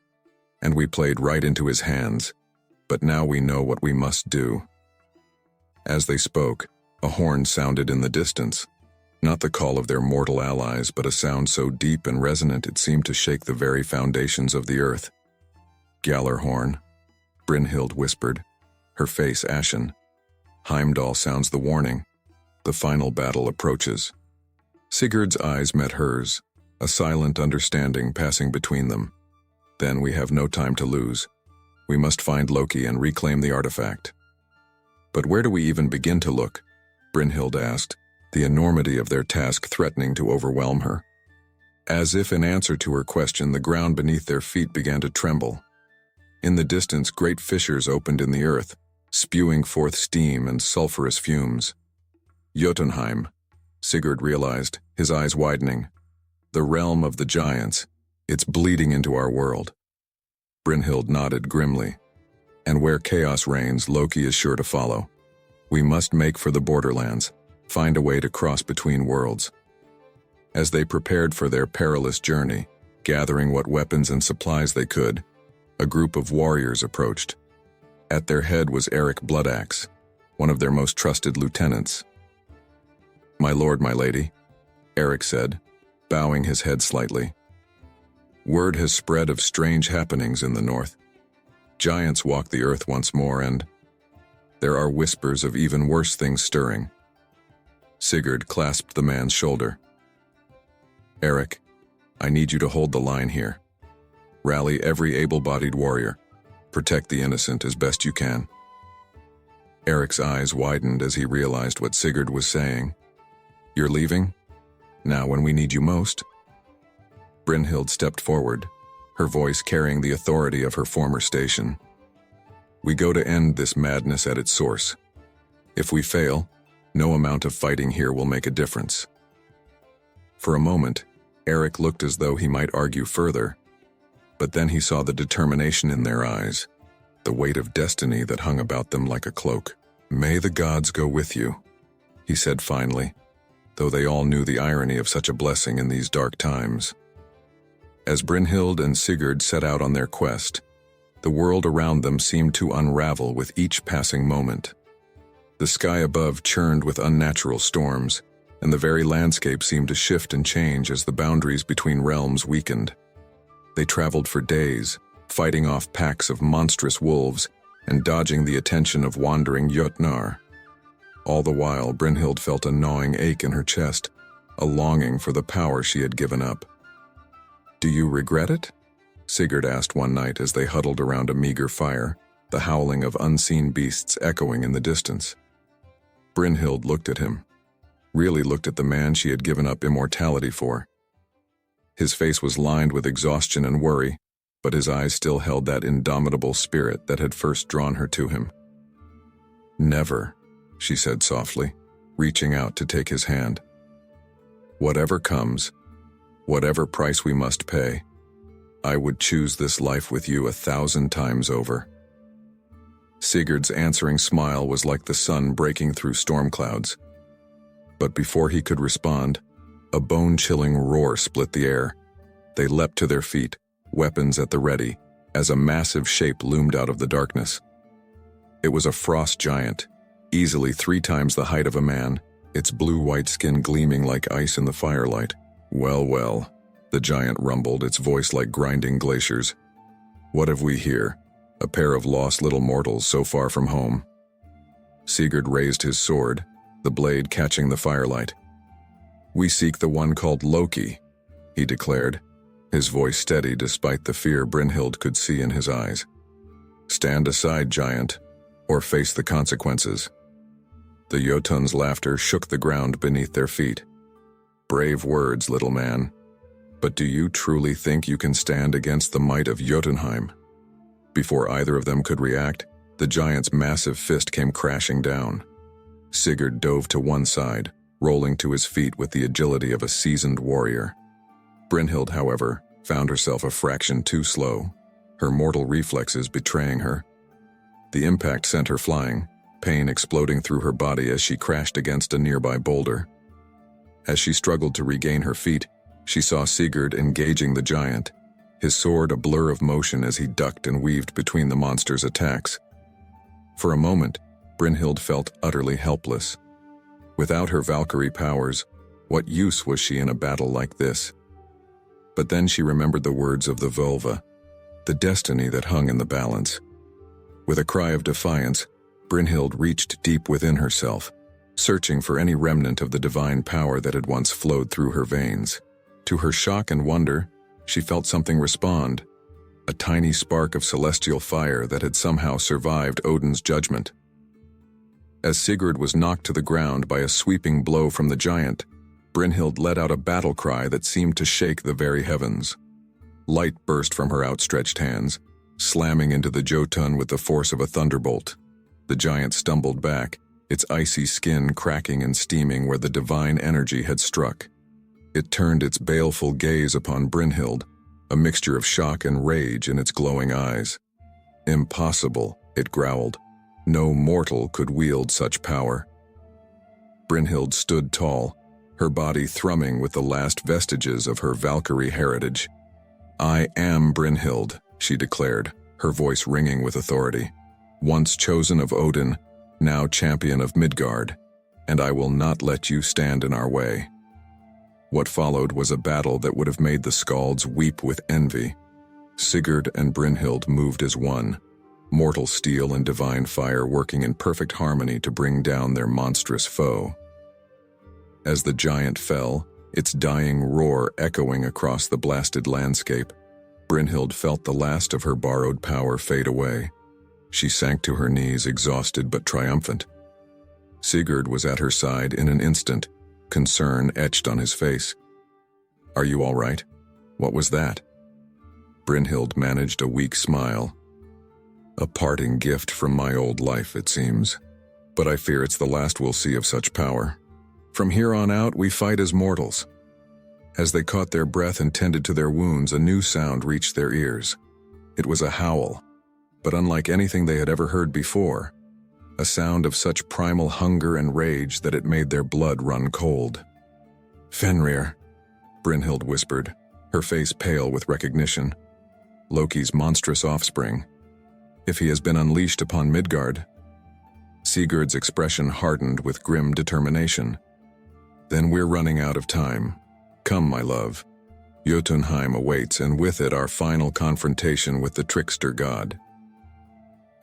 "And we played right into his hands, but now we know what we must do." As they spoke, a horn sounded in the distance. Not the call of their mortal allies, but a sound so deep and resonant it seemed to shake the very foundations of the earth. "Gjallarhorn," Brynhild whispered, her face ashen. "Heimdall sounds the warning. The final battle approaches." Sigurd's eyes met hers, a silent understanding passing between them. "Then we have no time to lose. We must find Loki and reclaim the artifact." "But where do we even begin to look?" Brynhild asked, the enormity of their task threatening to overwhelm her. As if in answer to her question, the ground beneath their feet began to tremble. In the distance, great fissures opened in the earth, spewing forth steam and sulphurous fumes. "Jotunheim," Sigurd realized, his eyes widening. "The realm of the giants. It's bleeding into our world." Brynhild nodded grimly. "And where chaos reigns, Loki is sure to follow. We must make for the borderlands, find a way to cross between worlds." As they prepared for their perilous journey, gathering what weapons and supplies they could, a group of warriors approached. At their head was Eric Bloodaxe, one of their most trusted lieutenants. "My lord, my lady," Eric said, bowing his head slightly. "Word has spread of strange happenings in the north. Giants walk the earth once more, and there are whispers of even worse things stirring." Sigurd clasped the man's shoulder. "Eric, I need you to hold the line here. Rally every able-bodied warrior. Protect the innocent as best you can." Eric's eyes widened as he realized what Sigurd was saying. "You're leaving? Now when we need you most?" Brynhild stepped forward, her voice carrying the authority of her former station. "We go to end this madness at its source. If we fail, no amount of fighting here will make a difference." For a moment, Eric looked as though he might argue further, but then he saw the determination in their eyes, the weight of destiny that hung about them like a cloak. "May the gods go with you," he said finally, though they all knew the irony of such a blessing in these dark times. As Brynhild and Sigurd set out on their quest, the world around them seemed to unravel with each passing moment. The sky above churned with unnatural storms, and the very landscape seemed to shift and change as the boundaries between realms weakened. They traveled for days, fighting off packs of monstrous wolves and dodging the attention of wandering Jotnar. All the while, Brynhild felt a gnawing ache in her chest, a longing for the power she had given up. "Do you regret it?" Sigurd asked one night as they huddled around a meager fire, the howling of unseen beasts echoing in the distance. Brynhild looked at him, really looked at the man she had given up immortality for. His face was lined with exhaustion and worry, but his eyes still held that indomitable spirit that had first drawn her to him. "Never," she said softly, reaching out to take his hand. Whatever comes, whatever price we must pay, I would choose this life with you 1,000 times over. Sigurd's answering smile was like the sun breaking through storm clouds. But before he could respond, a bone-chilling roar split the air. They leapt to their feet, weapons at the ready, as a massive shape loomed out of the darkness. It was a frost giant, easily 3 times the height of a man, its blue-white skin gleaming like ice in the firelight. Well, well, the giant rumbled, its voice like grinding glaciers. What have we here? A pair of lost little mortals so far from home. Sigurd raised his sword, the blade catching the firelight. We seek the one called Loki, he declared, his voice steady despite the fear Brynhild could see in his eyes. Stand aside, giant, or face the consequences. The Jotun's laughter shook the ground beneath their feet. Brave words, little man. But do you truly think you can stand against the might of Jotunheim? Before either of them could react, the giant's massive fist came crashing down. Sigurd dove to one side, rolling to his feet with the agility of a seasoned warrior. Brynhild, however, found herself a fraction too slow, her mortal reflexes betraying her. The impact sent her flying, pain exploding through her body as she crashed against a nearby boulder. As she struggled to regain her feet, she saw Sigurd engaging the giant, his sword a blur of motion as he ducked and weaved between the monster's attacks. For a moment, Brynhild felt utterly helpless. Without her Valkyrie powers, what use was she in a battle like this? But then she remembered the words of the Volva, the destiny that hung in the balance. With a cry of defiance, Brynhild reached deep within herself, searching for any remnant of the divine power that had once flowed through her veins. To her shock and wonder, she felt something respond, a tiny spark of celestial fire that had somehow survived Odin's judgment. As Sigurd was knocked to the ground by a sweeping blow from the giant, Brynhild let out a battle cry that seemed to shake the very heavens. Light burst from her outstretched hands, slamming into the Jotun with the force of a thunderbolt. The giant stumbled back, its icy skin cracking and steaming where the divine energy had struck. It turned its baleful gaze upon Brynhild, a mixture of shock and rage in its glowing eyes. Impossible, it growled. No mortal could wield such power. Brynhild stood tall, her body thrumming with the last vestiges of her Valkyrie heritage. I am Brynhild, she declared, her voice ringing with authority. Once chosen of Odin, now champion of Midgard, and I will not let you stand in our way. What followed was a battle that would have made the Skalds weep with envy. Sigurd and Brynhild moved as one, mortal steel and divine fire working in perfect harmony to bring down their monstrous foe. As the giant fell, its dying roar echoing across the blasted landscape, Brynhild felt the last of her borrowed power fade away. She sank to her knees, exhausted but triumphant. Sigurd was at her side in an instant, concern etched on his face. Are you all right? What was that? Brynhild managed a weak smile. A parting gift from my old life, it seems. But I fear it's the last we'll see of such power. From here on out, we fight as mortals. As they caught their breath and tended to their wounds, a new sound reached their ears. It was a howl, but unlike anything they had ever heard before, a sound of such primal hunger and rage that it made their blood run cold. Fenrir, Brynhild whispered, her face pale with recognition. Loki's monstrous offspring. If he has been unleashed upon Midgard. Sigurd's expression hardened with grim determination. Then we're running out of time. Come, my love. Jotunheim awaits, and with it our final confrontation with the trickster god.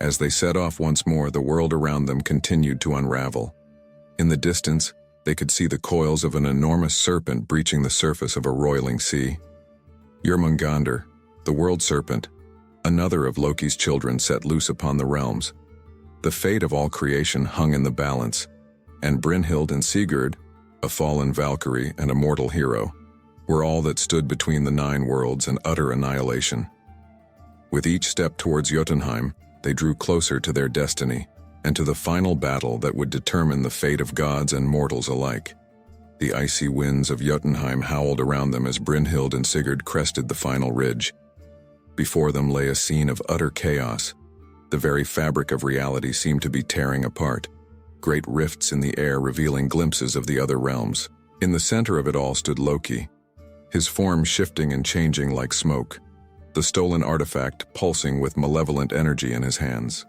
As they set off once more, the world around them continued to unravel. In the distance, they could see the coils of an enormous serpent breaching the surface of a roiling sea. Jörmungandr, the world serpent, another of Loki's children set loose upon the realms. The fate of all creation hung in the balance, and Brynhild and Sigurd, a fallen Valkyrie and a mortal hero, were all that stood between the 9 worlds and utter annihilation. With each step towards Jotunheim, they drew closer to their destiny, and to the final battle that would determine the fate of gods and mortals alike. The icy winds of Jotunheim howled around them as Brynhild and Sigurd crested the final ridge. Before them lay a scene of utter chaos. The very fabric of reality seemed to be tearing apart, great rifts in the air revealing glimpses of the other realms. In the center of it all stood Loki, his form shifting and changing like smoke, the stolen artifact pulsing with malevolent energy in his hands.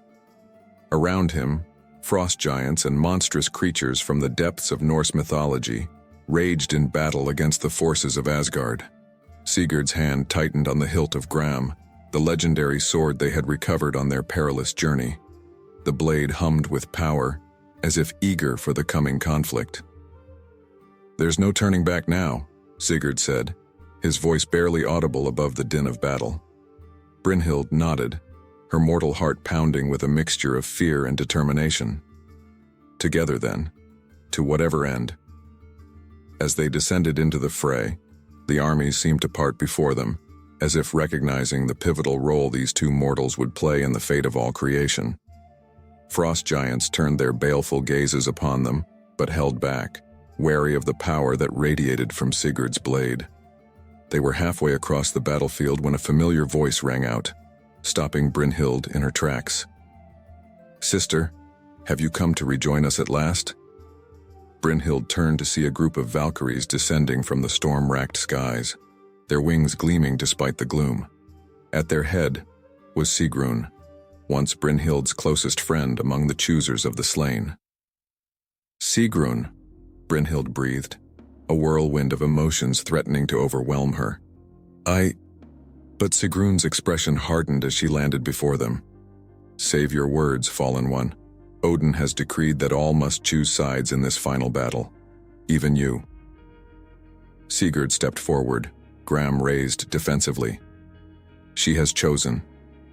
Around him, frost giants and monstrous creatures from the depths of Norse mythology raged in battle against the forces of Asgard. Sigurd's hand tightened on the hilt of Gram, the legendary sword they had recovered on their perilous journey. The blade hummed with power, as if eager for the coming conflict. "There's no turning back now," Sigurd said, his voice barely audible above the din of battle. Brynhild nodded, her mortal heart pounding with a mixture of fear and determination. Together then, to whatever end. As they descended into the fray, the armies seemed to part before them, as if recognizing the pivotal role these two mortals would play in the fate of all creation. Frost giants turned their baleful gazes upon them, but held back, wary of the power that radiated from Sigurd's blade. They were halfway across the battlefield when a familiar voice rang out, stopping Brynhild in her tracks. "Sister, have you come to rejoin us at last?" Brynhild turned to see a group of Valkyries descending from the storm-racked skies, their wings gleaming despite the gloom. At their head was Sigrun, once Brynhild's closest friend among the choosers of the slain. "Sigrun," Brynhild breathed, a whirlwind of emotions threatening to overwhelm her. But Sigrun's expression hardened as she landed before them. "Save your words, fallen one. Odin has decreed that all must choose sides in this final battle. Even you." Sigurd stepped forward, Gram raised defensively. "She has chosen.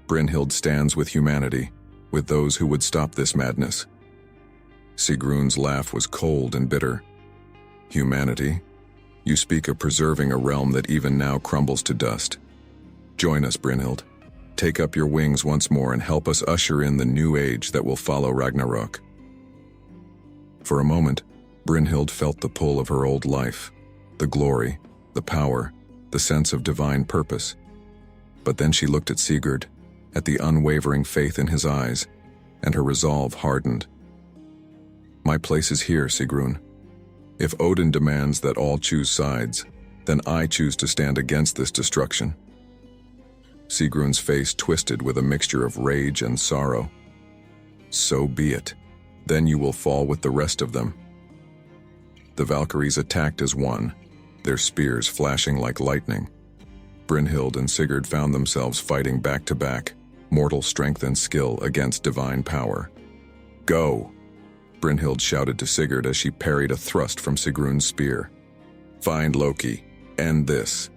Brynhild stands with humanity, with those who would stop this madness." Sigrun's laugh was cold and bitter. "Humanity? You speak of preserving a realm that even now crumbles to dust. Join us, Brynhild. Take up your wings once more and help us usher in the new age that will follow Ragnarok." For a moment, Brynhild felt the pull of her old life, the glory, the power, the sense of divine purpose. But then she looked at Sigurd, at the unwavering faith in his eyes, and her resolve hardened. "My place is here, Sigrun. If Odin demands that all choose sides, then I choose to stand against this destruction." Sigrun's face twisted with a mixture of rage and sorrow. "So be it. Then you will fall with the rest of them." The Valkyries attacked as one, their spears flashing like lightning. Brynhild and Sigurd found themselves fighting back to back, mortal strength and skill against divine power. "Go!" Brynhild shouted to Sigurd as she parried a thrust from Sigrun's spear. "Find Loki. End this."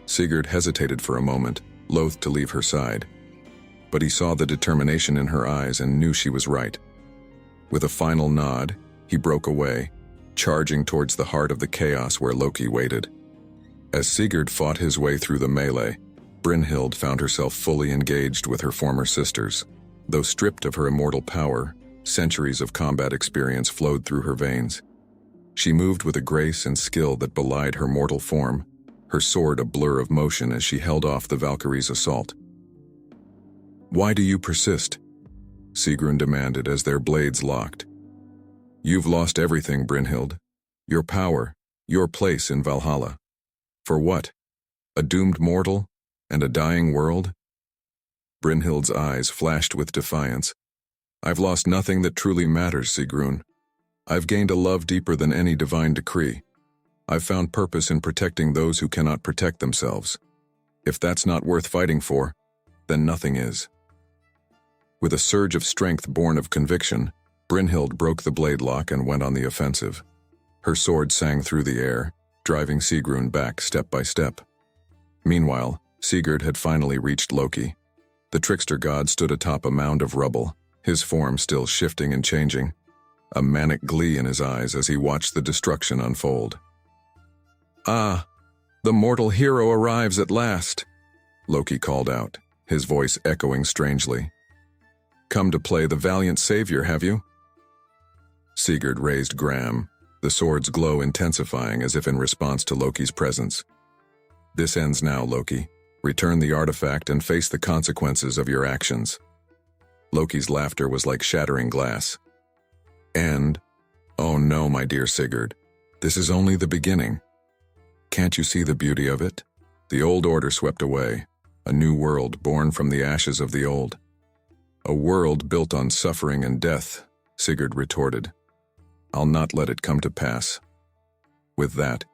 Sigurd hesitated for a moment, loath to leave her side. But he saw the determination in her eyes and knew she was right. With a final nod, he broke away, charging towards the heart of the chaos where Loki waited. As Sigurd fought his way through the melee, Brynhild found herself fully engaged with her former sisters. Though stripped of her immortal power, centuries of combat experience flowed through her veins. She moved with a grace and skill that belied her mortal form, her sword a blur of motion as she held off the Valkyrie's assault. "Why do you persist?" Sigrun demanded as their blades locked. "You've lost everything, Brynhild. Your power, your place in Valhalla. For what? A doomed mortal and a dying world?" Brynhild's eyes flashed with defiance. "I've lost nothing that truly matters, Sigrun. I've gained a love deeper than any divine decree. I've found purpose in protecting those who cannot protect themselves. If that's not worth fighting for, then nothing is." With a surge of strength born of conviction, Brynhild broke the blade lock and went on the offensive. Her sword sang through the air, driving Sigrun back step by step. Meanwhile, Sigurd had finally reached Loki. The trickster god stood atop a mound of rubble, his form still shifting and changing, a manic glee in his eyes as he watched the destruction unfold. "Ah, the mortal hero arrives at last," Loki called out, his voice echoing strangely. Come to play the valiant savior, have you? Sigurd raised Gram, the sword's glow intensifying as if in response to Loki's presence. This ends now, Loki. Return the artifact and face the consequences of your actions. Loki's laughter was like shattering glass. And, oh no, my dear Sigurd, this is only the beginning. Can't you see the beauty of it? The old order swept away, a new world born from the ashes of the old. A world built on suffering and death, Sigurd retorted. I'll not let it come to pass. With that,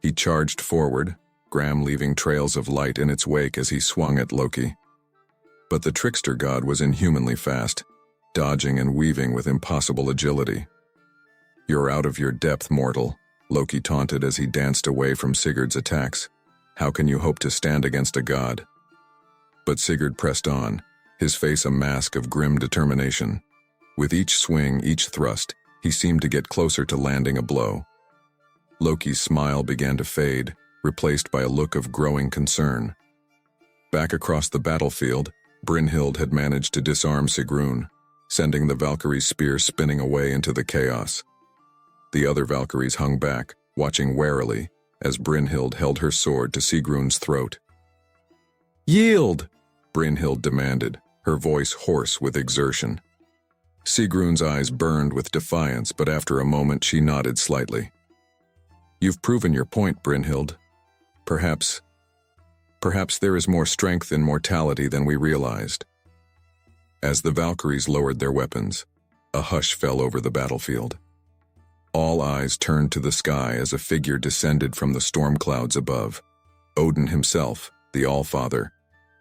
he charged forward, Gram leaving trails of light in its wake as he swung at Loki. But the trickster god was inhumanly fast, dodging and weaving with impossible agility. You're out of your depth, mortal, Loki taunted as he danced away from Sigurd's attacks. How can you hope to stand against a god? But Sigurd pressed on, his face a mask of grim determination. With each swing, each thrust, he seemed to get closer to landing a blow. Loki's smile began to fade, replaced by a look of growing concern. Back across the battlefield, Brynhild had managed to disarm Sigrun, sending the Valkyrie's spear spinning away into the chaos. The other Valkyries hung back, watching warily, as Brynhild held her sword to Sigrun's throat. "Yield!" Brynhild demanded, her voice hoarse with exertion. Sigrun's eyes burned with defiance, but after a moment she nodded slightly. "You've proven your point, Brynhild. Perhaps there is more strength in mortality than we realized." As the Valkyries lowered their weapons, a hush fell over the battlefield. All eyes turned to the sky as a figure descended from the storm clouds above. Odin himself, the Allfather,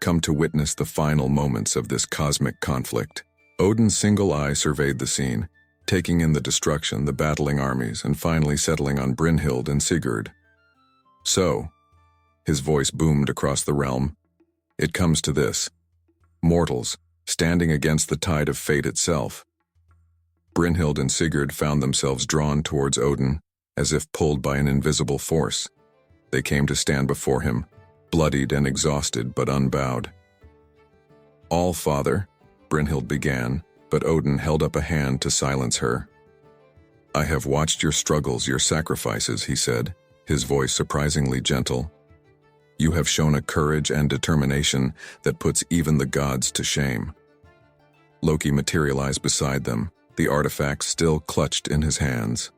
come to witness the final moments of this cosmic conflict. Odin's single eye surveyed the scene, taking in the destruction, the battling armies, and finally settling on Brynhild and Sigurd. "So," his voice boomed across the realm, "it comes to this. Mortals, standing against the tide of fate itself." Brynhild and Sigurd found themselves drawn towards Odin, as if pulled by an invisible force. They came to stand before him, bloodied and exhausted but unbowed. "All-Father," Brynhild began, but Odin held up a hand to silence her. "I have watched your struggles, your sacrifices," he said, his voice surprisingly gentle. "You have shown a courage and determination that puts even the gods to shame." Loki materialized beside them, the artifact still clutched in his hands.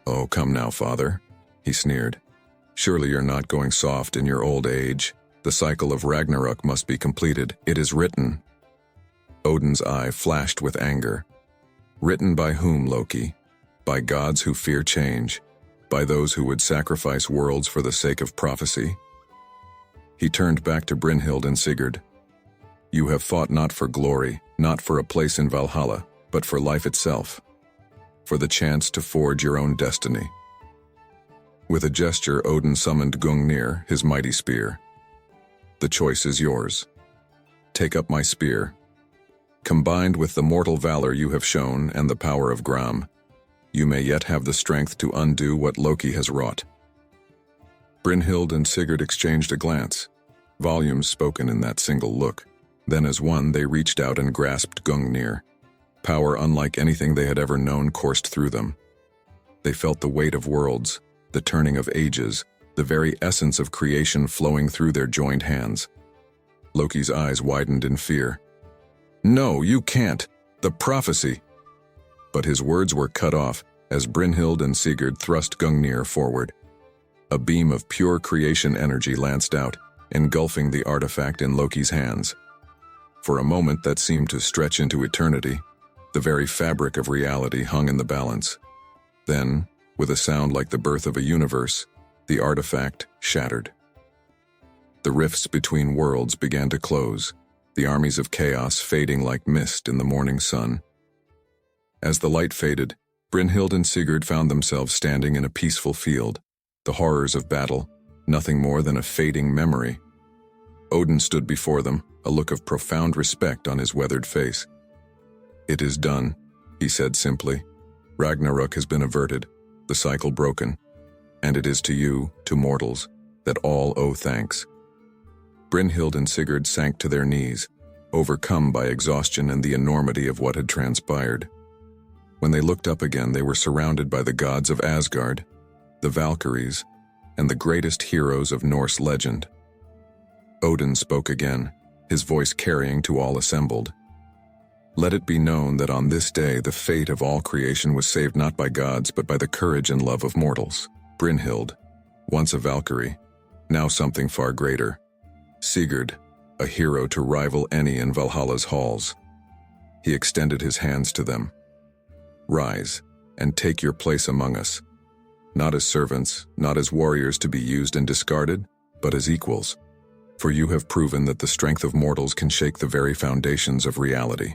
"Oh, come now, father," he sneered. "Surely you're not going soft in your old age. The cycle of Ragnarok must be completed. It is written." Odin's eye flashed with anger. "Written by whom, Loki? By gods who fear change? By those who would sacrifice worlds for the sake of prophecy?" He turned back to Brynhild and Sigurd. "You have fought not for glory, not for a place in Valhalla, but for life itself, for the chance to forge your own destiny." With a gesture, Odin summoned Gungnir, his mighty spear. "The choice is yours. Take up my spear. Combined with the mortal valor you have shown and the power of Gram, you may yet have the strength to undo what Loki has wrought." Brynhild and Sigurd exchanged a glance, volumes spoken in that single look. Then as one they reached out and grasped Gungnir. Power unlike anything they had ever known coursed through them. They felt the weight of worlds, the turning of ages, the very essence of creation flowing through their joined hands. Loki's eyes widened in fear. "No, you can't! The prophecy!" But his words were cut off as Brynhild and Sigurd thrust Gungnir forward. A beam of pure creation energy lanced out, engulfing the artifact in Loki's hands. For a moment that seemed to stretch into eternity, the very fabric of reality hung in the balance. Then, with a sound like the birth of a universe, the artifact shattered. The rifts between worlds began to close, the armies of chaos fading like mist in the morning sun. As the light faded, Brynhild and Sigurd found themselves standing in a peaceful field, the horrors of battle, nothing more than a fading memory. Odin stood before them, a look of profound respect on his weathered face. "It is done," he said simply. "Ragnarok has been averted, the cycle broken, and it is to you, to mortals, that all owe thanks." Brynhild and Sigurd sank to their knees, overcome by exhaustion and the enormity of what had transpired. When they looked up again, they were surrounded by the gods of Asgard, the Valkyries, and the greatest heroes of Norse legend. Odin spoke again, his voice carrying to all assembled. Let it be known that on this day the fate of all creation was saved not by gods but by the courage and love of mortals. Brynhild, once a Valkyrie, now something far greater. Sigurd, a hero to rival any in Valhalla's halls. He extended his hands to them. Rise, and take your place among us. Not as servants, not as warriors to be used and discarded, but as equals. For you have proven that the strength of mortals can shake the very foundations of reality.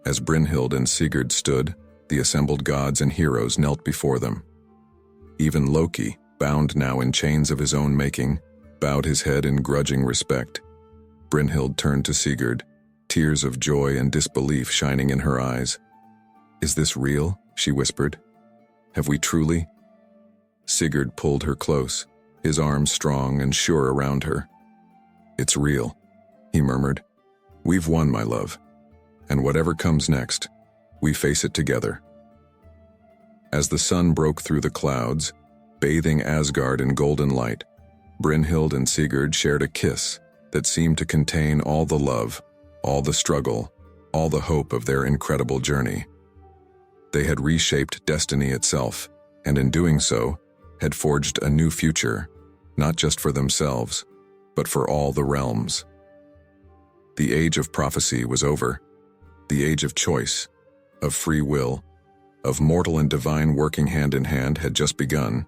As Brynhild and Sigurd stood, the assembled gods and heroes knelt before them. Even Loki, bound now in chains of his own making, bowed his head in grudging respect. Brynhild turned to Sigurd, tears of joy and disbelief shining in her eyes. Is this real? She whispered. Have we truly? Sigurd pulled her close, his arms strong and sure around her. It's real, he murmured. We've won, my love. And whatever comes next, we face it together. As the sun broke through the clouds, bathing Asgard in golden light, Brynhild and Sigurd shared a kiss that seemed to contain all the love, all the struggle, all the hope of their incredible journey. They had reshaped destiny itself, and in doing so, had forged a new future, not just for themselves, but for all the realms. The age of prophecy was over. The age of choice, of free will, of mortal and divine working hand in hand had just begun.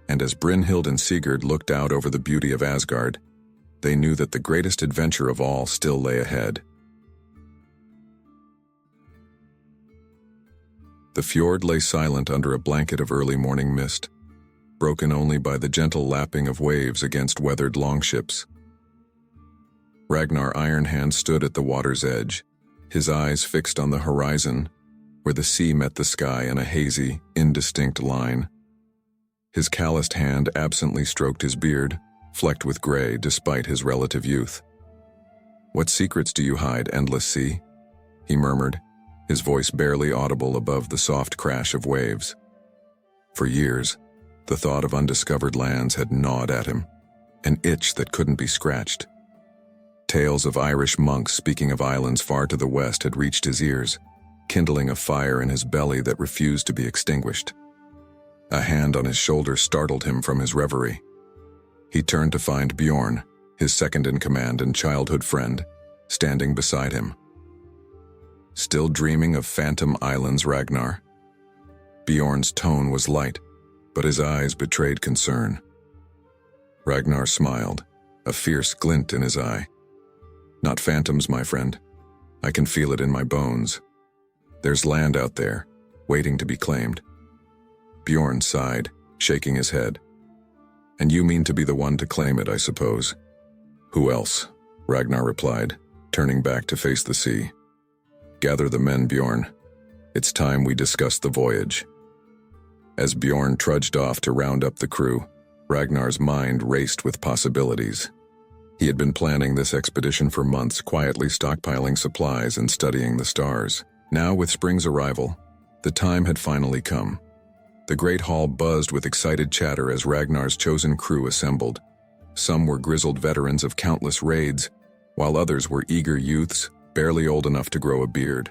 And as Brynhild and Sigurd looked out over the beauty of Asgard, they knew that the greatest adventure of all still lay ahead. The fjord lay silent under a blanket of early morning mist, broken only by the gentle lapping of waves against weathered longships. Ragnar Ironhand stood at the water's edge, his eyes fixed on the horizon, where the sea met the sky in a hazy, indistinct line. His calloused hand absently stroked his beard, flecked with gray despite his relative youth. What secrets do you hide, endless sea? He murmured, his voice barely audible above the soft crash of waves. For years, the thought of undiscovered lands had gnawed at him, an itch that couldn't be scratched. Tales of Irish monks speaking of islands far to the west had reached his ears, kindling a fire in his belly that refused to be extinguished. A hand on his shoulder startled him from his reverie. He turned to find Bjorn, his second-in-command and childhood friend, standing beside him. Still dreaming of phantom islands, Ragnar? Bjorn's tone was light, but his eyes betrayed concern. Ragnar smiled, a fierce glint in his eye. Not phantoms, my friend. I can feel it in my bones. There's land out there, waiting to be claimed. Bjorn sighed, shaking his head. And you mean to be the one to claim it, I suppose. Who else? Ragnar replied, turning back to face the sea. Gather the men, Bjorn. It's time we discuss the voyage. As Bjorn trudged off to round up the crew, Ragnar's mind raced with possibilities. He had been planning this expedition for months, quietly stockpiling supplies and studying the stars. Now, with spring's arrival, the time had finally come. The great hall buzzed with excited chatter as Ragnar's chosen crew assembled. Some were grizzled veterans of countless raids, while others were eager youths, barely old enough to grow a beard.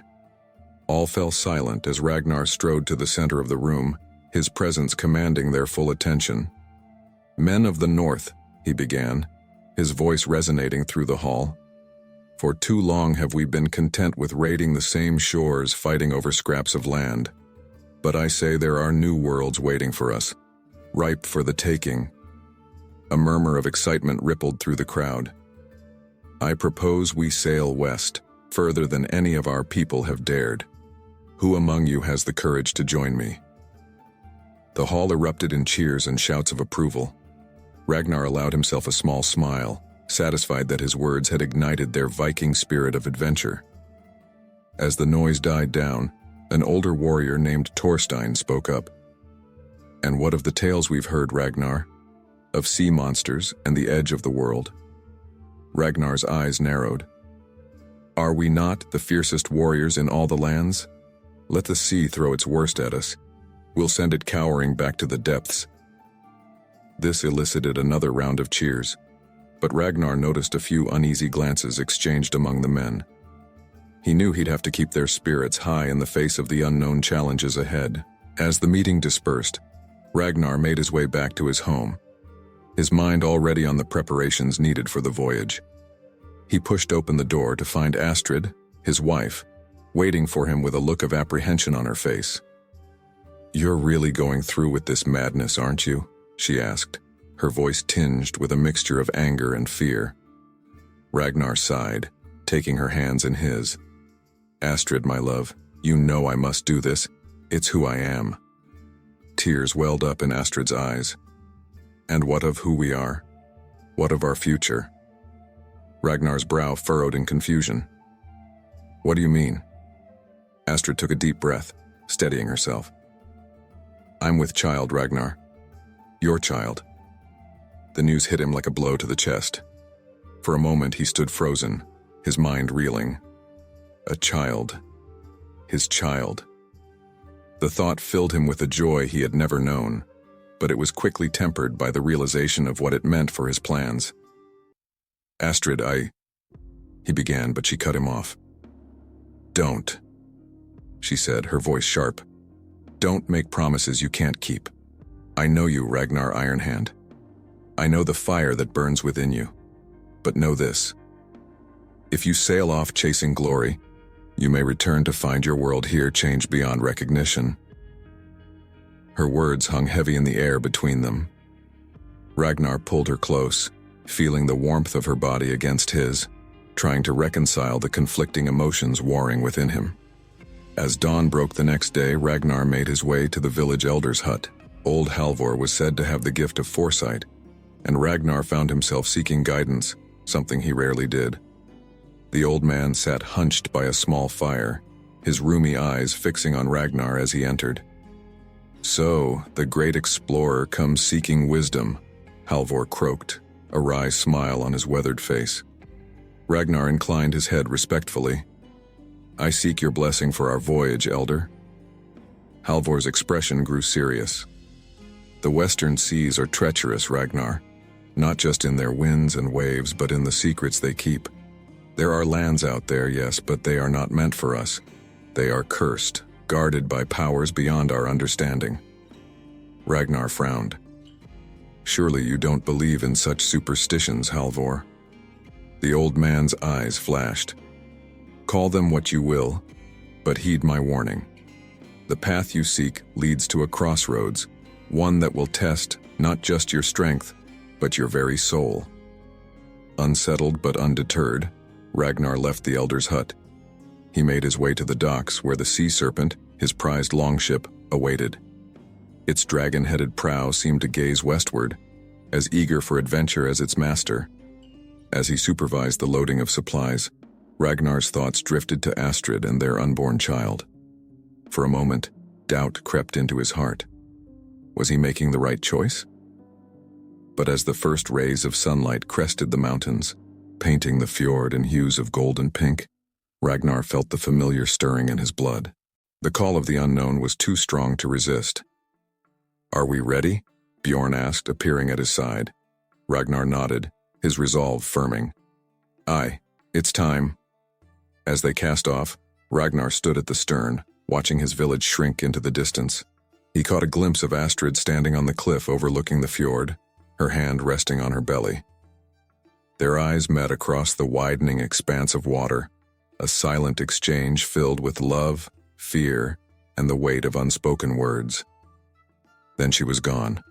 All fell silent as Ragnar strode to the center of the room, his presence commanding their full attention. Men of the North, he began, his voice resonating through the hall. For too long have we been content with raiding the same shores, fighting over scraps of land. But I say there are new worlds waiting for us, ripe for the taking. A murmur of excitement rippled through the crowd. I propose we sail west, further than any of our people have dared. Who among you has the courage to join me? The hall erupted in cheers and shouts of approval. Ragnar allowed himself a small smile, satisfied that his words had ignited their Viking spirit of adventure. As the noise died down, an older warrior named Thorstein spoke up. And what of the tales we've heard, Ragnar? Of sea monsters and the edge of the world? Ragnar's eyes narrowed, Are we not the fiercest warriors in all the lands? Let the sea throw its worst at us. We'll send it cowering back to the depths." This elicited another round of cheers, but Ragnar noticed a few uneasy glances exchanged among the men. He knew he'd have to keep their spirits high in the face of the unknown challenges ahead. As the meeting dispersed, Ragnar made his way back to his home, his mind already on the preparations needed for the voyage. He pushed open the door to find Astrid, his wife, waiting for him with a look of apprehension on her face. "You're really going through with this madness, aren't you?" she asked, her voice tinged with a mixture of anger and fear. Ragnar sighed, taking her hands in his. "Astrid, my love, you know I must do this. It's who I am." Tears welled up in Astrid's eyes. "And what of who we are? What of our future?" Ragnar's brow furrowed in confusion. "What do you mean?" Astrid took a deep breath, steadying herself. "I'm with child, Ragnar. Your child." The news hit him like a blow to the chest. For a moment he stood frozen, his mind reeling. A child. His child. The thought filled him with a joy he had never known, but it was quickly tempered by the realization of what it meant for his plans. "Astrid, he began, but she cut him off. "Don't," she said, her voice sharp. "Don't make promises you can't keep. I know you, Ragnar Ironhand. I know the fire that burns within you. But know this. If you sail off chasing glory, you may return to find your world here changed beyond recognition." Her words hung heavy in the air between them. Ragnar pulled her close, feeling the warmth of her body against his, trying to reconcile the conflicting emotions warring within him. As dawn broke the next day, Ragnar made his way to the village elder's hut. Old Halvor was said to have the gift of foresight, and Ragnar found himself seeking guidance, something he rarely did. The old man sat hunched by a small fire, his rheumy eyes fixing on Ragnar as he entered. "So, the great explorer comes seeking wisdom," Halvor croaked, a wry smile on his weathered face. Ragnar inclined his head respectfully. "I seek your blessing for our voyage, elder." Halvor's expression grew serious. "The western seas are treacherous, Ragnar, not just in their winds and waves, but in the secrets they keep. There are lands out there, yes, but they are not meant for us. They are cursed, guarded by powers beyond our understanding." Ragnar frowned. "Surely you don't believe in such superstitions, Halvor." The old man's eyes flashed. "Call them what you will, but heed my warning. The path you seek leads to a crossroads, one that will test not just your strength, but your very soul." Unsettled but undeterred, Ragnar left the elder's hut. He made his way to the docks where the sea serpent, his prized longship, awaited. Its dragon-headed prow seemed to gaze westward, as eager for adventure as its master. As he supervised the loading of supplies, Ragnar's thoughts drifted to Astrid and their unborn child. For a moment, doubt crept into his heart. Was he making the right choice? But as the first rays of sunlight crested the mountains, painting the fjord in hues of gold and pink, Ragnar felt the familiar stirring in his blood. The call of the unknown was too strong to resist. "Are we ready?" Bjorn asked, appearing at his side. Ragnar nodded, his resolve firming. "Aye, it's time." As they cast off, Ragnar stood at the stern, watching his village shrink into the distance. He caught a glimpse of Astrid standing on the cliff overlooking the fjord, her hand resting on her belly. Their eyes met across the widening expanse of water, a silent exchange filled with love, fear, and the weight of unspoken words. Then she was gone,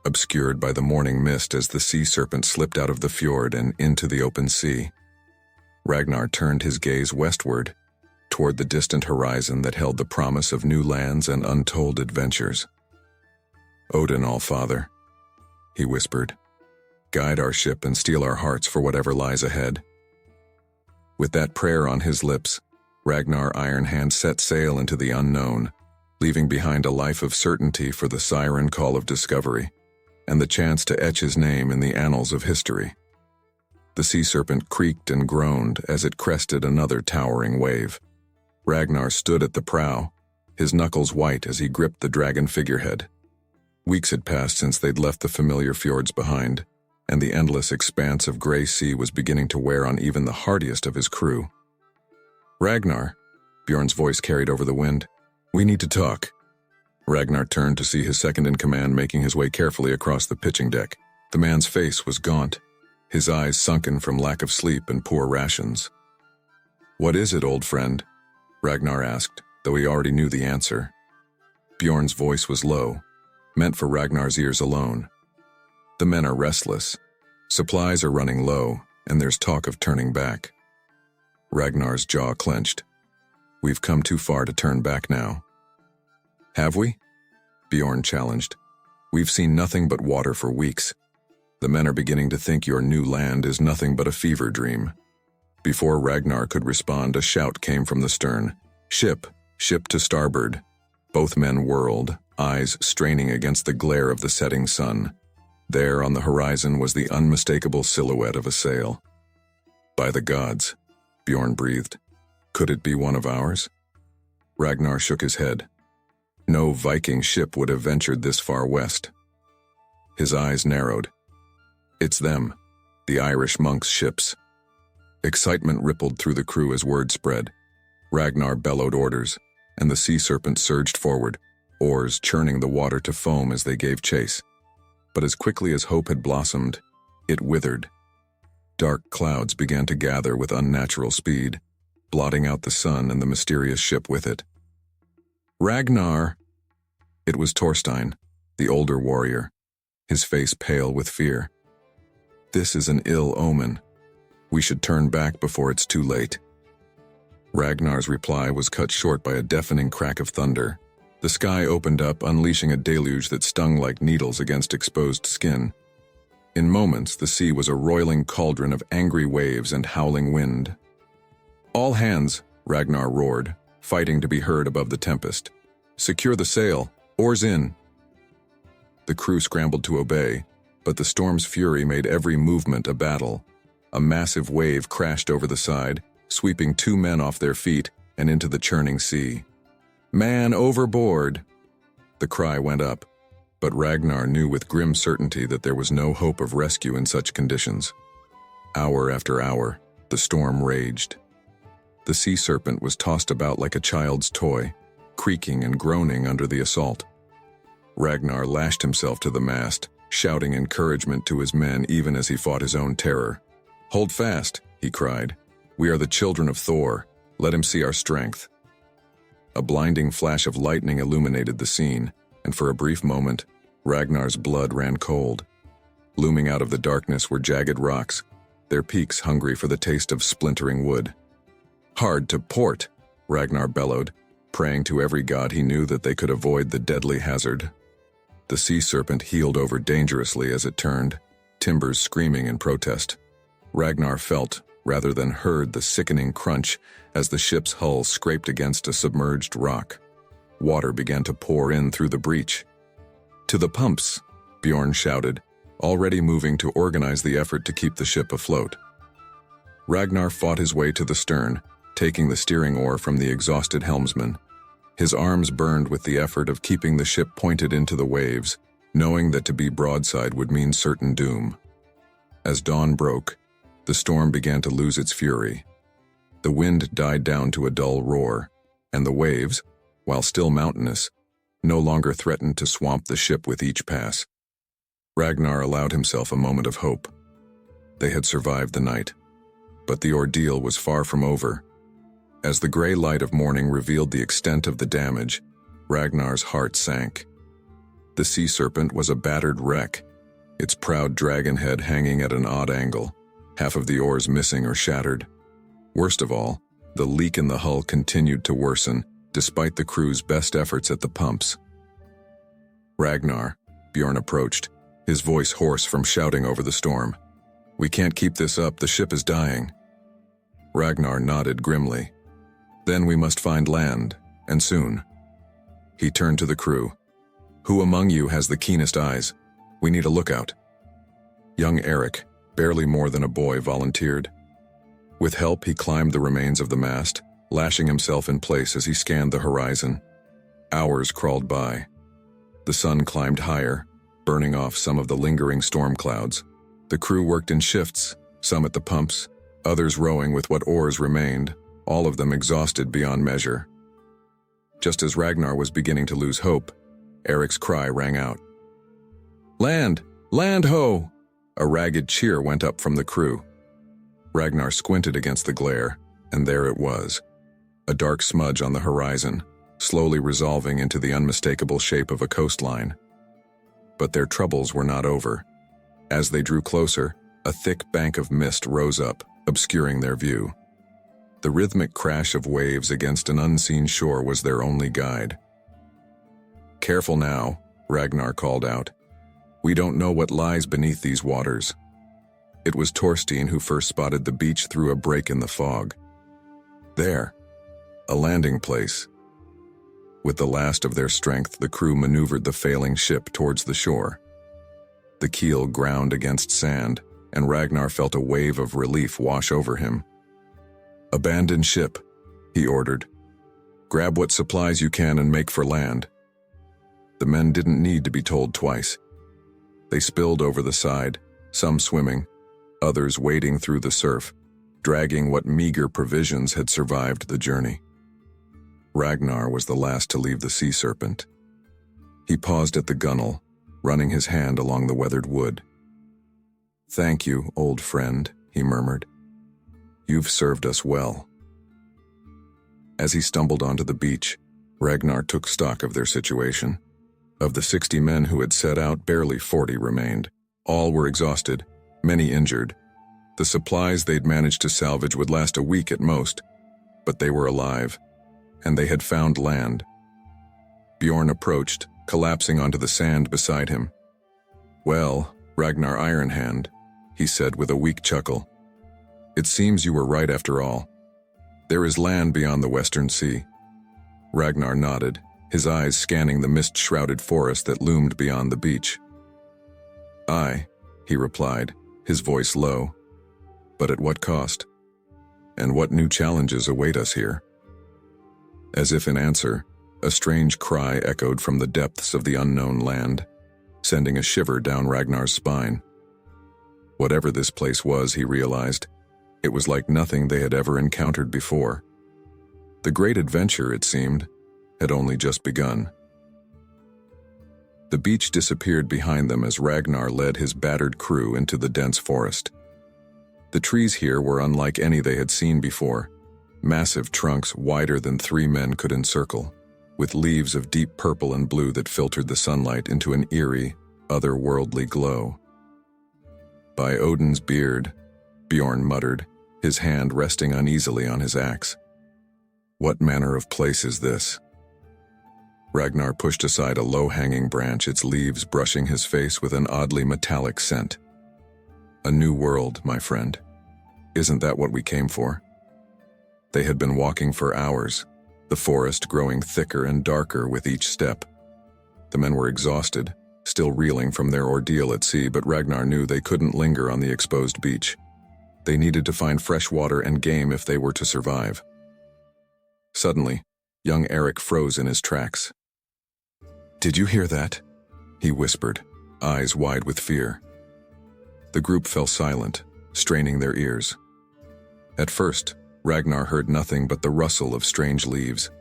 obscured by the morning mist as the sea serpent slipped out of the fjord and into the open sea. Ragnar turned his gaze westward, toward the distant horizon that held the promise of new lands and untold adventures. "Odin, All-Father," he whispered, "guide our ship and steel our hearts for whatever lies ahead." With that prayer on his lips, Ragnar Ironhand set sail into the unknown, leaving behind a life of certainty for the siren call of discovery, and the chance to etch his name in the annals of history. The sea serpent creaked and groaned as it crested another towering wave. Ragnar stood at the prow, his knuckles white as he gripped the dragon figurehead. Weeks had passed since they'd left the familiar fjords behind, and the endless expanse of gray sea was beginning to wear on even the hardiest of his crew. "Ragnar," Bjorn's voice carried over the wind. "We need to talk." Ragnar turned to see his second-in-command making his way carefully across the pitching deck. The man's face was gaunt, his eyes sunken from lack of sleep and poor rations. "What is it, old friend?" Ragnar asked, though he already knew the answer. Bjorn's voice was low, meant for Ragnar's ears alone. "The men are restless. Supplies are running low, and there's talk of turning back." Ragnar's jaw clenched. "We've come too far to turn back now." "Have we?" Bjorn challenged. "We've seen nothing but water for weeks. The men are beginning to think your new land is nothing but a fever dream." Before Ragnar could respond, a shout came from the stern. "Ship! Ship to starboard!" Both men whirled, eyes straining against the glare of the setting sun. There on the horizon was the unmistakable silhouette of a sail. "By the gods," Bjorn breathed. "Could it be one of ours?" Ragnar shook his head. No Viking ship would have ventured this far west. His eyes narrowed. "It's them, the Irish monks' ships." Excitement rippled through the crew as word spread. Ragnar bellowed orders, and the sea serpent surged forward, oars churning the water to foam as they gave chase. But as quickly as hope had blossomed, it withered. Dark clouds began to gather with unnatural speed, blotting out the sun and the mysterious ship with it. "Ragnar!" It was Thorstein, the older warrior, his face pale with fear. "This is an ill omen. We should turn back before it's too late." Ragnar's reply was cut short by a deafening crack of thunder. The sky opened up, unleashing a deluge that stung like needles against exposed skin. In moments, the sea was a roiling cauldron of angry waves and howling wind. "All hands!" Ragnar roared, fighting to be heard above the tempest. "Secure the sail! Oars in!" The crew scrambled to obey, but the storm's fury made every movement a battle. A massive wave crashed over the side, sweeping 2 men off their feet and into the churning sea. "Man overboard!" The cry went up, but Ragnar knew with grim certainty that there was no hope of rescue in such conditions. Hour after hour, the storm raged. The sea serpent was tossed about like a child's toy, creaking and groaning under the assault. Ragnar lashed himself to the mast, shouting encouragement to his men even as he fought his own terror. "Hold fast," he cried. "We are the children of Thor. Let him see our strength." A blinding flash of lightning illuminated the scene, and for a brief moment, Ragnar's blood ran cold. Looming out of the darkness were jagged rocks, their peaks hungry for the taste of splintering wood. "Hard to port!" Ragnar bellowed, praying to every god he knew that they could avoid the deadly hazard. The sea serpent heeled over dangerously as it turned, timbers screaming in protest. Ragnar felt, rather than heard, the sickening crunch as the ship's hull scraped against a submerged rock. Water began to pour in through the breach. "To the pumps!" Bjorn shouted, already moving to organize the effort to keep the ship afloat. Ragnar fought his way to the stern, taking the steering oar from the exhausted helmsman. His arms burned with the effort of keeping the ship pointed into the waves, knowing that to be broadside would mean certain doom. As dawn broke, the storm began to lose its fury. The wind died down to a dull roar, and the waves, while still mountainous, no longer threatened to swamp the ship with each pass. Ragnar allowed himself a moment of hope. They had survived the night, but the ordeal was far from over. As the gray light of morning revealed the extent of the damage, Ragnar's heart sank. The sea serpent was a battered wreck, its proud dragon head hanging at an odd angle, half of the oars missing or shattered. Worst of all, the leak in the hull continued to worsen, despite the crew's best efforts at the pumps. "Ragnar," Bjorn approached, his voice hoarse from shouting over the storm. "We can't keep this up, the ship is dying." Ragnar nodded grimly. "Then we must find land, and soon." He turned to the crew. "Who among you has the keenest eyes? We need a lookout." Young Eric, Barely more than a boy volunteered. With help, he climbed the remains of the mast, lashing himself in place as he scanned the horizon. Hours crawled by. The sun climbed higher, burning off some of the lingering storm clouds. The crew worked in shifts, some at the pumps, others rowing with what oars remained, all of them exhausted beyond measure. Just as Ragnar was beginning to lose hope, Eric's cry rang out. "Land! Land ho!" A ragged cheer went up from the crew. Ragnar squinted against the glare, and there it was. A dark smudge on the horizon, slowly resolving into the unmistakable shape of a coastline. But their troubles were not over. As they drew closer, a thick bank of mist rose up, obscuring their view. The rhythmic crash of waves against an unseen shore was their only guide. "Careful now," Ragnar called out. "We don't know what lies beneath these waters." It was Thorstein who first spotted the beach through a break in the fog. There, a landing place. With the last of their strength, the crew maneuvered the failing ship towards the shore. The keel ground against sand, and Ragnar felt a wave of relief wash over him. "Abandon ship," he ordered. "Grab what supplies you can and make for land." The men didn't need to be told twice. They spilled over the side, some swimming, others wading through the surf, dragging what meager provisions had survived the journey. Ragnar was the last to leave the sea serpent. He paused at the gunwale, running his hand along the weathered wood. "Thank you, old friend," he murmured. "You've served us well." As he stumbled onto the beach, Ragnar took stock of their situation. Of the 60 men who had set out, barely 40 remained. All were exhausted, many injured. The supplies they'd managed to salvage would last a week at most, but they were alive, and they had found land. Bjorn approached, collapsing onto the sand beside him. "Well, Ragnar Ironhand," he said with a weak chuckle. "It seems you were right after all. There is land beyond the Western Sea." Ragnar nodded, his eyes scanning the mist-shrouded forest that loomed beyond the beach. "Aye," he replied, his voice low. "But at what cost? And what new challenges await us here?" As if in answer, a strange cry echoed from the depths of the unknown land, sending a shiver down Ragnar's spine. Whatever this place was, he realized, it was like nothing they had ever encountered before. The great adventure, it seemed, had only just begun. The beach disappeared behind them as Ragnar led his battered crew into the dense forest. The trees here were unlike any they had seen before, massive trunks wider than 3 men could encircle, with leaves of deep purple and blue that filtered the sunlight into an eerie, otherworldly glow. "By Odin's beard," Bjorn muttered, his hand resting uneasily on his axe. "What manner of place is this?" Ragnar pushed aside a low-hanging branch, its leaves brushing his face with an oddly metallic scent. "A new world, my friend. Isn't that what we came for?" They had been walking for hours, the forest growing thicker and darker with each step. The men were exhausted, still reeling from their ordeal at sea, but Ragnar knew they couldn't linger on the exposed beach. They needed to find fresh water and game if they were to survive. Suddenly, young Eric froze in his tracks. "Did you hear that?" he whispered, eyes wide with fear. The group fell silent, straining their ears. At first, Ragnar heard nothing but the rustle of strange leaves.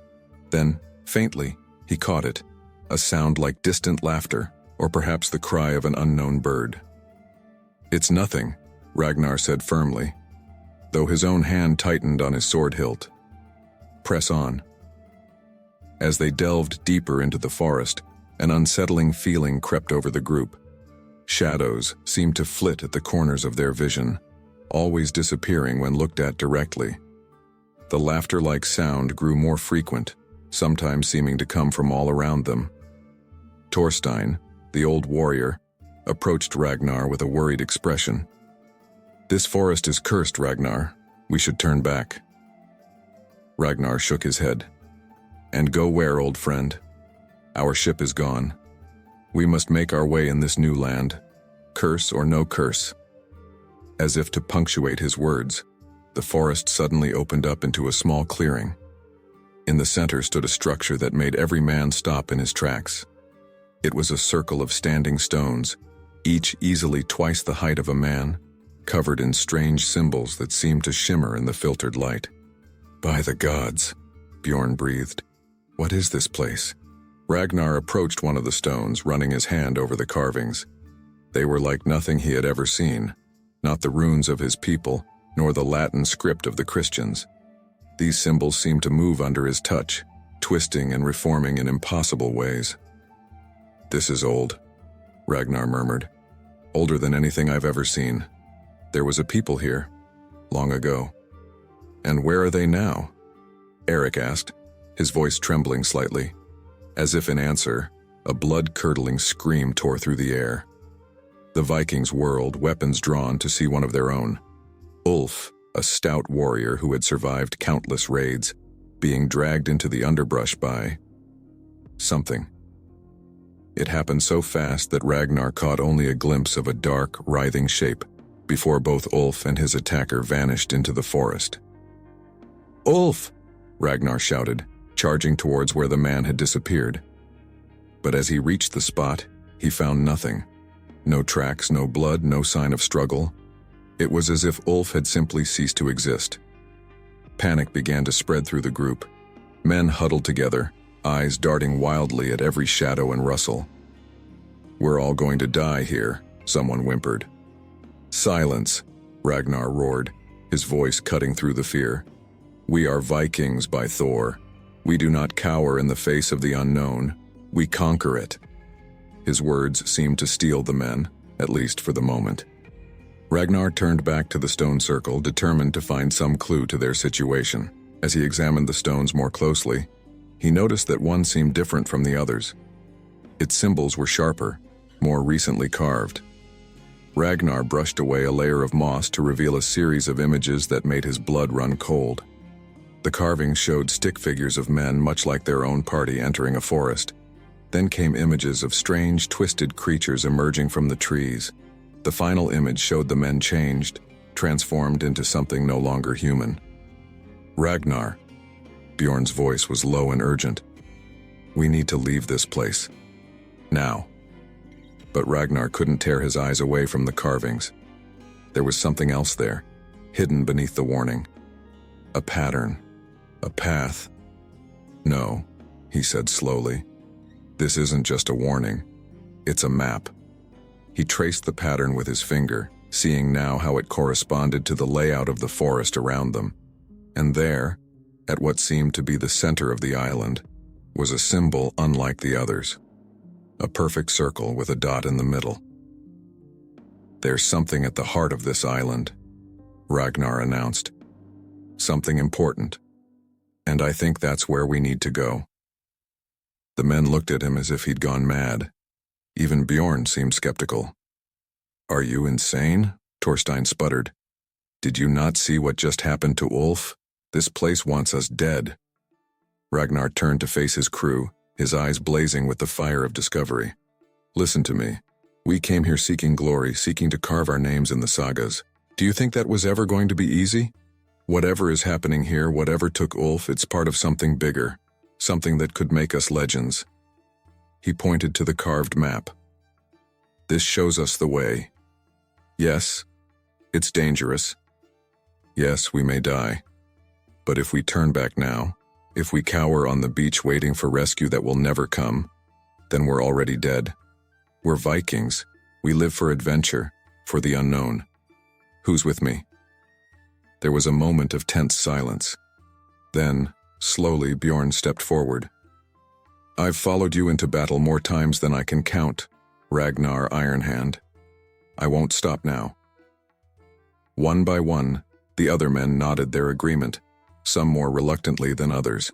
Then, faintly, he caught it, a sound like distant laughter, or perhaps the cry of an unknown bird. "It's nothing," Ragnar said firmly, though his own hand tightened on his sword hilt. "Press on." As they delved deeper into the forest, an unsettling feeling crept over the group. Shadows seemed to flit at the corners of their vision, always disappearing when looked at directly. The laughter-like sound grew more frequent, sometimes seeming to come from all around them. Thorstein, the old warrior, approached Ragnar with a worried expression. "This forest is cursed, Ragnar. We should turn back." Ragnar shook his head. "And go where, old friend? Our ship is gone. We must make our way in this new land, curse or no curse." As if to punctuate his words, the forest suddenly opened up into a small clearing. In the center stood a structure that made every man stop in his tracks. It was a circle of standing stones, each easily twice the height of a man, covered in strange symbols that seemed to shimmer in the filtered light. "By the gods," Bjorn breathed. "What is this place?" Ragnar approached one of the stones, running his hand over the carvings. They were like nothing he had ever seen, not the runes of his people, nor the Latin script of the Christians. These symbols seemed to move under his touch, twisting and reforming in impossible ways. "This is old," Ragnar murmured. "Older than anything I've ever seen. There was a people here, long ago. And where are they now?" Eric asked, his voice trembling slightly. As if in answer, a blood-curdling scream tore through the air. The Vikings whirled, weapons drawn, to see one of their own. Ulf, a stout warrior who had survived countless raids, being dragged into the underbrush by something. It happened so fast that Ragnar caught only a glimpse of a dark, writhing shape before both Ulf and his attacker vanished into the forest. "Ulf!" Ragnar shouted, charging towards where the man had disappeared. But as he reached the spot, he found nothing. No tracks, no blood, no sign of struggle. It was as if Ulf had simply ceased to exist. Panic began to spread through the group. Men huddled together, eyes darting wildly at every shadow and rustle. "We're all going to die here," someone whimpered. "Silence," Ragnar roared, his voice cutting through the fear. "We are Vikings by Thor. We do not cower in the face of the unknown. We conquer it." His words seemed to steel the men, at least for the moment. Ragnar turned back to the stone circle, determined to find some clue to their situation. As he examined the stones more closely, he noticed that one seemed different from the others. Its symbols were sharper, more recently carved. Ragnar brushed away a layer of moss to reveal a series of images that made his blood run cold. The carvings showed stick figures of men much like their own party entering a forest. Then came images of strange, twisted creatures emerging from the trees. The final image showed the men changed, transformed into something no longer human. "Ragnar," Bjorn's voice was low and urgent. "We need to leave this place. Now." But Ragnar couldn't tear his eyes away from the carvings. There was something else there, hidden beneath the warning. A pattern. A path. "No," he said slowly. "This isn't just a warning. It's a map." He traced the pattern with his finger, seeing now how it corresponded to the layout of the forest around them. And there, at what seemed to be the center of the island, was a symbol unlike the others. A perfect circle with a dot in the middle. "There's something at the heart of this island," Ragnar announced. "Something important. And I think that's where we need to go." The men looked at him as if he'd gone mad. Even Bjorn seemed skeptical. "Are you insane?" Torstein sputtered. "Did you not see what just happened to Ulf? This place wants us dead." Ragnar turned to face his crew, his eyes blazing with the fire of discovery. "Listen to me. We came here seeking glory, seeking to carve our names in the sagas. Do you think that was ever going to be easy? Whatever is happening here, whatever took Ulf, it's part of something bigger, something that could make us legends." He pointed to the carved map. "This shows us the way. Yes, it's dangerous. Yes, we may die. But if we turn back now, if we cower on the beach waiting for rescue that will never come, then we're already dead. We're Vikings. We live for adventure, for the unknown. Who's with me?" There was a moment of tense silence. Then, slowly, Bjorn stepped forward. "I've followed you into battle more times than I can count, Ragnar Ironhand. I won't stop now." One by one, the other men nodded their agreement, some more reluctantly than others.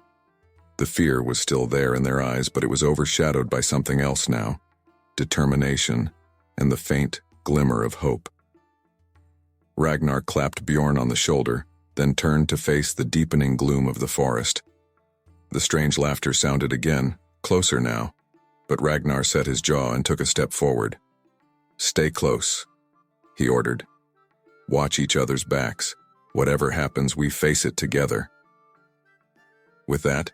The fear was still there in their eyes, but it was overshadowed by something else now: determination and the faint glimmer of hope. Ragnar clapped Bjorn on the shoulder, then turned to face the deepening gloom of the forest. The strange laughter sounded again, closer now, but Ragnar set his jaw and took a step forward. "Stay close," he ordered. Watch each other's backs. Whatever happens, we face it together." With that,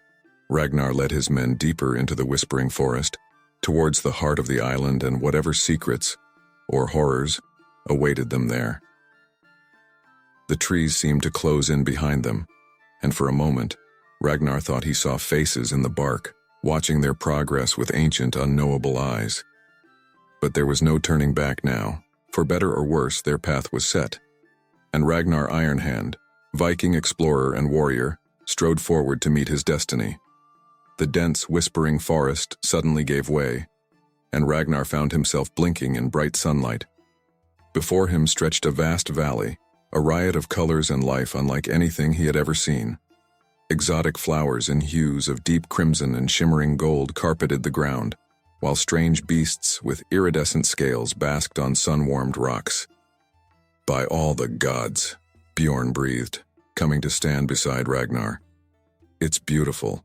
Ragnar led his men deeper into the whispering forest, towards the heart of the island and whatever secrets, or horrors, awaited them there. The trees seemed to close in behind them, and for a moment, Ragnar thought he saw faces in the bark, watching their progress with ancient, unknowable eyes. But there was no turning back now. For better or worse, their path was set, and Ragnar Ironhand, Viking explorer and warrior, strode forward to meet his destiny. The dense, whispering forest suddenly gave way, and Ragnar found himself blinking in bright sunlight. Before him stretched a vast valley, a riot of colors and life unlike anything he had ever seen. Exotic flowers in hues of deep crimson and shimmering gold carpeted the ground, while strange beasts with iridescent scales basked on sun-warmed rocks. "By all the gods," Bjorn breathed, coming to stand beside Ragnar. "It's beautiful."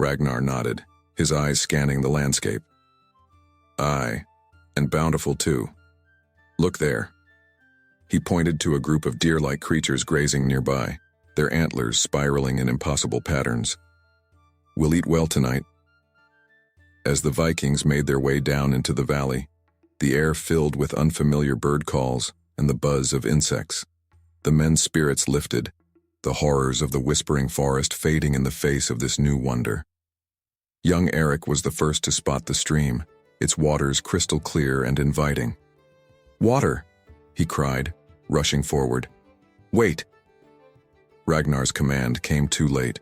Ragnar nodded, his eyes scanning the landscape. "Aye, and bountiful too. Look there." He pointed to a group of deer-like creatures grazing nearby, their antlers spiraling in impossible patterns. "We'll eat well tonight." As the Vikings made their way down into the valley, the air filled with unfamiliar bird calls and the buzz of insects. The men's spirits lifted, the horrors of the whispering forest fading in the face of this new wonder. Young Eric was the first to spot the stream, its waters crystal clear and inviting. "Water!" he cried, rushing forward. "Wait!" Ragnar's command came too late.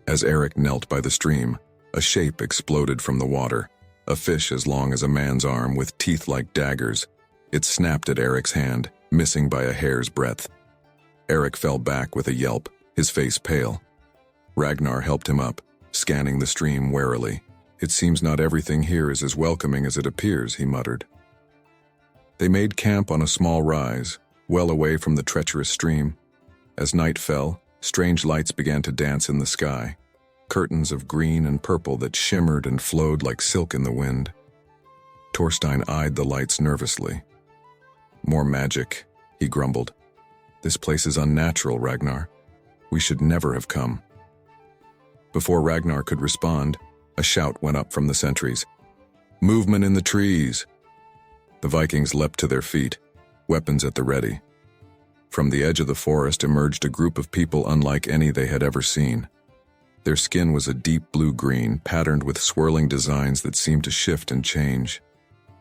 As Eric knelt by the stream, a shape exploded from the water, a fish as long as a man's arm with teeth like daggers. It snapped at Eric's hand, missing by a hair's breadth. Eric fell back with a yelp, his face pale. Ragnar helped him up, scanning the stream warily. "It seems not everything here is as welcoming as it appears," he muttered. They made camp on a small rise, well away from the treacherous stream. As night fell, strange lights began to dance in the sky, curtains of green and purple that shimmered and flowed like silk in the wind. Thorstein eyed the lights nervously. "More magic," he grumbled. "This place is unnatural, Ragnar. We should never have come." Before Ragnar could respond, a shout went up from the sentries. "Movement in the trees!" The Vikings leapt to their feet, weapons at the ready. From the edge of the forest emerged a group of people unlike any they had ever seen. Their skin was a deep blue-green, patterned with swirling designs that seemed to shift and change.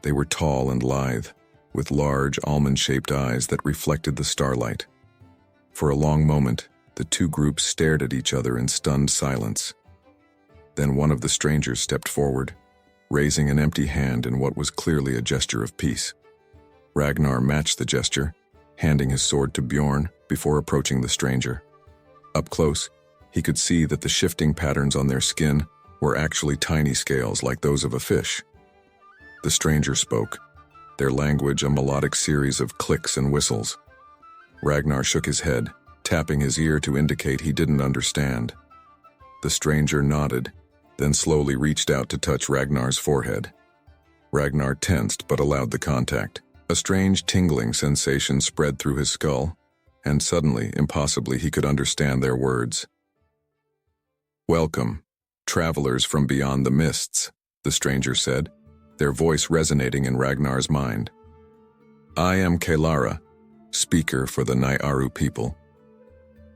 They were tall and lithe, with large, almond-shaped eyes that reflected the starlight. For a long moment, the two groups stared at each other in stunned silence. Then one of the strangers stepped forward, raising an empty hand in what was clearly a gesture of peace. Ragnar matched the gesture, handing his sword to Bjorn before approaching the stranger. Up close, he could see that the shifting patterns on their skin were actually tiny scales like those of a fish. The stranger spoke, their language a melodic series of clicks and whistles. Ragnar shook his head, tapping his ear to indicate he didn't understand. The stranger nodded, then slowly reached out to touch Ragnar's forehead. Ragnar tensed but allowed the contact. A strange tingling sensation spread through his skull, and suddenly, impossibly, he could understand their words. "Welcome, travelers from beyond the mists," the stranger said, their voice resonating in Ragnar's mind. "I am Kelara, speaker for the Naiaru people."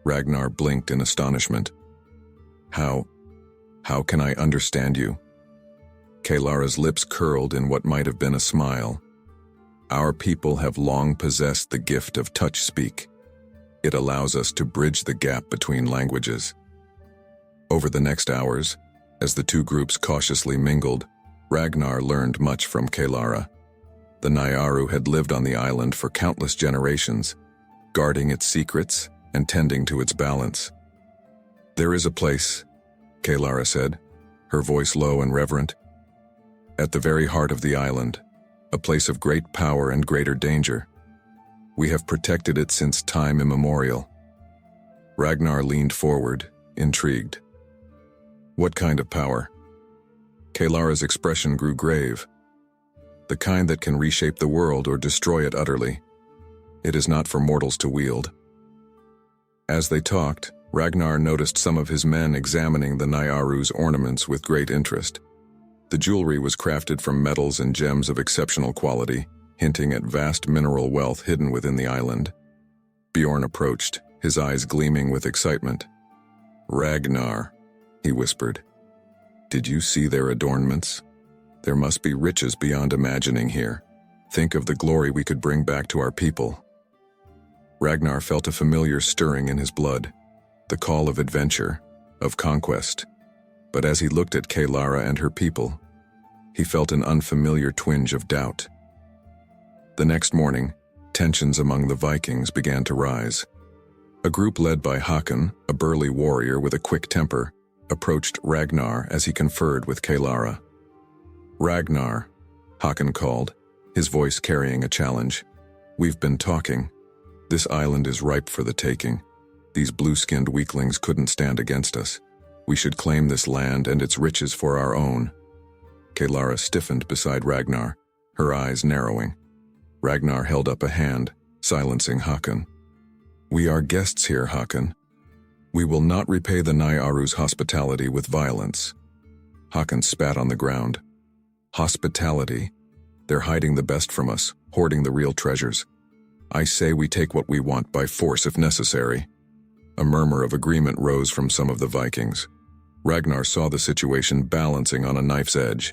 Ragnar blinked in astonishment. How can I understand you?" Kelara's lips curled in what might have been a smile. "Our people have long possessed the gift of touch speak. It allows us to bridge the gap between languages." Over the next hours, as the two groups cautiously mingled, Ragnar learned much from Kelara. The Naiaru had lived on the island for countless generations, guarding its secrets and tending to its balance. "There is a place," Kelara said, her voice low and reverent, "at the very heart of the island, a place of great power and greater danger. We have protected it since time immemorial." Ragnar leaned forward, intrigued. "What kind of power?" Kelara's expression grew grave. "The kind that can reshape the world or destroy it utterly." It is not for mortals to wield." As they talked, Ragnar noticed some of his men examining the Nyaru's ornaments with great interest. The jewelry was crafted from metals and gems of exceptional quality, hinting at vast mineral wealth hidden within the island. Bjorn approached, his eyes gleaming with excitement. "Ragnar," he whispered, "did you see their adornments? There must be riches beyond imagining here. Think of the glory we could bring back to our people." Ragnar felt a familiar stirring in his blood, the call of adventure, of conquest. But as he looked at Kalara and her people, he felt an unfamiliar twinge of doubt. The next morning, tensions among the Vikings began to rise. A group led by Håkon, a burly warrior with a quick temper, approached Ragnar as he conferred with Kalara. "Ragnar," Håkon called, his voice carrying a challenge. "We've been talking. This island is ripe for the taking. These blue-skinned weaklings couldn't stand against us. We should claim this land and its riches for our own." Kalara stiffened beside Ragnar, her eyes narrowing. Ragnar held up a hand, silencing Håkon. "We are guests here, Håkon. We will not repay the Nyaru's hospitality with violence." Håkon spat on the ground. "Hospitality? They're hiding the best from us, hoarding the real treasures. I say we take what we want by force if necessary." A murmur of agreement rose from some of the Vikings. Ragnar saw the situation balancing on a knife's edge.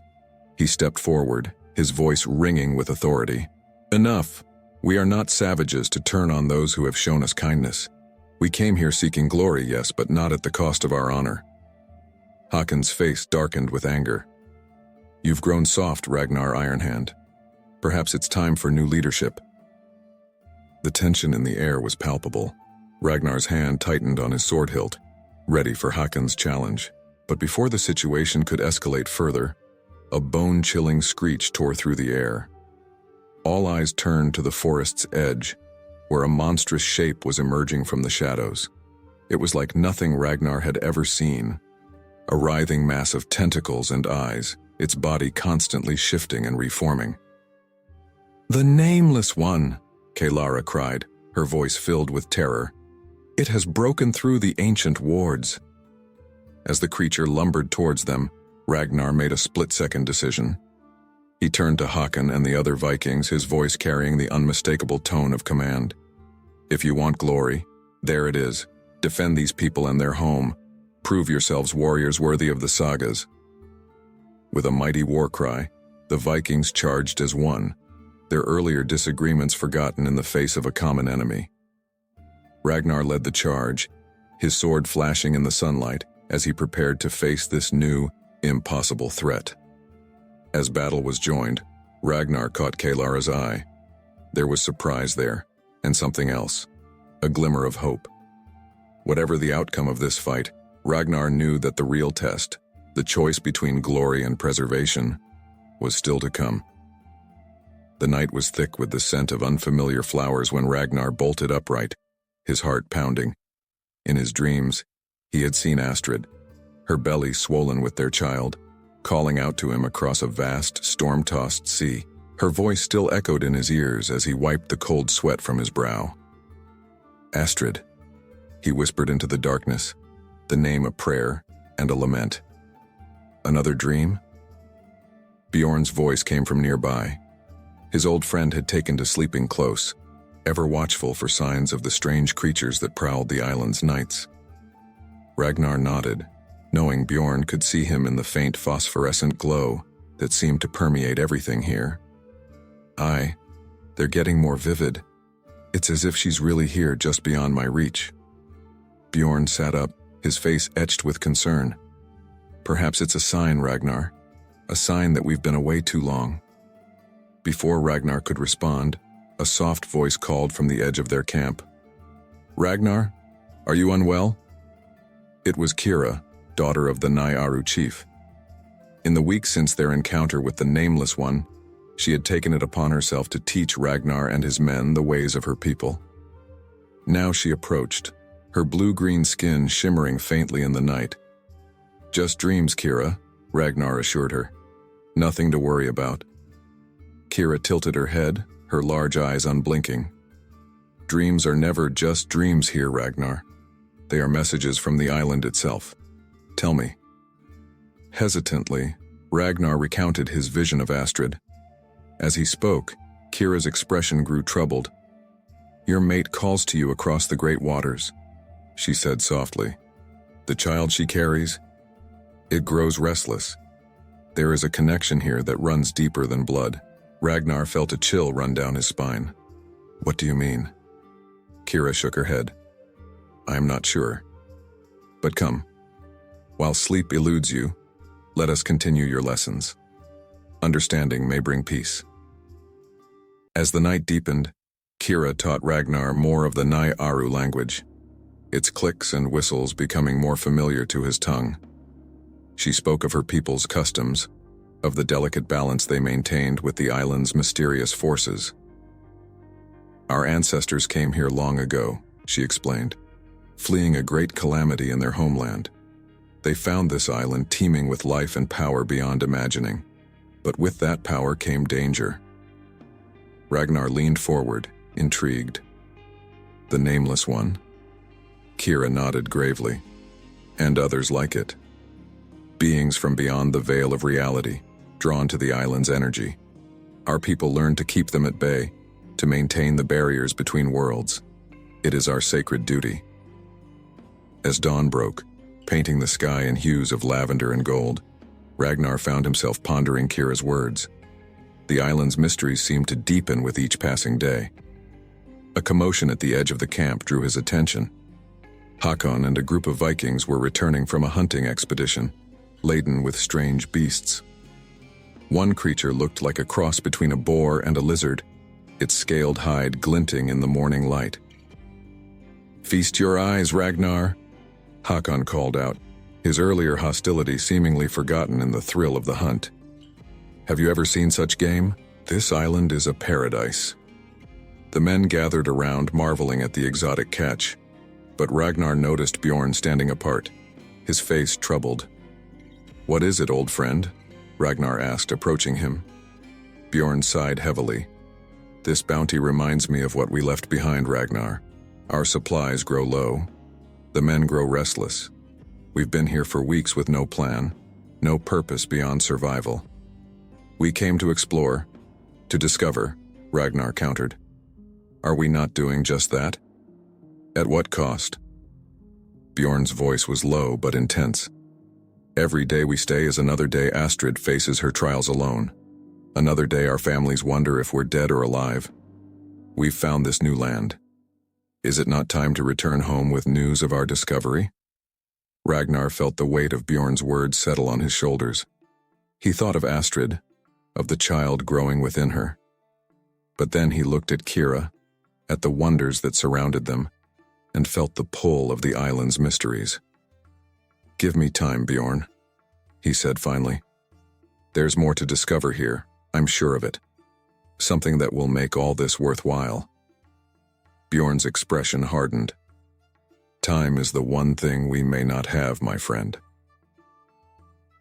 He stepped forward, his voice ringing with authority. "Enough! We are not savages to turn on those who have shown us kindness. We came here seeking glory, yes, but not at the cost of our honor." Håkon's face darkened with anger. "You've grown soft, Ragnar Ironhand. Perhaps it's time for new leadership." The tension in the air was palpable. Ragnar's hand tightened on his sword hilt, ready for Håkon's challenge. But before the situation could escalate further, a bone-chilling screech tore through the air. All eyes turned to the forest's edge, where a monstrous shape was emerging from the shadows. It was like nothing Ragnar had ever seen. A writhing mass of tentacles and eyes, its body constantly shifting and reforming. "The Nameless One!" Kalara cried, her voice filled with terror. "It has broken through the ancient wards." As the creature lumbered towards them, Ragnar made a split-second decision. He turned to Håkon and the other Vikings, his voice carrying the unmistakable tone of command. "If you want glory, there it is. Defend these people and their home. Prove yourselves warriors worthy of the sagas." With a mighty war cry, the Vikings charged as one, their earlier disagreements forgotten in the face of a common enemy. Ragnar led the charge, his sword flashing in the sunlight as he prepared to face this new, impossible threat. As battle was joined, Ragnar caught Kalara's eye. There was surprise there, and something else, a glimmer of hope. Whatever the outcome of this fight, Ragnar knew that the real test, the choice between glory and preservation, was still to come. The night was thick with the scent of unfamiliar flowers when Ragnar bolted upright, his heart pounding. In his dreams, he had seen Astrid, her belly swollen with their child, calling out to him across a vast, storm-tossed sea. Her voice still echoed in his ears as he wiped the cold sweat from his brow. "Astrid," he whispered into the darkness, the name a prayer and a lament. "Another dream?" Bjorn's voice came from nearby. His old friend had taken to sleeping close, ever watchful for signs of the strange creatures that prowled the island's nights. Ragnar nodded, knowing Bjorn could see him in the faint phosphorescent glow that seemed to permeate everything here. "Aye, they're getting more vivid. It's as if she's really here just beyond my reach." Bjorn sat up, his face etched with concern. "Perhaps it's a sign, Ragnar. A sign that we've been away too long." Before Ragnar could respond, a soft voice called from the edge of their camp. "Ragnar, are you unwell?" It was Kira, daughter of the Nyaru chief. In the weeks since their encounter with the Nameless One, she had taken it upon herself to teach Ragnar and his men the ways of her people. Now she approached, her blue-green skin shimmering faintly in the night. "Just dreams, Kira," Ragnar assured her. "Nothing to worry about." Kira tilted her head, her large eyes unblinking. Dreams are never just dreams here, Ragnar. They are messages from the island itself. Tell me. Hesitantly, Ragnar recounted his vision of Astrid. As he spoke, Kira's expression grew troubled. Your mate calls to you across the great waters, she said softly. The child she carries, it grows restless. There is a connection here that runs deeper than blood. Ragnar felt a chill run down his spine. What do you mean? Kira shook her head. I am not sure. But come. While sleep eludes you, let us continue your lessons. Understanding may bring peace. As the night deepened, Kira taught Ragnar more of the Nai Aru language, its clicks and whistles becoming more familiar to his tongue. She spoke of her people's customs, of the delicate balance they maintained with the island's mysterious forces. Our ancestors came here long ago, she explained, fleeing a great calamity in their homeland. They found this island teeming with life and power beyond imagining. But with that power came danger. Ragnar leaned forward, intrigued. The Nameless One? Kira nodded gravely. And others like it. Beings from beyond the veil of reality, drawn to the island's energy. Our people learned to keep them at bay, to maintain the barriers between worlds. It is our sacred duty. As dawn broke, painting the sky in hues of lavender and gold, Ragnar found himself pondering Kira's words. The island's mysteries seemed to deepen with each passing day. A commotion at the edge of the camp drew his attention. Hakon and a group of Vikings were returning from a hunting expedition, laden with strange beasts. One creature looked like a cross between a boar and a lizard, its scaled hide glinting in the morning light. Feast your eyes, Ragnar, Hakon called out, his earlier hostility seemingly forgotten in the thrill of the hunt. Have you ever seen such game? This island is a paradise. The men gathered around, marveling at the exotic catch, but Ragnar noticed Bjorn standing apart, his face troubled. What is it, old friend? Ragnar asked, approaching him. Bjorn sighed heavily. This bounty reminds me of what we left behind, Ragnar. Our supplies grow low. The men grow restless. We've been here for weeks with no plan, no purpose beyond survival. We came to explore, to discover, Ragnar countered. Are we not doing just that? At what cost? Bjorn's voice was low but intense. Every day we stay is another day Astrid faces her trials alone. Another day our families wonder if we're dead or alive. We've found this new land. Is it not time to return home with news of our discovery? Ragnar felt the weight of Bjorn's words settle on his shoulders. He thought of Astrid, of the child growing within her. But then he looked at Kira, at the wonders that surrounded them, and felt the pull of the island's mysteries. Give me time, Bjorn, he said finally. There's more to discover here, I'm sure of it. Something that will make all this worthwhile. Bjorn's expression hardened. Time is the one thing we may not have, my friend.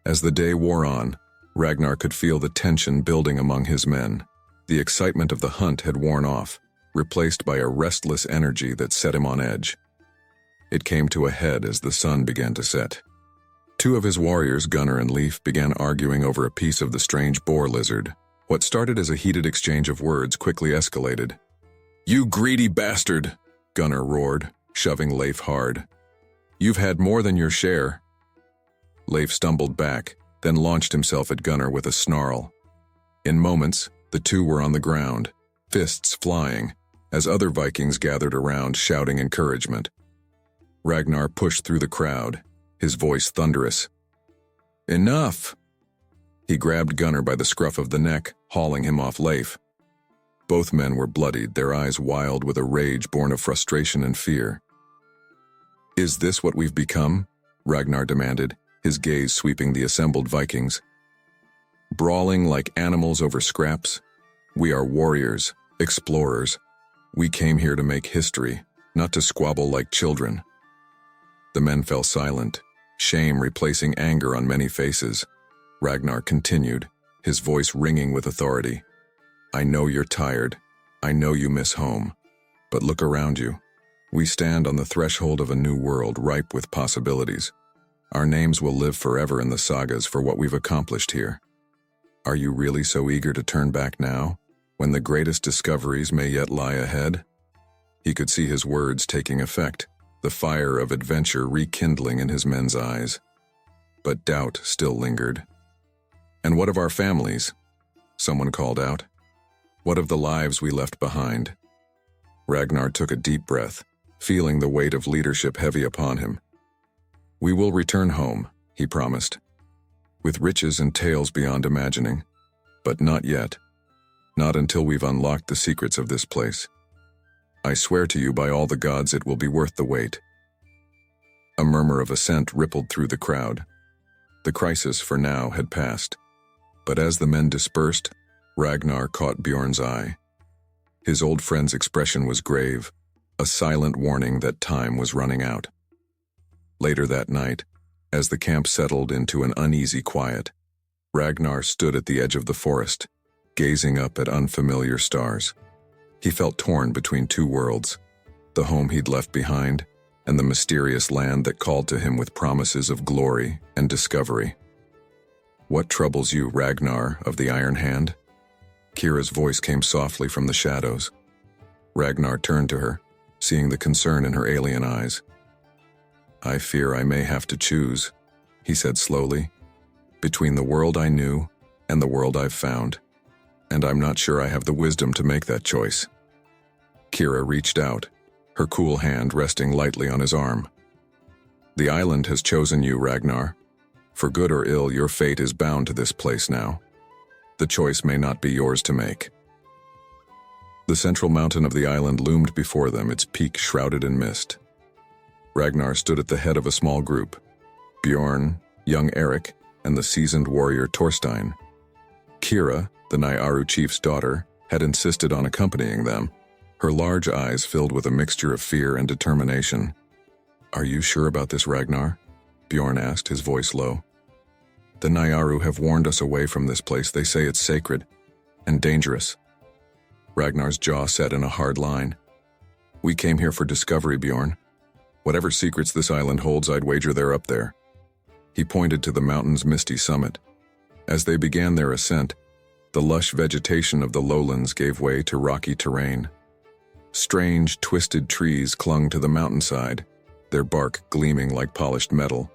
As the day wore on, Ragnar could feel the tension building among his men. The excitement of the hunt had worn off, replaced by a restless energy that set him on edge. It came to a head as the sun began to set. Two of his warriors, Gunnar and Leif, began arguing over a piece of the strange boar lizard. What started as a heated exchange of words quickly escalated. You greedy bastard, Gunnar roared, shoving Leif hard. You've had more than your share. Leif stumbled back, then launched himself at Gunnar with a snarl. In moments, the two were on the ground, fists flying, as other Vikings gathered around shouting encouragement. Ragnar pushed through the crowd, his voice thunderous. Enough! He grabbed Gunnar by the scruff of the neck, hauling him off Leif. Both men were bloodied, their eyes wild with a rage born of frustration and fear. Is this what we've become? Ragnar demanded, his gaze sweeping the assembled Vikings. Brawling like animals over scraps? We are warriors, explorers. We came here to make history, not to squabble like children. The men fell silent, shame replacing anger on many faces. Ragnar continued, his voice ringing with authority. I know you're tired. I know you miss home. But look around you. We stand on the threshold of a new world ripe with possibilities. Our names will live forever in the sagas for what we've accomplished here. Are you really so eager to turn back now, when the greatest discoveries may yet lie ahead? He could see his words taking effect, the fire of adventure rekindling in his men's eyes. But doubt still lingered. "And what of our families?" someone called out. "What of the lives we left behind?" Ragnar took a deep breath, feeling the weight of leadership heavy upon him. "We will return home," he promised, "with riches and tales beyond imagining. But not yet. Not until we've unlocked the secrets of this place. I swear to you by all the gods it will be worth the wait." A murmur of assent rippled through the crowd. The crisis for now had passed. But as the men dispersed, Ragnar caught Bjorn's eye. His old friend's expression was grave, a silent warning that time was running out. Later that night, as the camp settled into an uneasy quiet, Ragnar stood at the edge of the forest, gazing up at unfamiliar stars. He felt torn between two worlds, the home he'd left behind and the mysterious land that called to him with promises of glory and discovery. "What troubles you, Ragnar of the Iron Hand?" Kira's voice came softly from the shadows. Ragnar turned to her, seeing the concern in her alien eyes. "I fear I may have to choose," he said slowly, "between the world I knew and the world I've found. And I'm not sure I have the wisdom to make that choice." Kira reached out, her cool hand resting lightly on his arm. "The island has chosen you, Ragnar. For good or ill, your fate is bound to this place now. The choice may not be yours to make." The central mountain of the island loomed before them, its peak shrouded in mist. Ragnar stood at the head of a small group: Bjorn, young Eric, and the seasoned warrior Thorstein. Kira, the Nyaru chief's daughter, had insisted on accompanying them, her large eyes filled with a mixture of fear and determination. "Are you sure about this, Ragnar?" Bjorn asked, his voice low. "The Nyaru have warned us away from this place. They say it's sacred and dangerous." Ragnar's jaw set in a hard line. "We came here for discovery, Bjorn. Whatever secrets this island holds, I'd wager they're up there." He pointed to the mountain's misty summit. As they began their ascent, the lush vegetation of the lowlands gave way to rocky terrain. Strange, twisted trees clung to the mountainside, their bark gleaming like polished metal.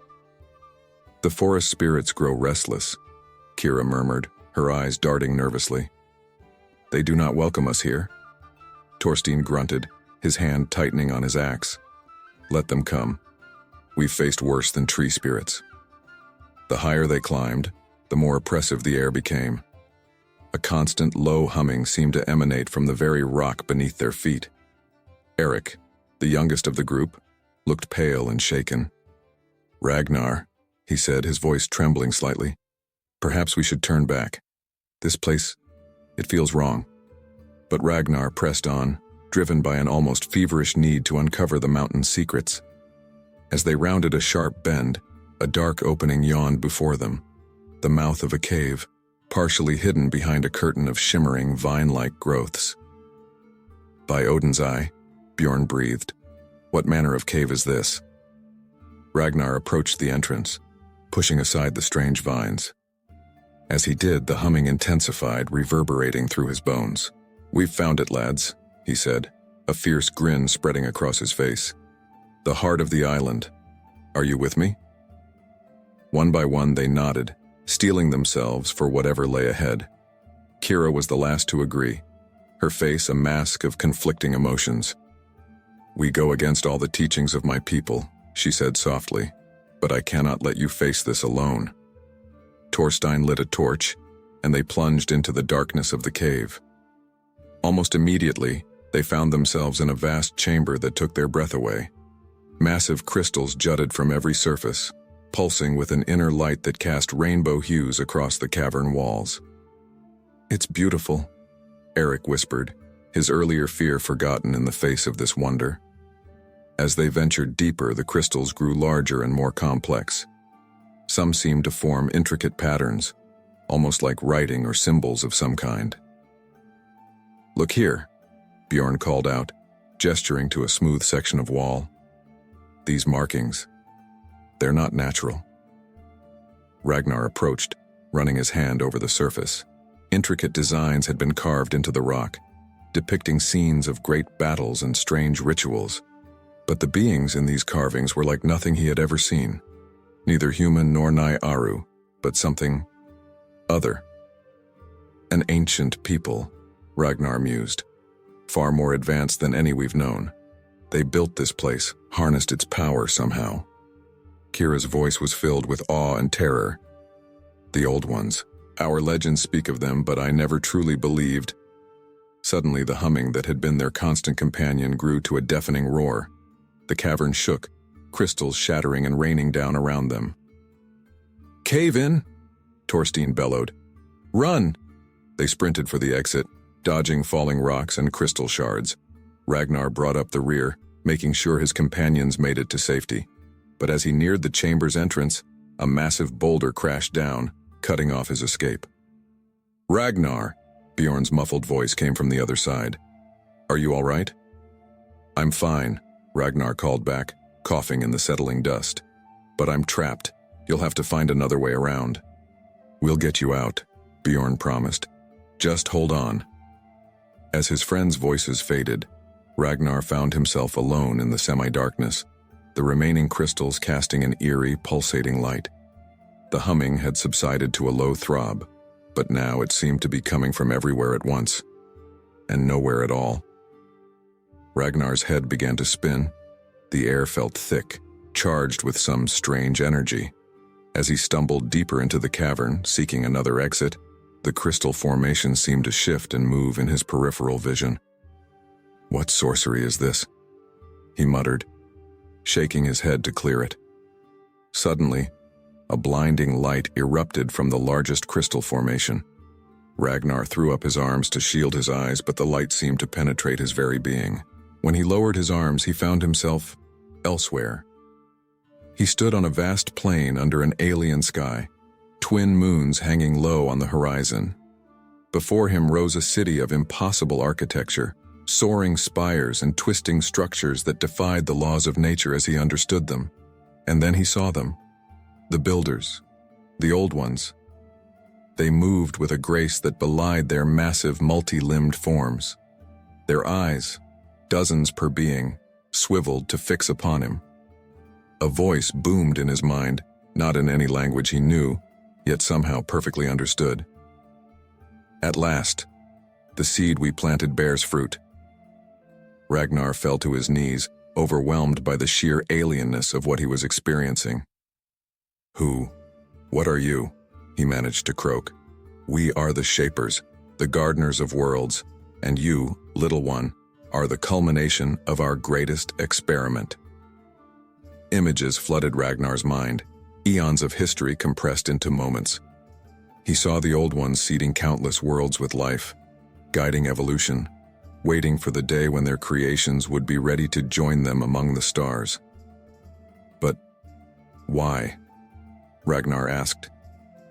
"The forest spirits grow restless," Kira murmured, her eyes darting nervously. "They do not welcome us here." Thorstein grunted, his hand tightening on his axe. "Let them come. We've faced worse than tree spirits." The higher they climbed, the more oppressive the air became. A constant low humming seemed to emanate from the very rock beneath their feet. Eric, the youngest of the group, looked pale and shaken. "Ragnar," he said, his voice trembling slightly, "perhaps we should turn back. This place, it feels wrong." But Ragnar pressed on, driven by an almost feverish need to uncover the mountain's secrets. As they rounded a sharp bend, a dark opening yawned before them, the mouth of a cave, partially hidden behind a curtain of shimmering vine-like growths. "By Odin's eye," Bjorn breathed, "what manner of cave is this?" Ragnar approached the entrance, pushing aside the strange vines. As he did, the humming intensified, reverberating through his bones. "We've found it, lads," he said, a fierce grin spreading across his face. "The heart of the island. Are you with me?" One by one they nodded, steeling themselves for whatever lay ahead. Kira was the last to agree, her face a mask of conflicting emotions. "We go against all the teachings of my people," she said softly, "but I cannot let you face this alone." Thorstein lit a torch, and they plunged into the darkness of the cave. Almost immediately, they found themselves in a vast chamber that took their breath away. Massive crystals jutted from every surface, pulsing with an inner light that cast rainbow hues across the cavern walls. "It's beautiful," Eric whispered, his earlier fear forgotten in the face of this wonder. As they ventured deeper, the crystals grew larger and more complex. Some seemed to form intricate patterns, almost like writing or symbols of some kind. "Look here," Bjorn called out, gesturing to a smooth section of wall. These markings, they're not natural. Ragnar approached, running his hand over the surface. Intricate designs had been carved into the rock, depicting scenes of great battles and strange rituals. But the beings in these carvings were like nothing he had ever seen. Neither human nor nigh Aru, but something other. An ancient people, Ragnar mused. Far more advanced than any we've known. They built this place, harnessed its power somehow. Kira's voice was filled with awe and terror. The Old Ones. Our legends speak of them, but I never truly believed. Suddenly, the humming that had been their constant companion grew to a deafening roar. The cavern shook, crystals shattering and raining down around them. "Cave in!" Thorstein bellowed. "Run!" They sprinted for the exit, dodging falling rocks and crystal shards. Ragnar brought up the rear, making sure his companions made it to safety. But as he neared the chamber's entrance, a massive boulder crashed down, cutting off his escape. "Ragnar!" Bjorn's muffled voice came from the other side. "Are you all right?" "I'm fine," Ragnar called back, coughing in the settling dust. "But I'm trapped. You'll have to find another way around." "We'll get you out," Bjorn promised. "Just hold on." As his friends' voices faded, Ragnar found himself alone in the semi-darkness, the remaining crystals casting an eerie, pulsating light. The humming had subsided to a low throb, but now it seemed to be coming from everywhere at once, and nowhere at all. Ragnar's head began to spin. The air felt thick, charged with some strange energy. As he stumbled deeper into the cavern, seeking another exit, the crystal formation seemed to shift and move in his peripheral vision. "What sorcery is this?" he muttered, shaking his head to clear it. Suddenly, a blinding light erupted from the largest crystal formation. Ragnar threw up his arms to shield his eyes, but the light seemed to penetrate his very being. When he lowered his arms, he found himself elsewhere. He stood on a vast plain under an alien sky, twin moons hanging low on the horizon. Before him rose a city of impossible architecture, soaring spires and twisting structures that defied the laws of nature as he understood them. And then he saw them. The builders, the Old Ones. They moved with a grace that belied their massive, multi-limbed forms. Their eyes, dozens per being, swiveled to fix upon him. A voice boomed in his mind, not in any language he knew, yet somehow perfectly understood. "At last, the seed we planted bears fruit." Ragnar fell to his knees, overwhelmed by the sheer alienness of what he was experiencing. What are you?" he managed to croak. "We are the Shapers, the gardeners of worlds, and you, little one, are the culmination of our greatest experiment." Images flooded Ragnar's mind, eons of history compressed into moments. He saw the Old Ones seeding countless worlds with life, guiding evolution, waiting for the day when their creations would be ready to join them among the stars. But why? Ragnar asked,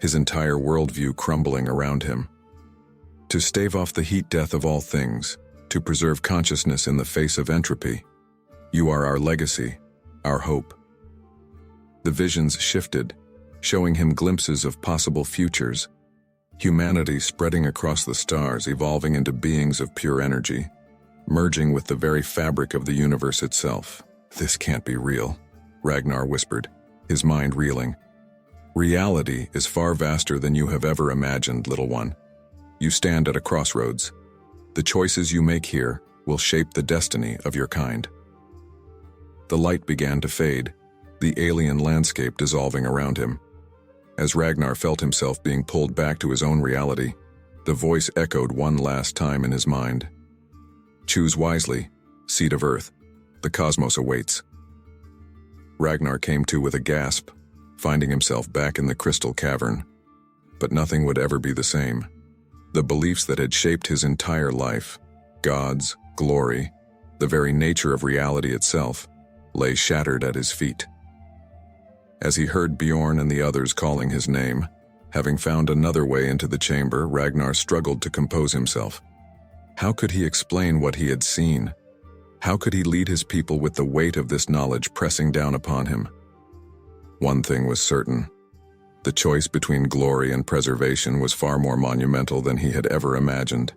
his entire worldview crumbling around him. To stave off the heat death of all things, to preserve consciousness in the face of entropy. You are our legacy, our hope. The visions shifted, showing him glimpses of possible futures. Humanity spreading across the stars, evolving into beings of pure energy, merging with the very fabric of the universe itself. "This can't be real," Ragnar whispered, his mind reeling. "Reality is far vaster than you have ever imagined, little one. You stand at a crossroads. The choices you make here will shape the destiny of your kind." The light began to fade, the alien landscape dissolving around him. As Ragnar felt himself being pulled back to his own reality, the voice echoed one last time in his mind. "Choose wisely, seed of earth. The cosmos awaits." Ragnar came to with a gasp, finding himself back in the crystal cavern. But nothing would ever be the same. The beliefs that had shaped his entire life, gods, glory, the very nature of reality itself, lay shattered at his feet. As he heard Bjorn and the others calling his name, having found another way into the chamber, Ragnar struggled to compose himself. How could he explain what he had seen? How could he lead his people with the weight of this knowledge pressing down upon him? One thing was certain. The choice between glory and preservation was far more monumental than he had ever imagined.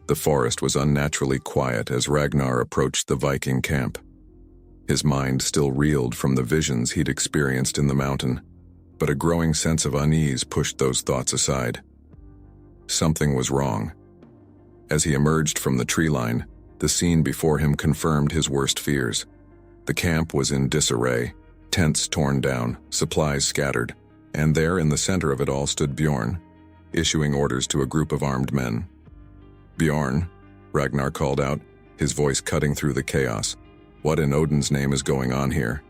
The forest was unnaturally quiet as Ragnar approached the Viking camp. His mind still reeled from the visions he'd experienced in the mountain, but a growing sense of unease pushed those thoughts aside. Something was wrong. As he emerged from the tree line, the scene before him confirmed his worst fears. The camp was in disarray, tents torn down, supplies scattered, and there in the center of it all stood Bjorn, issuing orders to a group of armed men. "Bjorn," Ragnar called out, his voice cutting through the chaos. "What in Odin's name is going on here?"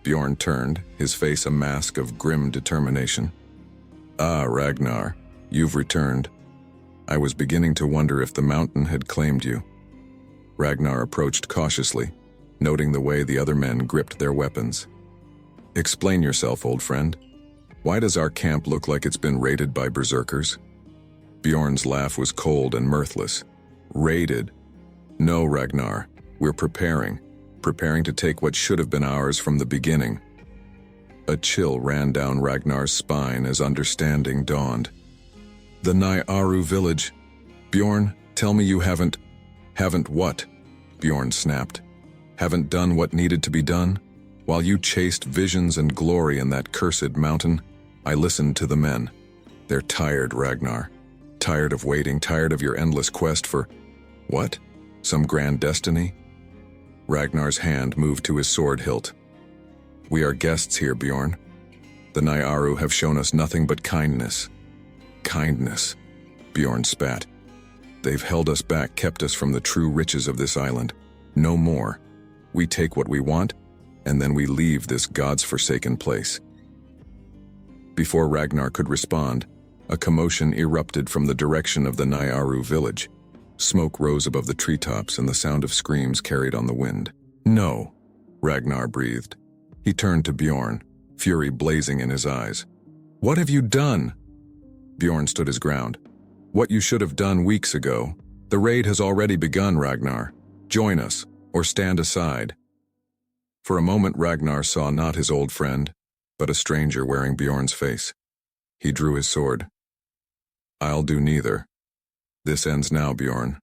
Bjorn turned, his face a mask of grim determination. "Ah, Ragnar, you've returned. I was beginning to wonder if the mountain had claimed you." Ragnar approached cautiously, noting the way the other men gripped their weapons. "Explain yourself, old friend. Why does our camp look like it's been raided by berserkers?" Bjorn's laugh was cold and mirthless. "Raided? No, Ragnar. We're preparing to take what should have been ours from the beginning." A chill ran down Ragnar's spine as understanding dawned. "The Nyaru village. Bjorn, tell me you haven't what?" Bjorn snapped. "Haven't done what needed to be done? While you chased visions and glory in that cursed mountain, I listened to the men. They're tired, Ragnar. Tired of waiting, tired of your endless quest for, what? Some grand destiny?" Ragnar's hand moved to his sword hilt. "We are guests here, Bjorn. The Nyaru have shown us nothing but kindness." "Kindness," Bjorn spat. "They've held us back, kept us from the true riches of this island. No more. We take what we want, and then we leave this God's forsaken place." Before Ragnar could respond, a commotion erupted from the direction of the Nyaru village. Smoke rose above the treetops and the sound of screams carried on the wind. "No," Ragnar breathed. He turned to Bjorn, fury blazing in his eyes. "What have you done?" Bjorn stood his ground. "What you should have done weeks ago. The raid has already begun, Ragnar. Join us, or stand aside." For a moment Ragnar saw not his old friend, but a stranger wearing Bjorn's face. He drew his sword. "I'll do neither. This ends now, Bjorn."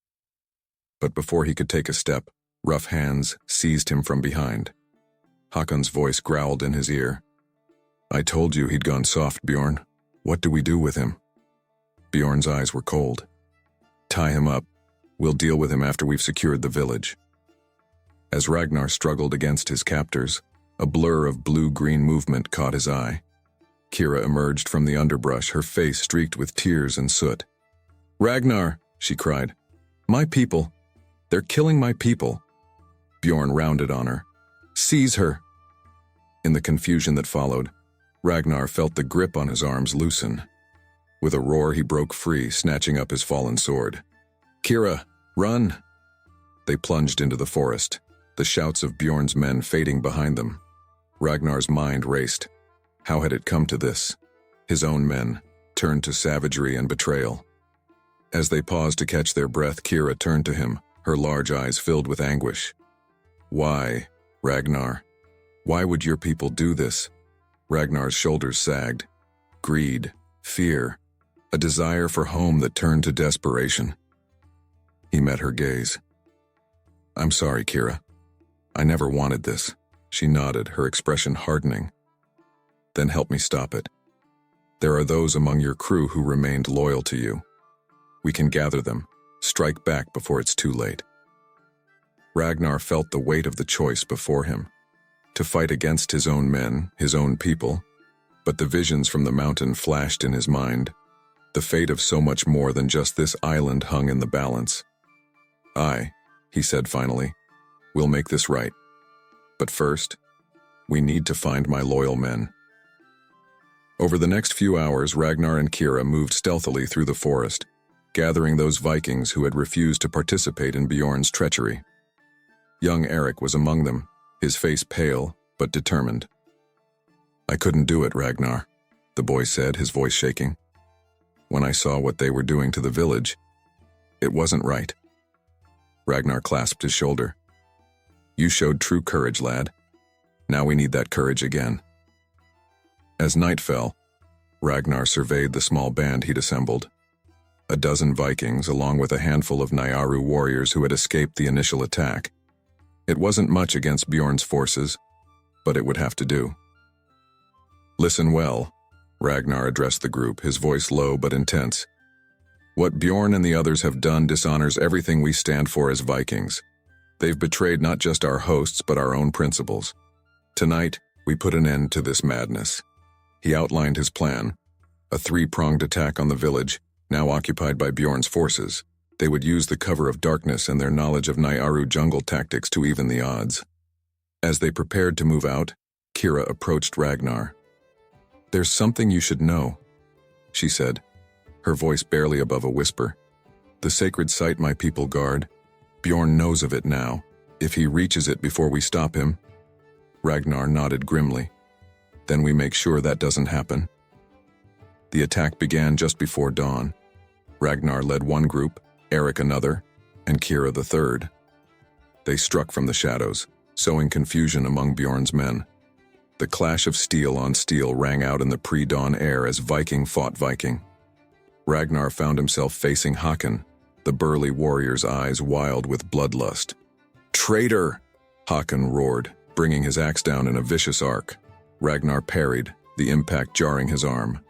But before he could take a step, rough hands seized him from behind. Hakon's voice growled in his ear. "I told you he'd gone soft, Bjorn. What do we do with him?" Bjorn's eyes were cold. "Tie him up. We'll deal with him after we've secured the village." As Ragnar struggled against his captors, a blur of blue-green movement caught his eye. Kira emerged from the underbrush, her face streaked with tears and soot. "Ragnar," she cried. "My people. They're killing my people." Bjorn rounded on her. "Seize her." In the confusion that followed, Ragnar felt the grip on his arms loosen. With a roar, he broke free, snatching up his fallen sword. "Kira, run!" They plunged into the forest, the shouts of Bjorn's men fading behind them. Ragnar's mind raced. How had it come to this? His own men, turned to savagery and betrayal. As they paused to catch their breath, Kira turned to him, her large eyes filled with anguish. "Why, Ragnar? Why would your people do this?" Ragnar's shoulders sagged. Greed, fear, a desire for home that turned to desperation. He met her gaze. "I'm sorry, Kira. I never wanted this." She nodded, her expression hardening. "Then help me stop it. There are those among your crew who remained loyal to you. We can gather them, strike back before it's too late." Ragnar felt the weight of the choice before him. To fight against his own men, his own people, but the visions from the mountain flashed in his mind. The fate of so much more than just this island hung in the balance. "Aye," he said finally, "we'll make this right. But first, we need to find my loyal men." Over the next few hours, Ragnar and Kira moved stealthily through the forest, gathering those Vikings who had refused to participate in Bjorn's treachery. Young Eric was among them, his face pale but determined. "I couldn't do it, Ragnar," the boy said, his voice shaking. "When I saw what they were doing to the village, it wasn't right." Ragnar clasped his shoulder. You showed true courage, lad. Now we need that courage again. As night fell, Ragnar surveyed the small band he'd assembled. A dozen Vikings, along with a handful of Nyaru warriors who had escaped the initial attack. It wasn't much against Bjorn's forces, but it would have to do. Listen well, Ragnar addressed the group, his voice low but intense. What Bjorn and the others have done dishonors everything we stand for as Vikings. They've betrayed not just our hosts but our own principles. Tonight, we put an end to this madness. He outlined his plan. A three-pronged attack on the village, now occupied by Bjorn's forces. They would use the cover of darkness and their knowledge of Nyaru jungle tactics to even the odds. As they prepared to move out, Kira approached Ragnar. There's something you should know, she said, her voice barely above a whisper. The sacred site my people guard, Bjorn knows of it now. If he reaches it before we stop him, Ragnar nodded grimly. Then we make sure that doesn't happen. The attack began just before dawn. Ragnar led one group, Eric another, and Kira the third. They struck from the shadows, sowing confusion among Bjorn's men. The clash of steel on steel rang out in the pre-dawn air as Viking fought Viking. Ragnar found himself facing Håkon, the burly warrior's eyes wild with bloodlust. Traitor! Håkon roared, bringing his axe down in a vicious arc. Ragnar parried, the impact jarring his arm.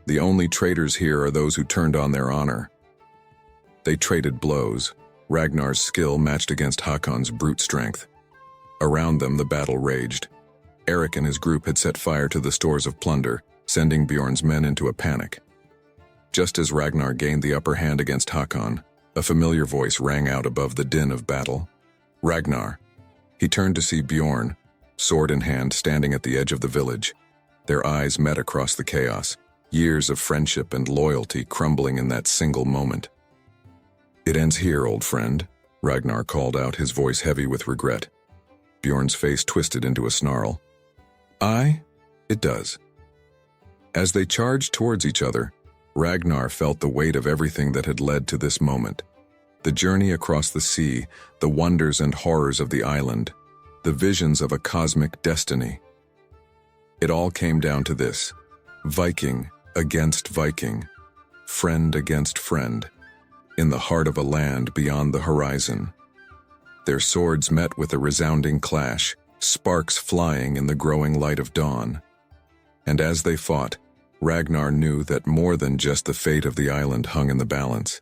The only traitors here are those who turned on their honor. They traded blows, Ragnar's skill matched against Håkon's brute strength. Around them the battle raged. Eric and his group had set fire to the stores of plunder, sending Bjorn's men into a panic. Just as Ragnar gained the upper hand against Håkon, a familiar voice rang out above the din of battle. Ragnar. He turned to see Bjorn, sword in hand, standing at the edge of the village. Their eyes met across the chaos, years of friendship and loyalty crumbling in that single moment. It ends here, old friend, Ragnar called out, his voice heavy with regret. Bjorn's face twisted into a snarl. Aye, it does. As they charged towards each other, Ragnar felt the weight of everything that had led to this moment. The journey across the sea, the wonders and horrors of the island, the visions of a cosmic destiny. It all came down to this: Viking against Viking, friend against friend, in the heart of a land beyond the horizon. Their swords met with a resounding clash, sparks flying in the growing light of dawn. And as they fought, Ragnar knew that more than just the fate of the island hung in the balance.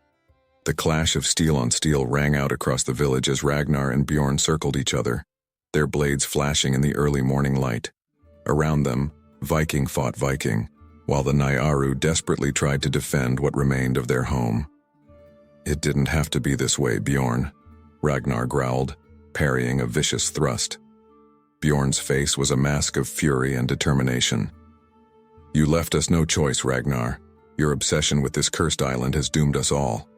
The clash of steel on steel rang out across the village as Ragnar and Bjorn circled each other, their blades flashing in the early morning light. Around them, Viking fought Viking, while the Nyaru desperately tried to defend what remained of their home. It didn't have to be this way, Bjorn, Ragnar growled, parrying a vicious thrust. Bjorn's face was a mask of fury and determination. You left us no choice, Ragnar. Your obsession with this cursed island has doomed us all.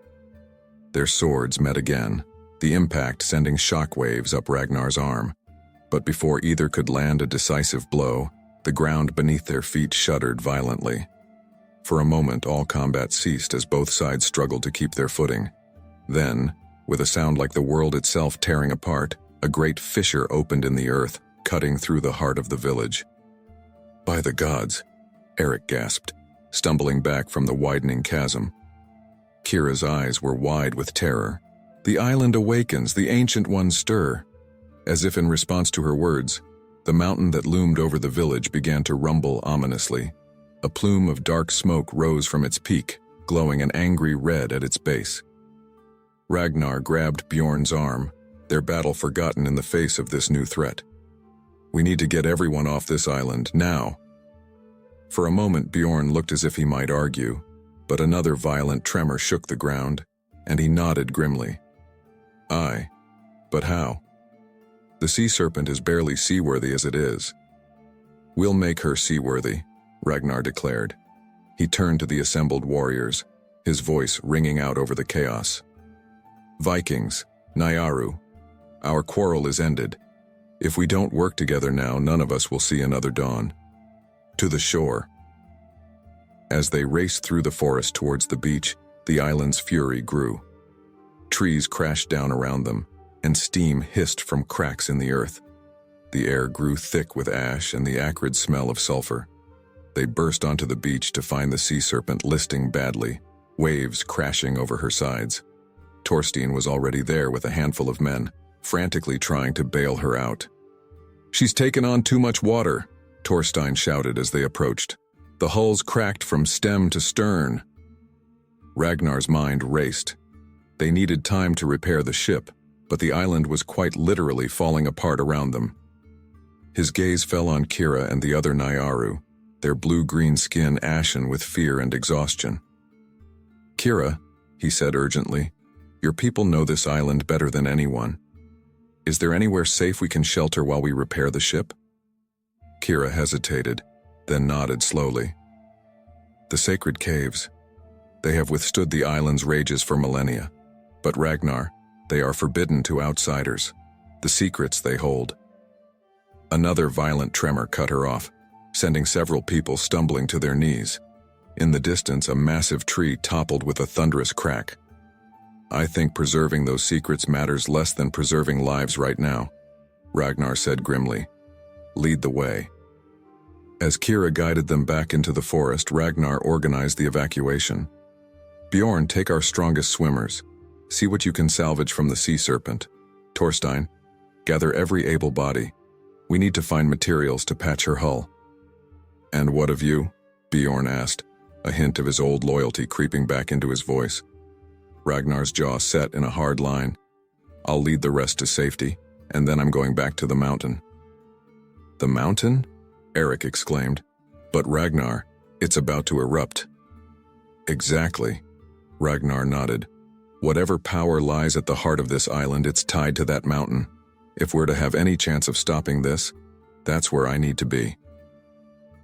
Their swords met again, the impact sending shockwaves up Ragnar's arm. But before either could land a decisive blow, the ground beneath their feet shuddered violently. For a moment, all combat ceased as both sides struggled to keep their footing. Then, with a sound like the world itself tearing apart, a great fissure opened in the earth, cutting through the heart of the village. By the gods, Eric gasped, stumbling back from the widening chasm. Kira's eyes were wide with terror. The island awakens, the ancient ones stir. As if in response to her words, the mountain that loomed over the village began to rumble ominously. A plume of dark smoke rose from its peak, glowing an angry red at its base. Ragnar grabbed Bjorn's arm, their battle forgotten in the face of this new threat. We need to get everyone off this island, now. For a moment, Bjorn looked as if he might argue, but another violent tremor shook the ground, and he nodded grimly. Aye, but how? The sea serpent is barely seaworthy as it is. We'll make her seaworthy, Ragnar declared. He turned to the assembled warriors, his voice ringing out over the chaos. Vikings, Nyaru, our quarrel is ended. If we don't work together now, none of us will see another dawn. To the shore. As they raced through the forest towards the beach, the island's fury grew. Trees crashed down around them, and steam hissed from cracks in the earth. The air grew thick with ash and the acrid smell of sulfur. They burst onto the beach to find the sea serpent listing badly, waves crashing over her sides. Thorstein was already there with a handful of men, frantically trying to bail her out. "She's taken on too much water," Thorstein shouted as they approached. "The hull's cracked from stem to stern." Ragnar's mind raced. They needed time to repair the ship, but the island was quite literally falling apart around them. His gaze fell on Kira and the other Nyaru, their blue-green skin ashen with fear and exhaustion. "Kira," he said urgently, "your people know this island better than anyone. Is there anywhere safe we can shelter while we repair the ship?" Kira hesitated, then nodded slowly. "The sacred caves. They have withstood the island's rages for millennia. But Ragnar, they are forbidden to outsiders. The secrets they hold." Another violent tremor cut her off, sending several people stumbling to their knees. In the distance, a massive tree toppled with a thunderous crack. "I think preserving those secrets matters less than preserving lives right now," Ragnar said grimly. "Lead the way." As Kira guided them back into the forest, Ragnar organized the evacuation. "Bjorn, take our strongest swimmers. See what you can salvage from the sea serpent. Thorstein, gather every able body. We need to find materials to patch her hull." "And what of you?" Bjorn asked, a hint of his old loyalty creeping back into his voice. Ragnar's jaw set in a hard line. "I'll lead the rest to safety, and then I'm going back to the mountain." "The mountain?" Eric exclaimed. "But Ragnar, it's about to erupt." "Exactly," Ragnar nodded. "Whatever power lies at the heart of this island, it's tied to that mountain. If we're to have any chance of stopping this, that's where I need to be."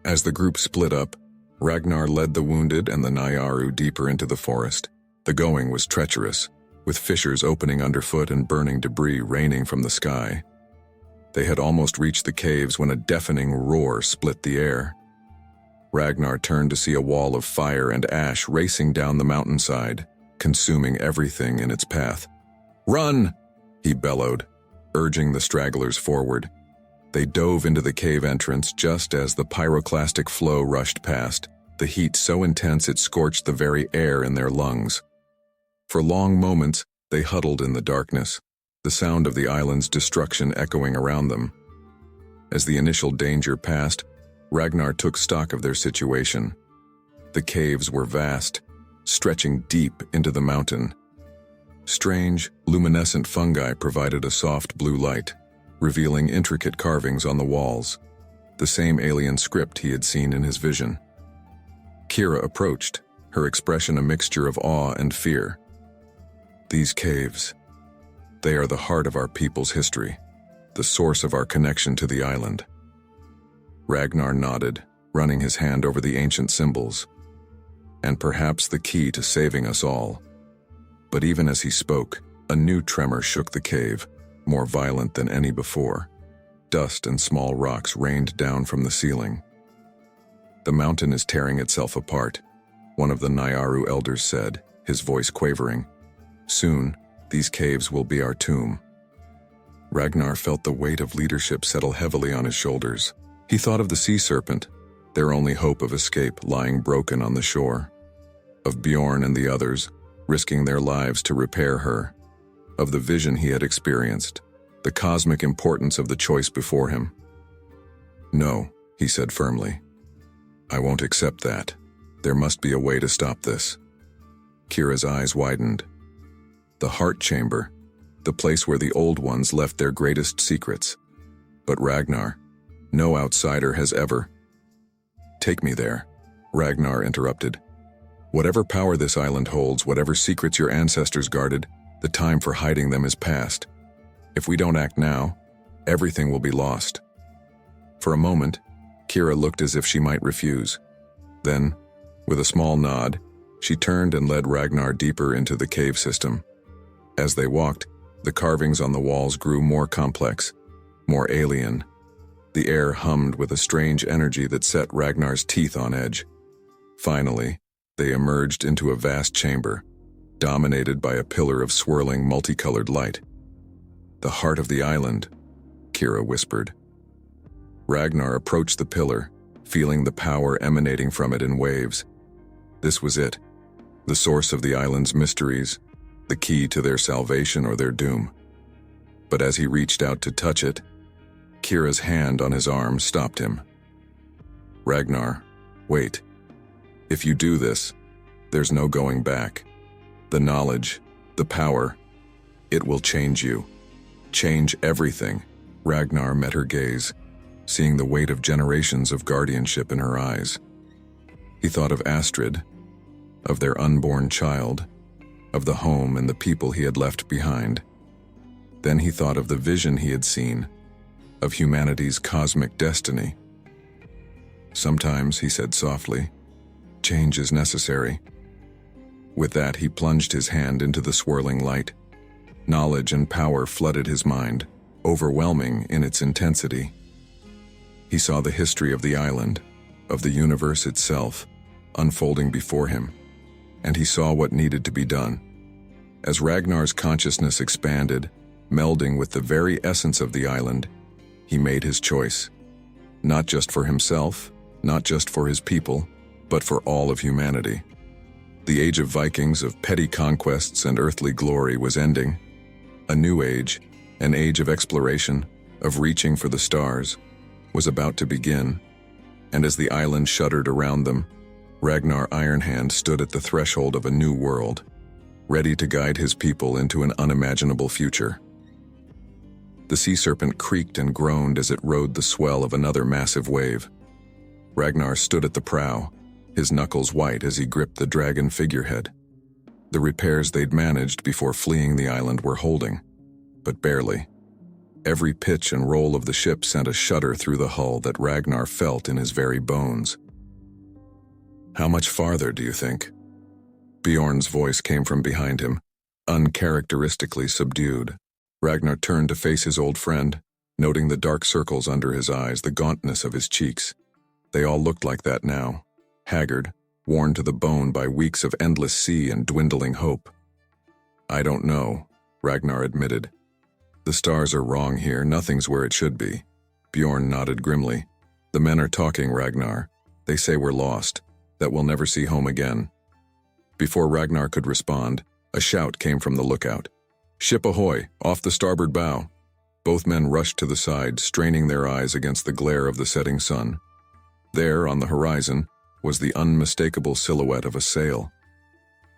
As the group split up, Ragnar led the wounded and the Nyaru deeper into the forest. The going was treacherous, with fissures opening underfoot and burning debris raining from the sky. They had almost reached the caves when a deafening roar split the air. Ragnar turned to see a wall of fire and ash racing down the mountainside, consuming everything in its path. "Run!" he bellowed, urging the stragglers forward. They dove into the cave entrance just as the pyroclastic flow rushed past, the heat so intense it scorched the very air in their lungs. For long moments, they huddled in the darkness, the sound of the island's destruction echoing around them. As the initial danger passed, Ragnar took stock of their situation. The caves were vast, stretching deep into the mountain. Strange, luminescent fungi provided a soft blue light, revealing intricate carvings on the walls, the same alien script he had seen in his vision. Kira approached, her expression a mixture of awe and fear. "These caves, they are the heart of our people's history, the source of our connection to the island." Ragnar nodded, running his hand over the ancient symbols. "And perhaps the key to saving us all." But even as he spoke, a new tremor shook the cave, more violent than any before. Dust and small rocks rained down from the ceiling. "The mountain is tearing itself apart," one of the Nyaru elders said, his voice quavering. "Soon, these caves will be our tomb." Ragnar felt the weight of leadership settle heavily on his shoulders. He thought of the sea serpent, their only hope of escape lying broken on the shore. Of Bjorn and the others, risking their lives to repair her. Of the vision he had experienced, the cosmic importance of the choice before him. "No," he said firmly. "I won't accept that. There must be a way to stop this." Kira's eyes widened. The heart chamber, the place where the old ones left their greatest secrets. But Ragnar, no outsider has ever. "Take me there," Ragnar interrupted. "Whatever power this island holds, whatever secrets your ancestors guarded, the time for hiding them is past. If we don't act now, everything will be lost." For a moment, Kira looked as if she might refuse. Then, with a small nod, she turned and led Ragnar deeper into the cave system. As they walked, the carvings on the walls grew more complex, more alien. The air hummed with a strange energy that set Ragnar's teeth on edge. Finally, they emerged into a vast chamber, dominated by a pillar of swirling, multicolored light. "The heart of the island," Kira whispered. Ragnar approached the pillar, feeling the power emanating from it in waves. This was it, the source of the island's mysteries, the key to their salvation or their doom. But as he reached out to touch it, Kira's hand on his arm stopped him. "Ragnar, wait. If you do this, there's no going back. The knowledge, the power, it will change you. Change everything." Ragnar met her gaze, seeing the weight of generations of guardianship in her eyes. He thought of Astrid, of their unborn child, of the home and the people he had left behind. Then he thought of the vision he had seen, of humanity's cosmic destiny. "Sometimes," he said softly, "change is necessary." With that, he plunged his hand into the swirling light. Knowledge and power flooded his mind, overwhelming in its intensity. He saw the history of the island, of the universe itself, unfolding before him, and he saw what needed to be done. As Ragnar's consciousness expanded, melding with the very essence of the island, he made his choice. Not just for himself, not just for his people, but for all of humanity. The age of Vikings, of petty conquests and earthly glory, was ending. A new age, an age of exploration, of reaching for the stars, was about to begin. And as the island shuddered around them, Ragnar Ironhand stood at the threshold of a new world, ready to guide his people into an unimaginable future. The sea serpent creaked and groaned as it rode the swell of another massive wave. Ragnar stood at the prow, his knuckles white as he gripped the dragon figurehead. The repairs they'd managed before fleeing the island were holding, but barely. Every pitch and roll of the ship sent a shudder through the hull that Ragnar felt in his very bones. "How much farther, do you think?" Bjorn's voice came from behind him, uncharacteristically subdued. Ragnar turned to face his old friend, noting the dark circles under his eyes, the gauntness of his cheeks. They all looked like that now, haggard, worn to the bone by weeks of endless sea and dwindling hope. "I don't know," Ragnar admitted. "The stars are wrong here, nothing's where it should be." Bjorn nodded grimly. "The men are talking, Ragnar. They say we're lost, that we'll never see home again." Before Ragnar could respond, a shout came from the lookout. "Ship ahoy, off the starboard bow." Both men rushed to the side, straining their eyes against the glare of the setting sun. There, on the horizon, was the unmistakable silhouette of a sail.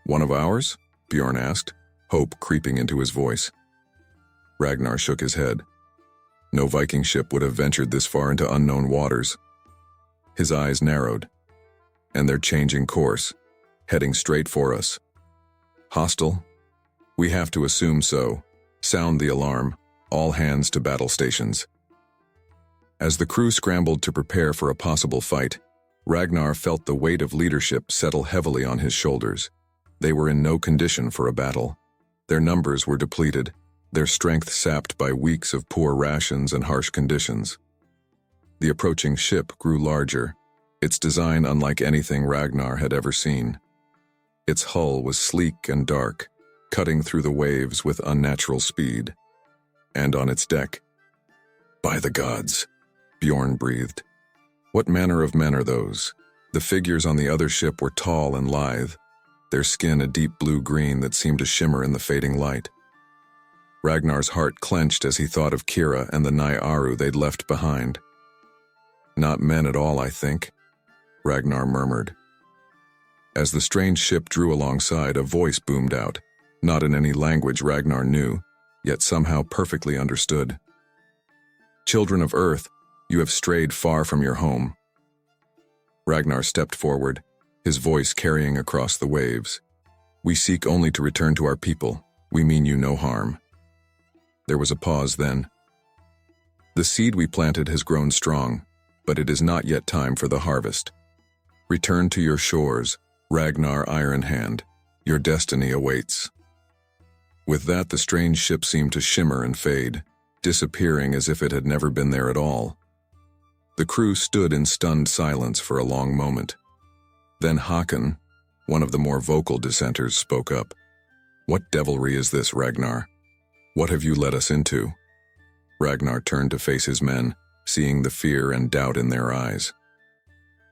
"One of ours?" Bjorn asked, hope creeping into his voice. Ragnar shook his head. No Viking ship would have ventured this far into unknown waters. His eyes narrowed. "And they're changing course, heading straight for us." "Hostile?" "We have to assume so. Sound the alarm. All hands to battle stations." As the crew scrambled to prepare for a possible fight, Ragnar felt the weight of leadership settle heavily on his shoulders. They were in no condition for a battle. Their numbers were depleted, their strength sapped by weeks of poor rations and harsh conditions. The approaching ship grew larger, its design unlike anything Ragnar had ever seen. Its hull was sleek and dark, cutting through the waves with unnatural speed. And on its deck, "By the gods," Bjorn breathed. "What manner of men are those?" The figures on the other ship were tall and lithe, their skin a deep blue-green that seemed to shimmer in the fading light. Ragnar's heart clenched as he thought of Kira and the Nai-Aru they'd left behind. "Not men at all, I think," Ragnar murmured. As the strange ship drew alongside, a voice boomed out, not in any language Ragnar knew, yet somehow perfectly understood. "Children of Earth, you have strayed far from your home." Ragnar stepped forward, his voice carrying across the waves. "We seek only to return to our people. We mean you no harm." There was a pause then. "The seed we planted has grown strong, but it is not yet time for the harvest. Return to your shores, Ragnar Ironhand. Your destiny awaits." With that, the strange ship seemed to shimmer and fade, disappearing as if it had never been there at all. The crew stood in stunned silence for a long moment. Then Håkon, one of the more vocal dissenters, spoke up. What devilry is this, Ragnar? What have you led us into? Ragnar turned to face his men, seeing the fear and doubt in their eyes.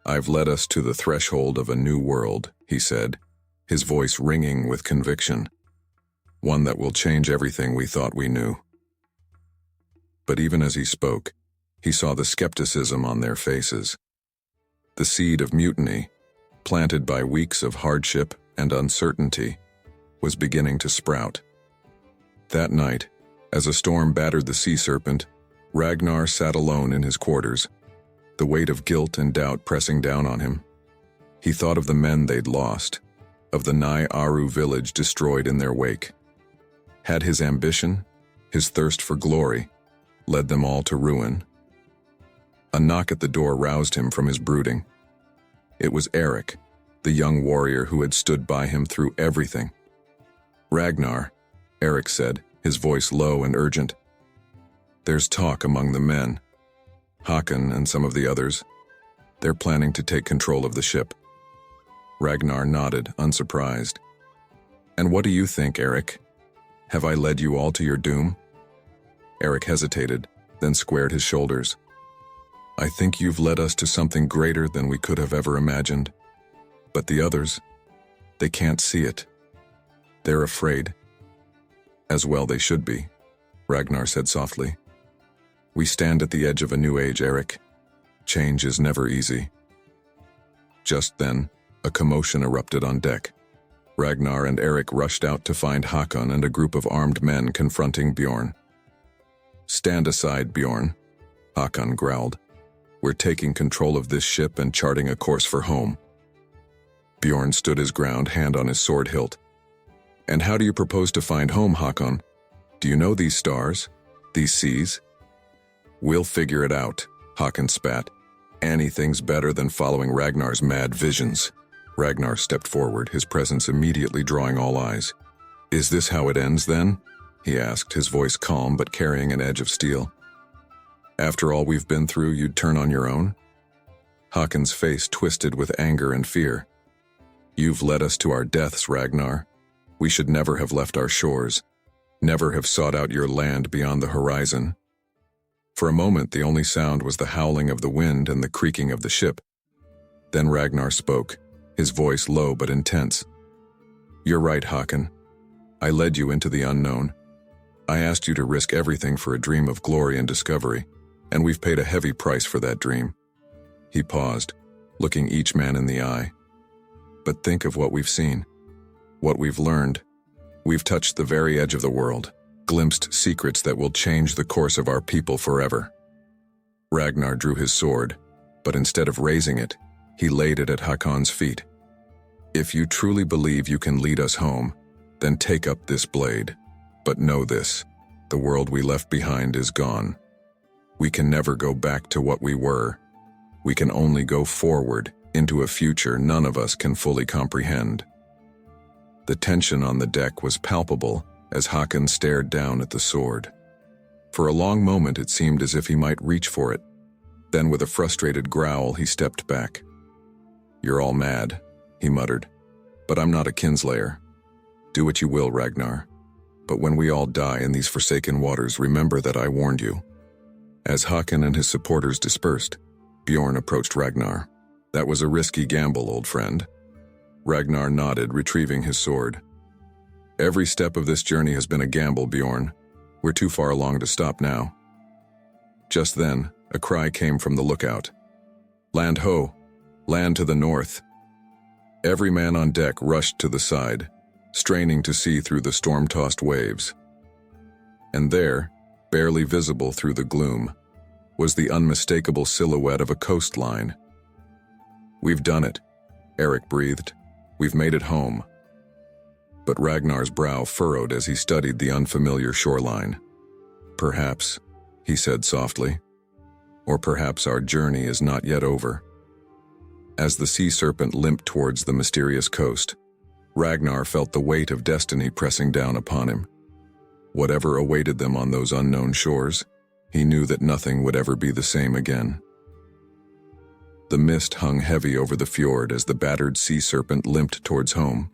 I've led us to the threshold of a new world, he said, his voice ringing with conviction. One that will change everything we thought we knew. But even as he spoke, he saw the skepticism on their faces. The seed of mutiny, planted by weeks of hardship and uncertainty, was beginning to sprout. That night, as a storm battered the sea serpent, Ragnar sat alone in his quarters, the weight of guilt and doubt pressing down on him. He thought of the men they'd lost, of the Nigh Aru village destroyed in their wake. Had his ambition, his thirst for glory, led them all to ruin? A knock at the door roused him from his brooding. It was Eric, the young warrior who had stood by him through everything. Ragnar, Eric said, his voice low and urgent. There's talk among the men. Håkon and some of the others. They're planning to take control of the ship. Ragnar nodded, unsurprised. And what do you think, Eric? Have I led you all to your doom? Eric hesitated, then squared his shoulders. I think you've led us to something greater than we could have ever imagined. But the others, they can't see it. They're afraid. As well they should be, Ragnar said softly. We stand at the edge of a new age, Eric. Change is never easy. Just then, a commotion erupted on deck. Ragnar and Eric rushed out to find Håkon and a group of armed men confronting Bjorn. Stand aside, Bjorn, Håkon growled. We're taking control of this ship and charting a course for home. Bjorn stood his ground, hand on his sword hilt. And how do you propose to find home, Håkon? Do you know these stars? These seas? We'll figure it out, Håkon spat. Anything's better than following Ragnar's mad visions. Ragnar stepped forward, his presence immediately drawing all eyes. Is this how it ends, then? He asked, his voice calm but carrying an edge of steel. After all we've been through, you'd turn on your own? Håkon's face twisted with anger and fear. You've led us to our deaths, Ragnar. We should never have left our shores, never have sought out your land beyond the horizon. For a moment, the only sound was the howling of the wind and the creaking of the ship. Then Ragnar spoke, his voice low but intense. You're right, Håkon. I led you into the unknown. I asked you to risk everything for a dream of glory and discovery, and we've paid a heavy price for that dream. He paused, looking each man in the eye. But think of what we've seen, what we've learned. We've touched the very edge of the world, glimpsed secrets that will change the course of our people forever. Ragnar drew his sword, but instead of raising it, he laid it at Håkon's feet. If you truly believe you can lead us home, then take up this blade. But know this, the world we left behind is gone. We can never go back to what we were. We can only go forward into a future none of us can fully comprehend. The tension on the deck was palpable as Håkon stared down at the sword. For a long moment it seemed as if he might reach for it. Then with a frustrated growl he stepped back. You're all mad, he muttered, but I'm not a kinslayer. Do what you will, Ragnar. But when we all die in these forsaken waters, remember that I warned you. As Håkon and his supporters dispersed, Bjorn approached Ragnar. That was a risky gamble, old friend. Ragnar nodded, retrieving his sword. Every step of this journey has been a gamble, Bjorn. We're too far along to stop now. Just then, a cry came from the lookout. Land ho! Land to the north! Every man on deck rushed to the side, straining to see through the storm-tossed waves. And there, barely visible through the gloom, was the unmistakable silhouette of a coastline. We've done it, Eric breathed. We've made it home. But Ragnar's brow furrowed as he studied the unfamiliar shoreline. Perhaps, he said softly, or perhaps our journey is not yet over. As the sea serpent limped towards the mysterious coast, Ragnar felt the weight of destiny pressing down upon him. Whatever awaited them on those unknown shores, he knew that nothing would ever be the same again. The mist hung heavy over the fjord as the battered sea serpent limped towards home.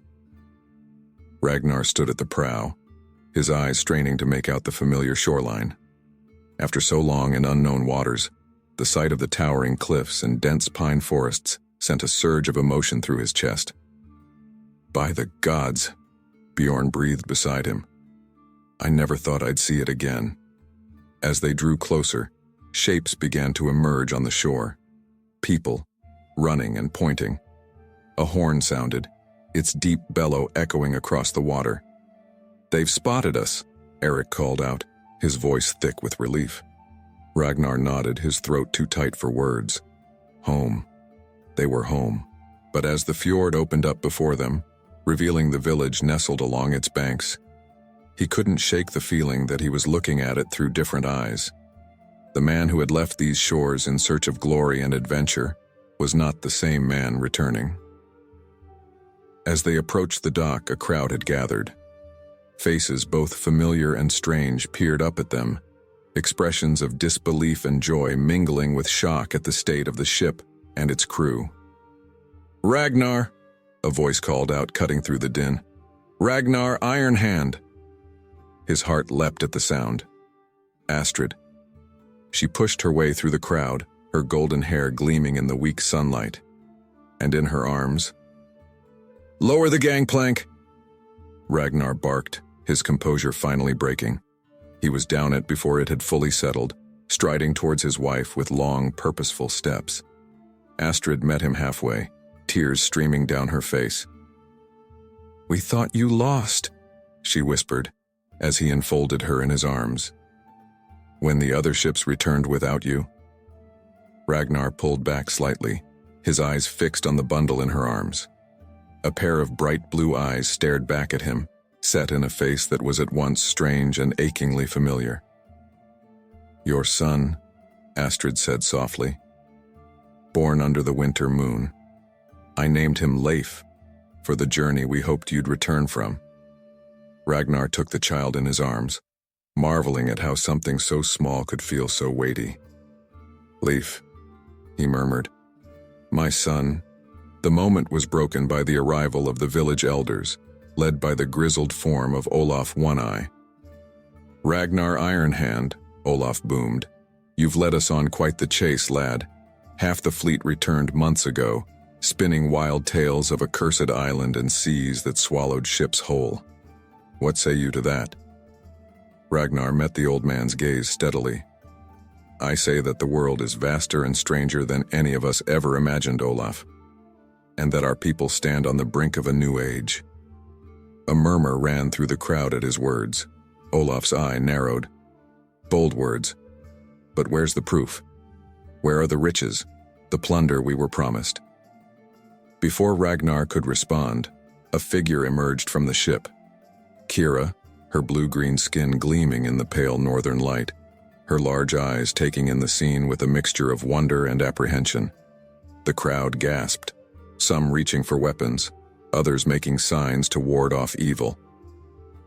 Ragnar stood at the prow, his eyes straining to make out the familiar shoreline. After so long in unknown waters, the sight of the towering cliffs and dense pine forests sent a surge of emotion through his chest. "By the gods," Bjorn breathed beside him. "I never thought I'd see it again." As they drew closer, shapes began to emerge on the shore. People, running and pointing. A horn sounded, its deep bellow echoing across the water. "They've spotted us," Eric called out, his voice thick with relief. Ragnar nodded, his throat too tight for words. Home. They were home. But as the fjord opened up before them, revealing the village nestled along its banks, he couldn't shake the feeling that he was looking at it through different eyes. The man who had left these shores in search of glory and adventure was not the same man returning. As they approached the dock, a crowd had gathered. Faces both familiar and strange peered up at them, expressions of disbelief and joy mingling with shock at the state of the ship and its crew. "Ragnar!" a voice called out, cutting through the din. "Ragnar Iron Hand!" His heart leapt at the sound. Astrid. She pushed her way through the crowd, her golden hair gleaming in the weak sunlight. And in her arms, "Lower the gangplank!" Ragnar barked, his composure finally breaking. He was down it before it had fully settled, striding towards his wife with long, purposeful steps. Astrid met him halfway, tears streaming down her face. "We thought you lost," she whispered, as he enfolded her in his arms. "When the other ships returned without you?" Ragnar pulled back slightly, his eyes fixed on the bundle in her arms. A pair of bright blue eyes stared back at him, set in a face that was at once strange and achingly familiar. "Your son," Astrid said softly. "Born under the winter moon. I named him Leif, for the journey we hoped you'd return from." Ragnar took the child in his arms, marveling at how something so small could feel so weighty. "Leif," he murmured. "My son." The moment was broken by the arrival of the village elders, led by the grizzled form of Olaf One-Eye. "Ragnar Ironhand," Olaf boomed. "You've led us on quite the chase, lad. Half the fleet returned months ago, spinning wild tales of a cursed island and seas that swallowed ships whole. What say you to that?" Ragnar met the old man's gaze steadily. "I say that the world is vaster and stranger than any of us ever imagined, Olaf, and that our people stand on the brink of a new age." A murmur ran through the crowd at his words. Olaf's eye narrowed. Bold words. But where's the proof? Where are the riches, the plunder we were promised? Before Ragnar could respond, a figure emerged from the ship. Kira, her blue-green skin gleaming in the pale northern light, her large eyes taking in the scene with a mixture of wonder and apprehension. The crowd gasped, some reaching for weapons, others making signs to ward off evil.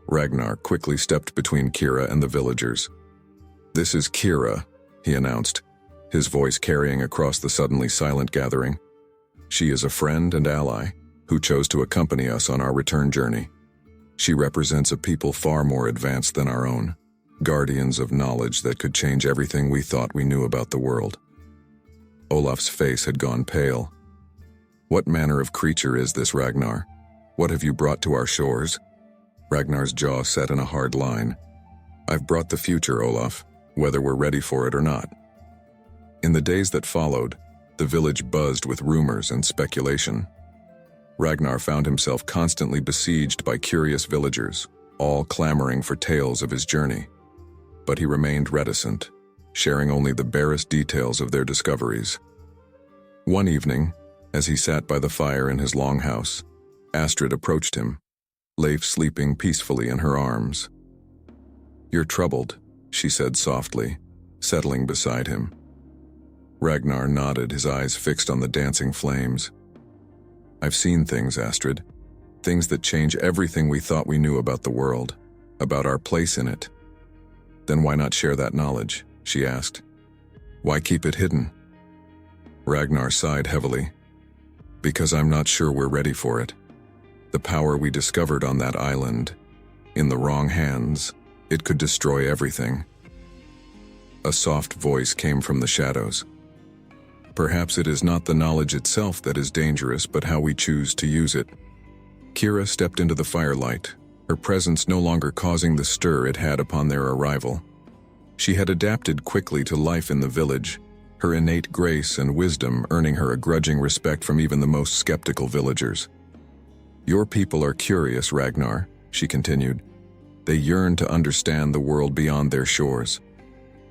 Ragnar quickly stepped between Kira and the villagers. "This is Kira," he announced, his voice carrying across the suddenly silent gathering. "She is a friend and ally who chose to accompany us on our return journey. She represents a people far more advanced than our own, guardians of knowledge that could change everything we thought we knew about the world." Olaf's face had gone pale. "What manner of creature is this, Ragnar? What have you brought to our shores?" Ragnar's jaw set in a hard line. "I've brought the future, Olaf, whether we're ready for it or not." In the days that followed, the village buzzed with rumors and speculation. Ragnar found himself constantly besieged by curious villagers, all clamoring for tales of his journey. But he remained reticent, sharing only the barest details of their discoveries. One evening, as he sat by the fire in his longhouse, Astrid approached him, Leif sleeping peacefully in her arms. "You're troubled," she said softly, settling beside him. Ragnar nodded, his eyes fixed on the dancing flames. "I've seen things, Astrid. Things that change everything we thought we knew about the world, about our place in it." "Then why not share that knowledge?" she asked. "Why keep it hidden?" Ragnar sighed heavily. "Because I'm not sure we're ready for it." The power we discovered on that island, in the wrong hands, it could destroy everything. A soft voice came from the shadows. Perhaps it is not the knowledge itself that is dangerous, but how we choose to use it. Kira stepped into the firelight, her presence no longer causing the stir it had upon their arrival. She had adapted quickly to life in the village, her innate grace and wisdom earning her a grudging respect from even the most skeptical villagers. "Your people are curious, Ragnar," she continued. "They yearn to understand the world beyond their shores.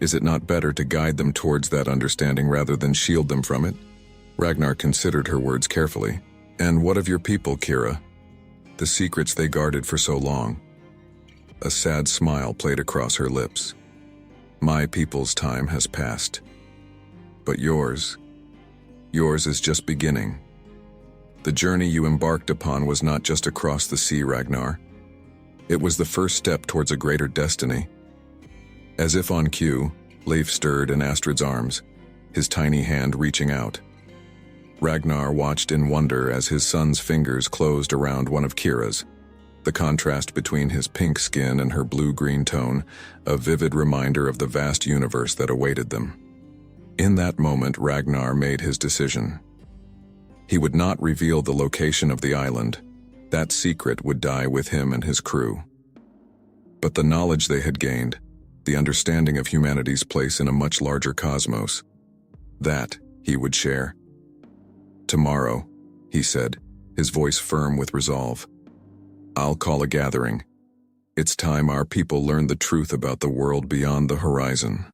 Is it not better to guide them towards that understanding rather than shield them from it?" Ragnar considered her words carefully. "And what of your people, Kira? The secrets they guarded for so long?" A sad smile played across her lips. "My people's time has passed. But yours is just beginning. The journey you embarked upon was not just across the sea, Ragnar. It was the first step towards a greater destiny." As if on cue, Leif stirred in Astrid's arms, his tiny hand reaching out. Ragnar watched in wonder as his son's fingers closed around one of Kira's. The contrast between his pink skin and her blue-green tone, a vivid reminder of the vast universe that awaited them. In that moment, Ragnar made his decision. He would not reveal the location of the island. That secret would die with him and his crew. But the knowledge they had gained, the understanding of humanity's place in a much larger cosmos, that he would share. "Tomorrow," he said, his voice firm with resolve, "I'll call a gathering. It's time our people learned the truth about the world beyond the horizon."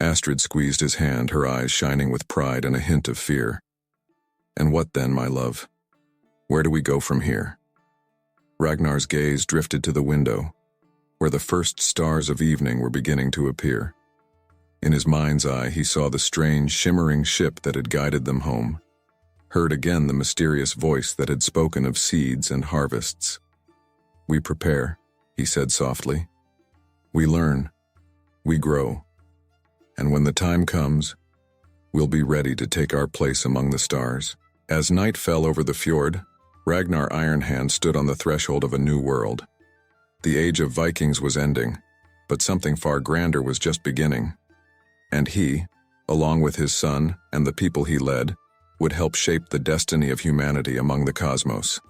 Astrid squeezed his hand, her eyes shining with pride and a hint of fear. "And what then, my love? Where do we go from here?" Ragnar's gaze drifted to the window, where the first stars of evening were beginning to appear. In his mind's eye, he saw the strange, shimmering ship that had guided them home, heard again the mysterious voice that had spoken of seeds and harvests. "We prepare," he said softly. "We learn. We grow. And when the time comes, we'll be ready to take our place among the stars." As night fell over the fjord, Ragnar Ironhand stood on the threshold of a new world. The age of Vikings was ending, but something far grander was just beginning. And he, along with his son and the people he led, would help shape the destiny of humanity among the cosmos.